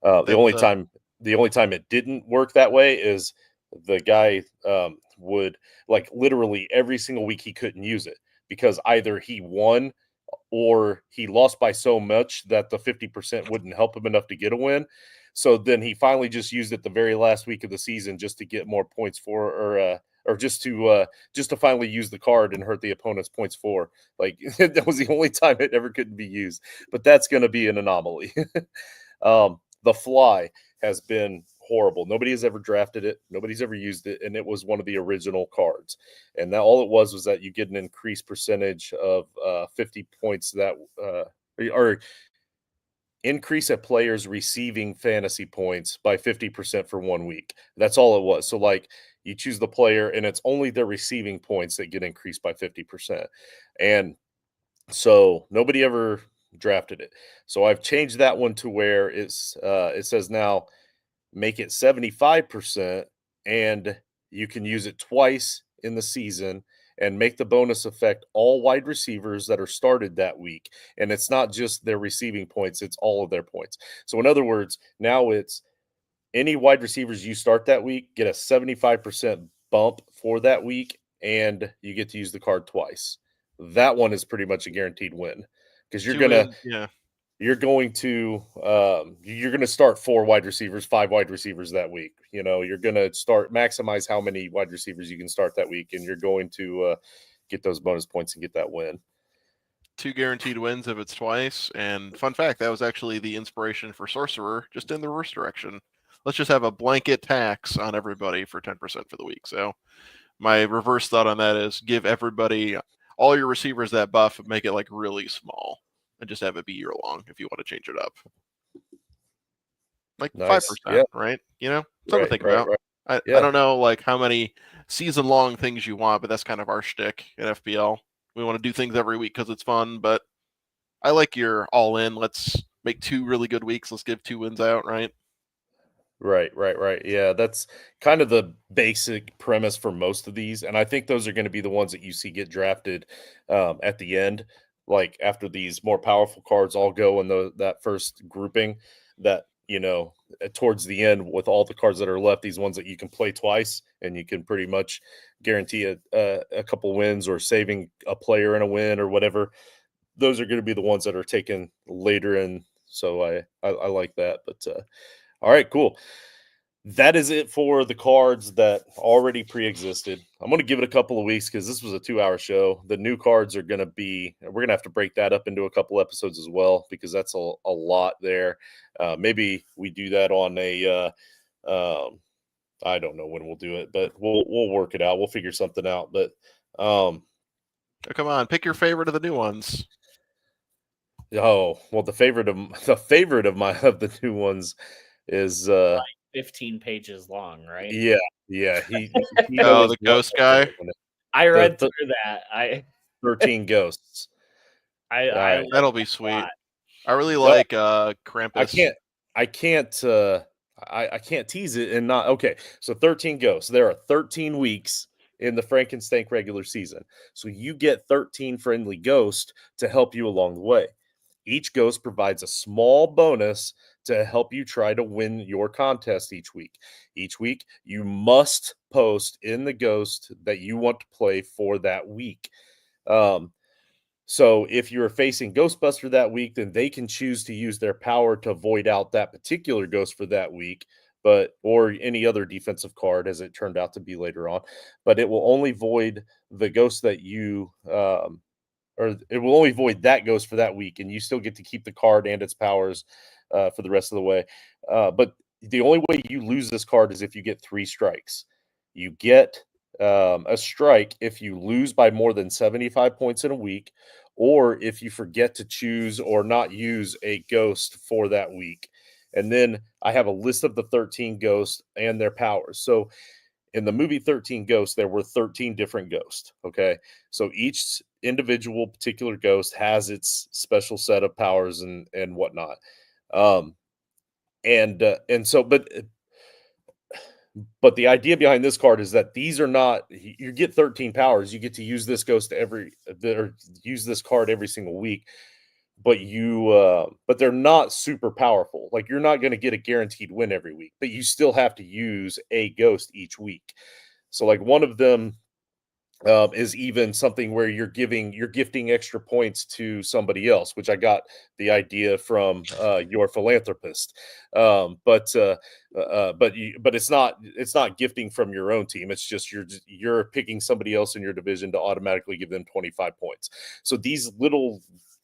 The only time it didn't work that way is the guy would, like, literally every single week he couldn't use it because either he won or he lost by so much that the 50% wouldn't help him enough to get a win. So then he finally just used it the very last week of the season just to get more points for, or just to finally use the card and hurt the opponent's points for. Like, that was the only time it ever couldn't be used. But that's going to be an anomaly. The Fly has been horrible. Nobody has ever drafted it. Nobody's ever used it, and it was one of the original cards. And that all it was that you get an increased percentage of 50 points that or increase a player's receiving fantasy points by 50% for 1 week. That's all it was. So, like, you choose the player, and it's only their receiving points that get increased by 50%. And so nobody ever drafted it. So I've changed that one to where it says now make it 75%, and you can use it twice in the season and make the bonus affect all wide receivers that are started that week. And it's not just their receiving points, it's all of their points. So in other words, now it's any wide receivers you start that week get a 75% bump for that week, and you get to use the card twice. That one is pretty much a guaranteed win because you're 2 going to wins, yeah. you're going to start 4 wide receivers, 5 wide receivers that week. You know, you're going to maximize how many wide receivers you can start that week, and you're going to get those bonus points and get that win. 2 guaranteed wins if it's twice. And fun fact, that was actually the inspiration for Sorcerer, just in the reverse direction. Let's just have a blanket tax on everybody for 10% for the week. So my reverse thought on that is give everybody, all your receivers, that buff, make it like really small, and just have it be year long if you want to change it up. Like Nice. 5%, Yeah. right? You know, something to think Right, about. right. I don't know like how many season long things you want, but that's kind of our shtick in FPL. We want to do things every week because it's fun, but I like your all in. Let's make 2 really good weeks. Let's give 2 wins out, right? Right. Yeah, that's kind of the basic premise for most of these, and I think those are going to be the ones that you see get drafted at the end, like after these more powerful cards all go in that first grouping. That towards the end with all the cards that are left, these ones that you can play twice, and you can pretty much guarantee a couple wins or saving a player in a win or whatever. Those are going to be the ones that are taken later in. So I like that, but. All right, cool. That is it for the cards that already pre-existed. I'm going to give it a couple of weeks because this was a 2-hour show. The new cards are going to we're going to have to break that up into a couple episodes as well because that's a lot there. Maybe we do that on I don't know when we'll do it, but we'll work it out. We'll figure something out. But oh, come on, pick your favorite of the new ones. Oh, well, the favorite of the new ones is like 15 pages long, right? Yeah. He the ghost guy. I read through that. 13 ghosts. That'll be sweet. I really like Krampus. I can't tease it and not okay. So 13 ghosts. There are 13 weeks in the Frankenstank regular season. So you get 13 friendly ghosts to help you along the way. Each ghost provides a small bonus to help you try to win your contest each week. Each week, you must post in the ghost that you want to play for that week. So if you're facing Ghostbuster that week, then they can choose to use their power to void out that particular ghost for that week, or any other defensive card, as it turned out to be later on. But it will only void the ghost that you or it will only void that ghost for that week, and you still get to keep the card and its powers for the rest of the way. But the only way you lose this card is if you get 3 strikes. You get a strike if you lose by more than 75 points in a week, or if you forget to choose or not use a ghost for that week. And then I have a list of the 13 ghosts and their powers. So in the movie 13 Ghosts, there were 13 different ghosts. Okay. So each individual particular ghost has its special set of powers and whatnot. But the idea behind this card is that these are not, you get 13 powers. You get to use this ghost use this card every single week. But but they're not super powerful. Like you're not going to get a guaranteed win every week, but you still have to use a ghost each week. So like one of them is even something where you're gifting extra points to somebody else, which I got the idea from your philanthropist. But it's not gifting from your own team. It's just you're picking somebody else in your division to automatically give them 25 points. So these little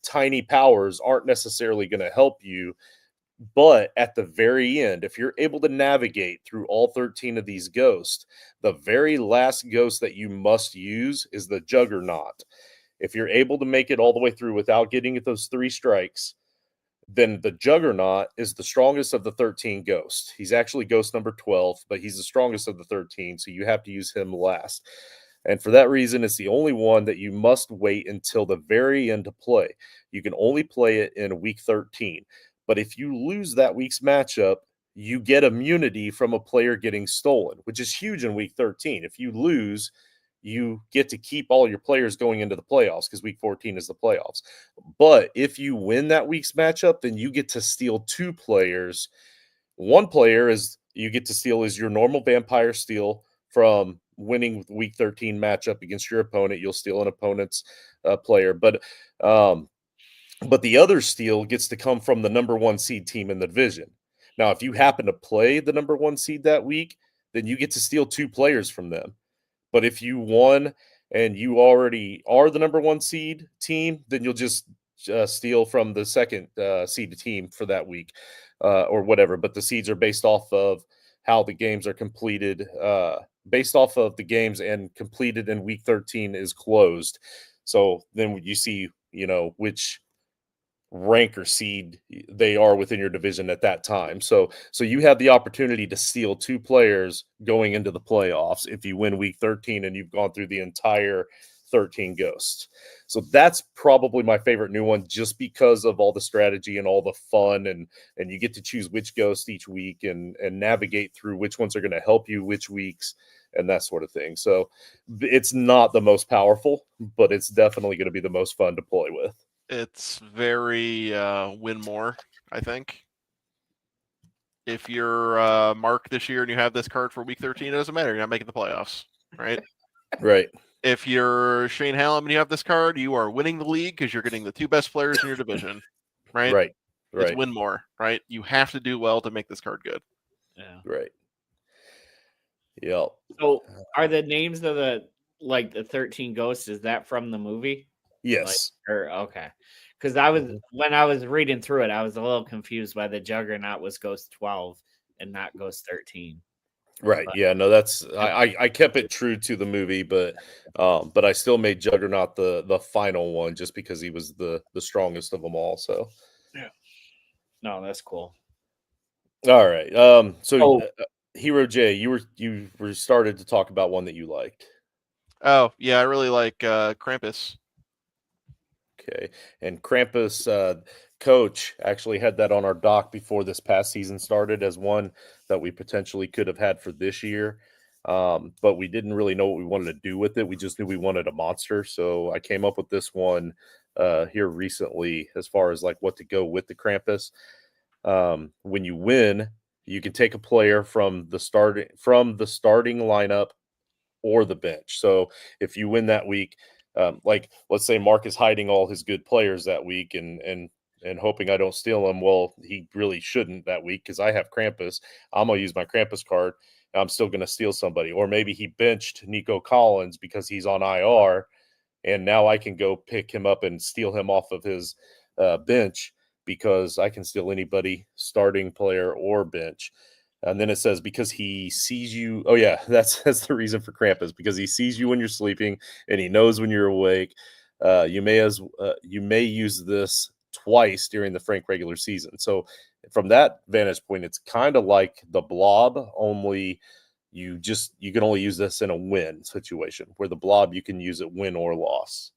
tiny powers aren't necessarily going to help you, but at the very end, if you're able to navigate through all 13 of these ghosts, the very last ghost that you must use is the Juggernaut. If you're able to make it all the way through without getting those 3 strikes, then the Juggernaut is the strongest of the 13 ghosts. He's actually ghost number 12, but he's the strongest of the 13, so you have to use him last. And for that reason, it's the only one that you must wait until the very end to play. You can only play it in week 13. But if you lose that week's matchup, you get immunity from a player getting stolen, which is huge in week 13. If you lose, you get to keep all your players going into the playoffs because week 14 is the playoffs. But if you win that week's matchup, then you get to steal 2 players. One player you get to steal is your normal vampire steal from winning week 13 matchup against your opponent, you'll steal an opponent's player. But the other steal gets to come from the number 1 seed team in the division. Now, if you happen to play the number 1 seed that week, then you get to steal 2 players from them. But if you won and you already are the number 1 seed team, then you'll just steal from the second seed team for that week or whatever. But the seeds are based off of how the games are completed, based off of the games and completed in week 13 is closed. So then you see, which rank or seed they are within your division at that time. So you have the opportunity to steal 2 players going into the playoffs if you win week 13 and you've gone through the entire 13 ghosts. So that's probably my favorite new one, just because of all the strategy and all the fun, and you get to choose which ghost each week and navigate through which ones are going to help you which weeks and that sort of thing. So it's not the most powerful, but it's definitely going to be the most fun to play with. It's very win more, I think. If you're Mark this year and you have this card for week 13, it doesn't matter. You're not making the playoffs, right? Right. If you're Shane Hallam and you have this card, you are winning the league because you're getting the 2 best players in your division, right? Right. It's win more, right? You have to do well to make this card good. Yeah. Right. Yep. So are the names of the 13 ghosts, is that from the movie? Yes. Okay. Because when I was reading through it, I was a little confused why the Juggernaut was Ghost 12 and not Ghost 13. Right. Yeah. No, that's I kept it true to the movie, but I still made Juggernaut the final one just because he was the strongest of them all. So yeah. No, that's cool. All right. Hero J, you were started to talk about one that you liked. Oh yeah, I really like Krampus. Okay. And Krampus, coach actually had that on our dock before this past season started as one that we potentially could have had for this year. But we didn't really know what we wanted to do with it. We just knew we wanted a monster. So I came up with this one here recently as far as like what to go with the Krampus. When you win, you can take a player from the starting lineup or the bench. So if you win that week, like let's say Mark is hiding all his good players that week and hoping I don't steal them. Well, he really shouldn't that week because I have Krampus. I'm gonna use my Krampus card. I'm still gonna steal somebody, or maybe he benched Nico Collins because he's on IR, and now I can go pick him up and steal him off of his bench because I can steal anybody, starting player or bench. And then it says because he sees you. Oh yeah, that's the reason for Krampus, because he sees you when you're sleeping and he knows when you're awake. You may use this twice during the Frank regular season. So from that vantage point, it's kind of like the Blob, only you can only use this in a win situation, where the Blob you can use it win or loss.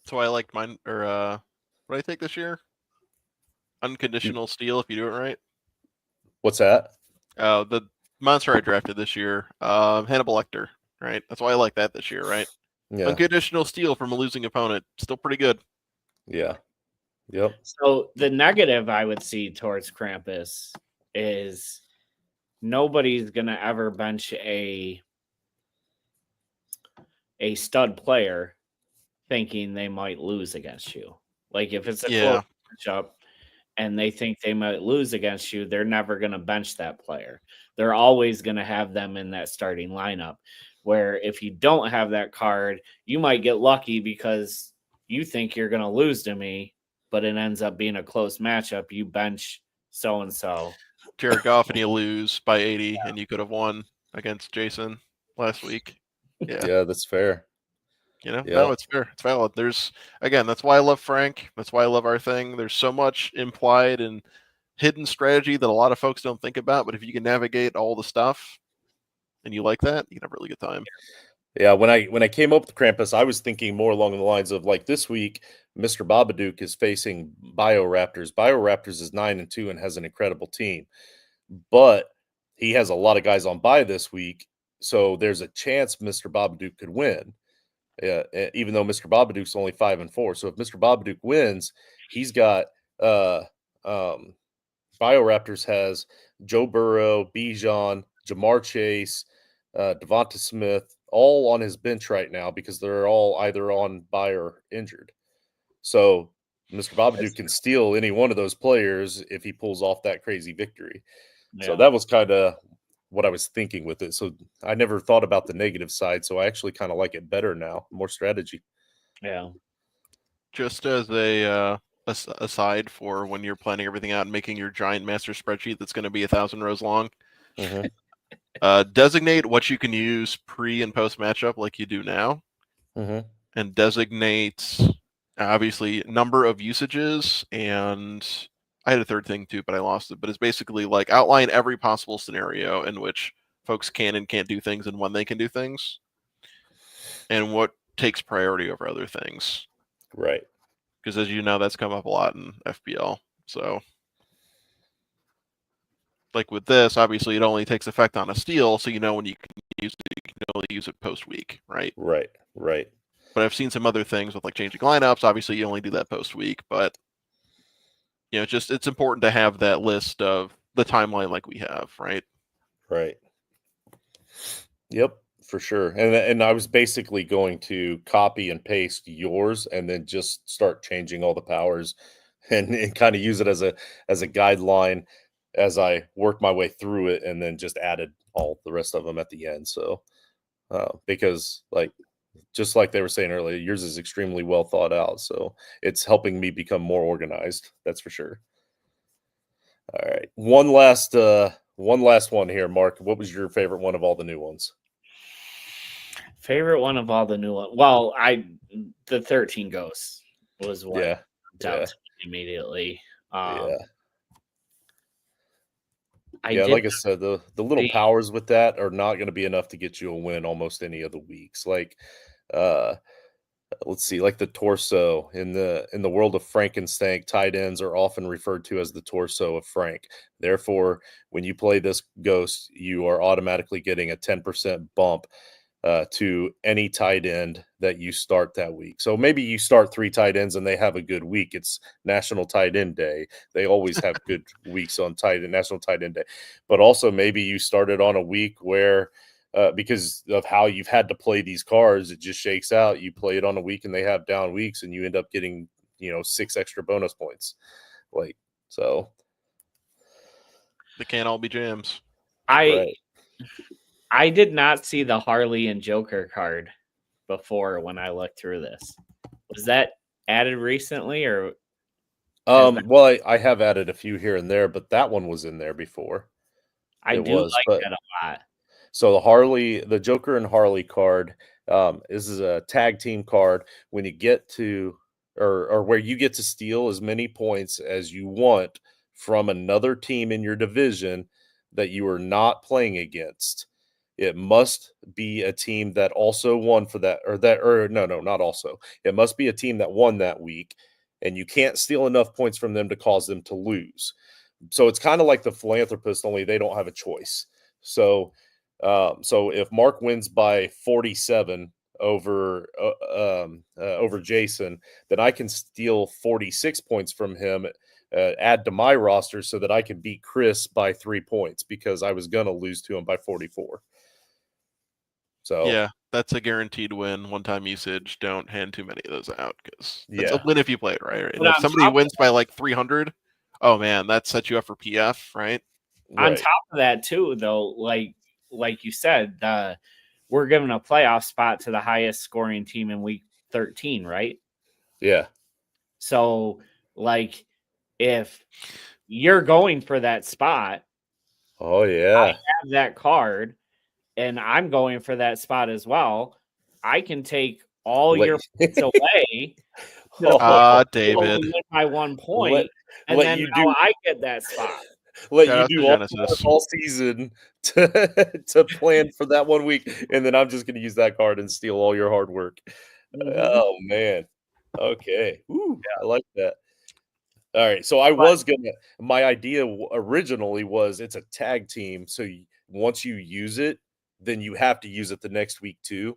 So I liked mine, or what did I take this year? Unconditional steal if you do it right. What's that? The monster I drafted this year, Hannibal Lecter, right? That's why I like that this year, right? Yeah. Unconditional steal from a losing opponent, still pretty good. Yeah. Yep. So the negative I would see towards Krampus is nobody's gonna ever bench a stud player thinking they might lose against you. Like if it's a close matchup and they think they might lose against you, they're never going to bench that player. They're always going to have them in that starting lineup. Where if you don't have that card, you might get lucky because you think you're going to lose to me, but it ends up being a close matchup. You bench so-and-so. Jared Goff and you lose by 80 and you could have won against Jason last week. Yeah, that's fair. No, it's fair. It's valid. That's why I love Frank. That's why I love our thing. There's so much implied and hidden strategy that a lot of folks don't think about. But if you can navigate all the stuff and you like that, you can have a really good time. Yeah, when I came up with Krampus, I was thinking more along the lines of like this week, Mr. Babadook is facing BioRaptors. BioRaptors is 9-2 and has an incredible team, but he has a lot of guys on bye this week, so there's a chance Mr. Babadook could win. Even though Mr. Babadook's only 5-4. So if Mr. Babadook wins, he's got BioRaptors has Joe Burrow, Bijan, Jamar Chase, Devonta Smith, all on his bench right now because they're all either on bye or injured. So Mr. Babadook can steal any one of those players if he pulls off that crazy victory. Yeah. So that was kind of what I was thinking with it. So I never thought about the negative side. So I actually kind of like it better now, more strategy. Yeah. Just as a aside for when you're planning everything out and making your giant master spreadsheet that's going to be 1,000 rows long, designate what you can use pre and post matchup like you do now, and designate obviously number of usages, and I had a third thing too, but I lost it. But it's basically like outline every possible scenario in which folks can and can't do things and when they can do things, and what takes priority over other things. Right. Because as you know, that's come up a lot in FPL. So, like with this, obviously it only takes effect on a steal, so you know when you can use it, you can only use it post week, right? Right. But I've seen some other things with like changing lineups. Obviously, you only do that post week, but it's important to have that list of the timeline like we have, right? Right. Yep, for sure. And I was basically going to copy and paste yours and then just start changing all the powers and kind of use it as a guideline as I worked my way through it, and then just added all the rest of them at the end. So because just like they were saying earlier, yours is extremely well thought out. So it's helping me become more organized. That's for sure. All right. One last one here, Mark. What was your favorite one of all the new ones? Favorite one of all the new ones? Well, the 13 Ghosts was what jumped out to me immediately. Like I said, the little powers with that are not going to be enough to get you a win almost any of the weeks. Like, let's see, like the torso in the world of Frankenstank, tight ends are often referred to as the torso of Frank. Therefore, when you play this ghost, you are automatically getting a 10% bump to any tight end that you start that week. So maybe you start 3 tight ends and they have a good week. It's National Tight End Day. They always have good weeks on National Tight End Day. But also maybe you started on a week where because of how you've had to play these cards, it just shakes out. You play it on a week and they have down weeks and you end up getting, 6 extra bonus points. So they can't all be jams. I did not see the Harley and Joker card before when I looked through this. Was that added recently or? Well, I have added a few here and there, but that one was in there before. I do like that a lot. So the Joker and Harley card, this is a tag team card. When you get to, or where you get to steal as many points as you want from another team in your division that you are not playing against. It must be a team that also won for that, no, not also. It must be a team that won that week, and you can't steal enough points from them to cause them to lose. So it's kind of like the philanthropist, only they don't have a choice. So if Mark wins by 47 over Jason, then I can steal 46 points from him, add to my roster so that I can beat Chris by 3 points because I was going to lose to him by 44. So yeah, that's a guaranteed win. One-time usage. Don't hand too many of those out because it's a win if you play it right. And if somebody wins by like 300, oh man, that sets you up for PF, right? On top of that too, though, like you said, we're giving a playoff spot to the highest scoring team in week 13, right? Yeah. So if you're going for that spot, oh yeah, I have that card. And I'm going for that spot as well. I can take all your points away. David. Win by 1 point, and then I get that spot. Let you do all season to plan for that 1 week, and then I'm just going to use that card and steal all your hard work. Oh man. Okay. Ooh, I like that. All right. So my idea originally was it's a tag team. So once you use it, then you have to use it the next week too.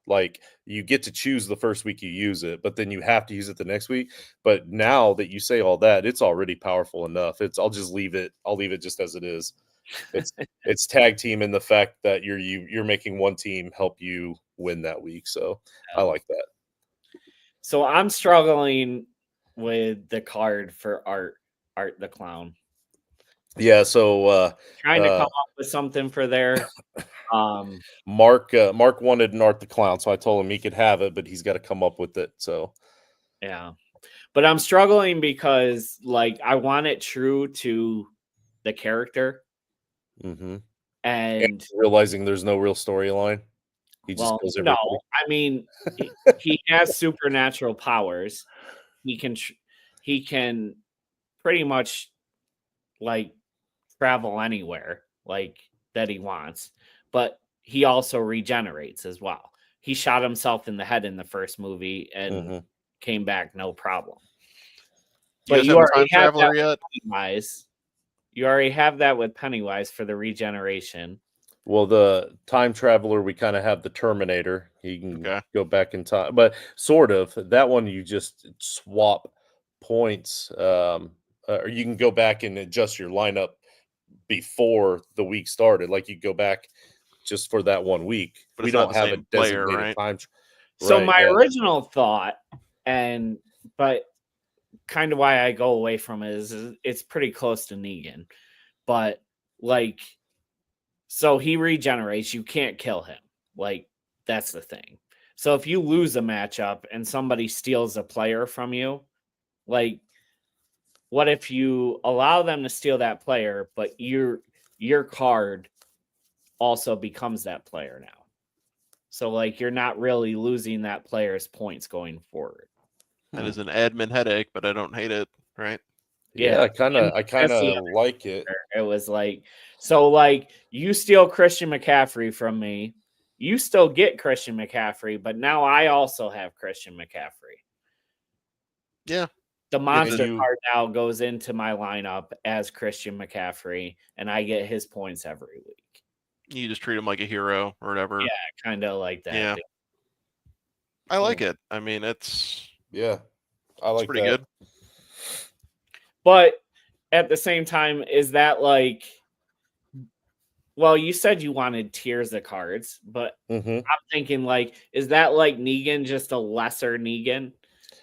Like you get to choose the first week you use it, but then you have to use it the next week. But now that you say all that, it's already powerful enough. I'll leave it just as it is. it's tag team in the fact that you're making one team help you win that week. So I like that. So I'm struggling with the card for Art the Clown. Yeah, so Trying to come up with something for there. Mark wanted an Art the Clown, so I told him he could have it, but he's got to come up with it. So yeah. But I'm struggling because like I want it true to the character. And realizing there's no real storyline. He just well, kills no, everybody. I mean he has supernatural powers. He can pretty much like travel anywhere like that he wants, but he also regenerates as well. He shot himself in the head in the first movie and came back no problem. But you already have that with Pennywise. You already have that with Pennywise for the regeneration. Well, the time traveler, we kind of have the Terminator. He can go back in time, but sort of that one you just swap points, or you can go back and adjust your lineup before the week started. Like you go back just for that 1 week. But we don't have a designated time. So my original thought, but kind of why I go away from it is it's pretty close to Negan, but like. So he regenerates. You can't kill him. Like, that's the thing. So if you lose a matchup and somebody steals a player from you, like, what if you allow them to steal that player, but your card also becomes that player now? So, like, you're not really losing that player's points going forward. That is an admin headache, but I don't hate it, right? Yeah, I kind of like it. It was like, so like you steal Christian McCaffrey from me, you still get Christian McCaffrey, but now I also have Christian McCaffrey. Yeah. The monster card now goes into my lineup as Christian McCaffrey, and I get his points every week. You just treat him like a hero or whatever. Yeah, kind of like that. Yeah. I like it. I mean, it's I like pretty good. But at the same time, is that like, well, you said you wanted tiers of cards, but I'm thinking like, is that like Negan just a lesser Negan?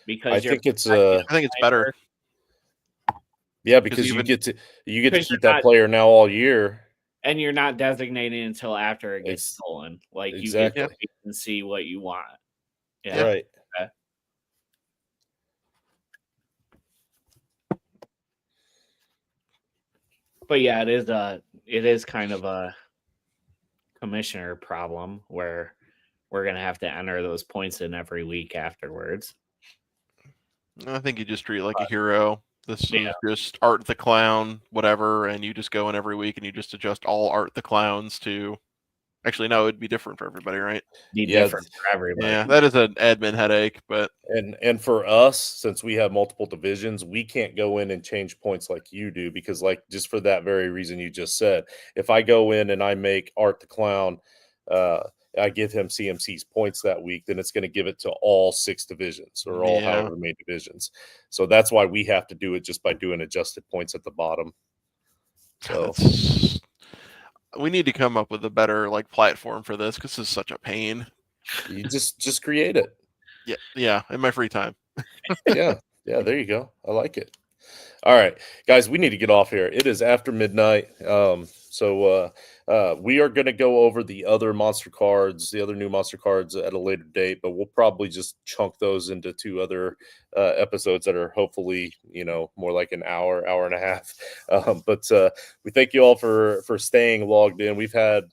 Because I think it's better. Yeah, because you get to keep that player now all year. And you're not designating until after it gets stolen. Like you get to wait and see what you want. Yeah. Right. Okay. But yeah, it is kind of a commissioner problem where we're gonna have to enter those points in every week afterwards. I think you just treat it like a hero. This is just Art the Clown, whatever, and you just go in every week and you just adjust all Art the Clowns to. Actually, no, it'd be different for everybody, right? Different for everybody. Yeah, that is an admin headache, but and for us, since we have multiple divisions, we can't go in and change points like you do because, like, just for that very reason you just said, if I go in and I make Art the Clown, I give him CMC's points that week, then it's going to give it to all 6 divisions or all however many divisions. So that's why we have to do it just by doing adjusted points at the bottom. So. We need to come up with a better platform for this because this is such a pain. You just create it. Yeah, in my free time. yeah, there you go. I like it. All right, guys, we need to get off here. It is after midnight. So we are going to go over the other monster cards, the other new monster cards at a later date, but we'll probably just chunk those into 2 other episodes that are hopefully, more like an hour and a half. But we thank you all for staying logged in. We've had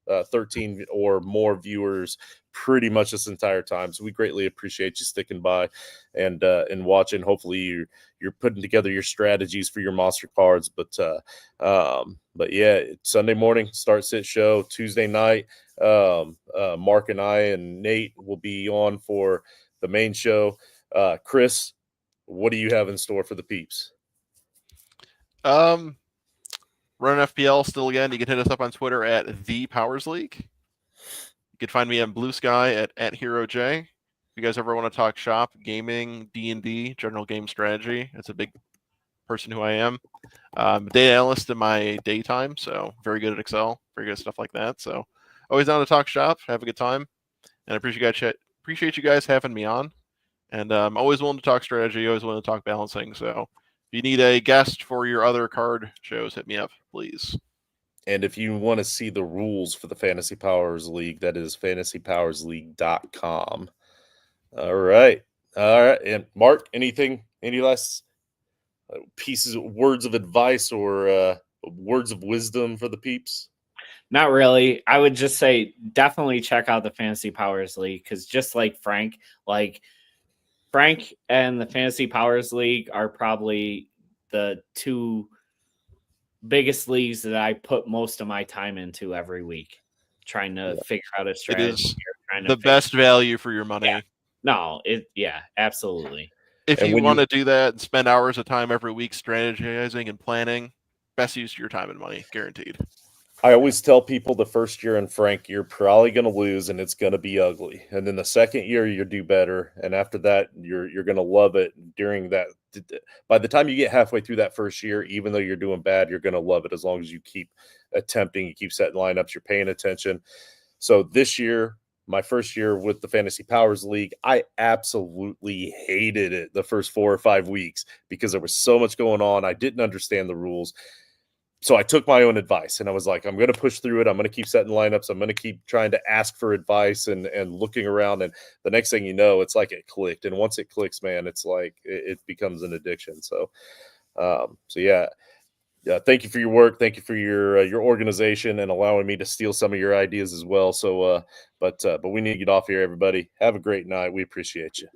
13 or more viewers pretty much this entire time, so we greatly appreciate you sticking by and watching. Hopefully you're putting together your strategies for your monster cards, but yeah, Sunday morning start sit show. Tuesday night, Mark and I and Nate will be on for the main show. Chris, what do you have in store for the peeps? Run FPL still again. You can hit us up on Twitter at the Powers League. You can find me on Blue Sky at Hero J. If you guys ever want to talk shop, gaming, D&D, general game strategy, it's a big person who I am. Data analyst in my daytime, so very good at Excel, very good at stuff like that. So always down to talk shop, have a good time, and I appreciate you guys having me on. And I'm always willing to talk strategy, always willing to talk balancing. So if you need a guest for your other card shows, hit me up, please. And if you want to see the rules for the Fantasy Powers League, that is fantasypowersleague.com. All right. And Mark, any last pieces, words of advice or words of wisdom for the peeps? Not really. I would just say definitely check out the Fantasy Powers League, because just like Frank and the Fantasy Powers League are probably the two biggest leagues that I put most of my time into every week, trying to figure out a strategy. It is trying to the best value for your money. Yeah. No, absolutely. If And you when want to do that and spend hours of time every week strategizing and planning, best use of your time and money, guaranteed. I always tell people the first year in Frank, you're probably going to lose and it's going to be ugly. And then the second year, you do better. And after that, you're going to love it. During that, by the time you get halfway through that first year, even though you're doing bad, you're going to love it as long as you keep attempting, you keep setting lineups, you're paying attention. So this year, my first year with the Fantasy Powers League, I absolutely hated it the first 4 or 5 weeks because there was so much going on. I didn't understand the rules. So I took my own advice and I was like, I'm going to push through it. I'm going to keep setting lineups. I'm going to keep trying to ask for advice and looking around. And the next thing you know, it's like it clicked. And once it clicks, man, it's like it becomes an addiction. So, yeah. Thank you for your work. Thank you for your organization and allowing me to steal some of your ideas as well. So, but we need to get off here, everybody. Have a great night. We appreciate you.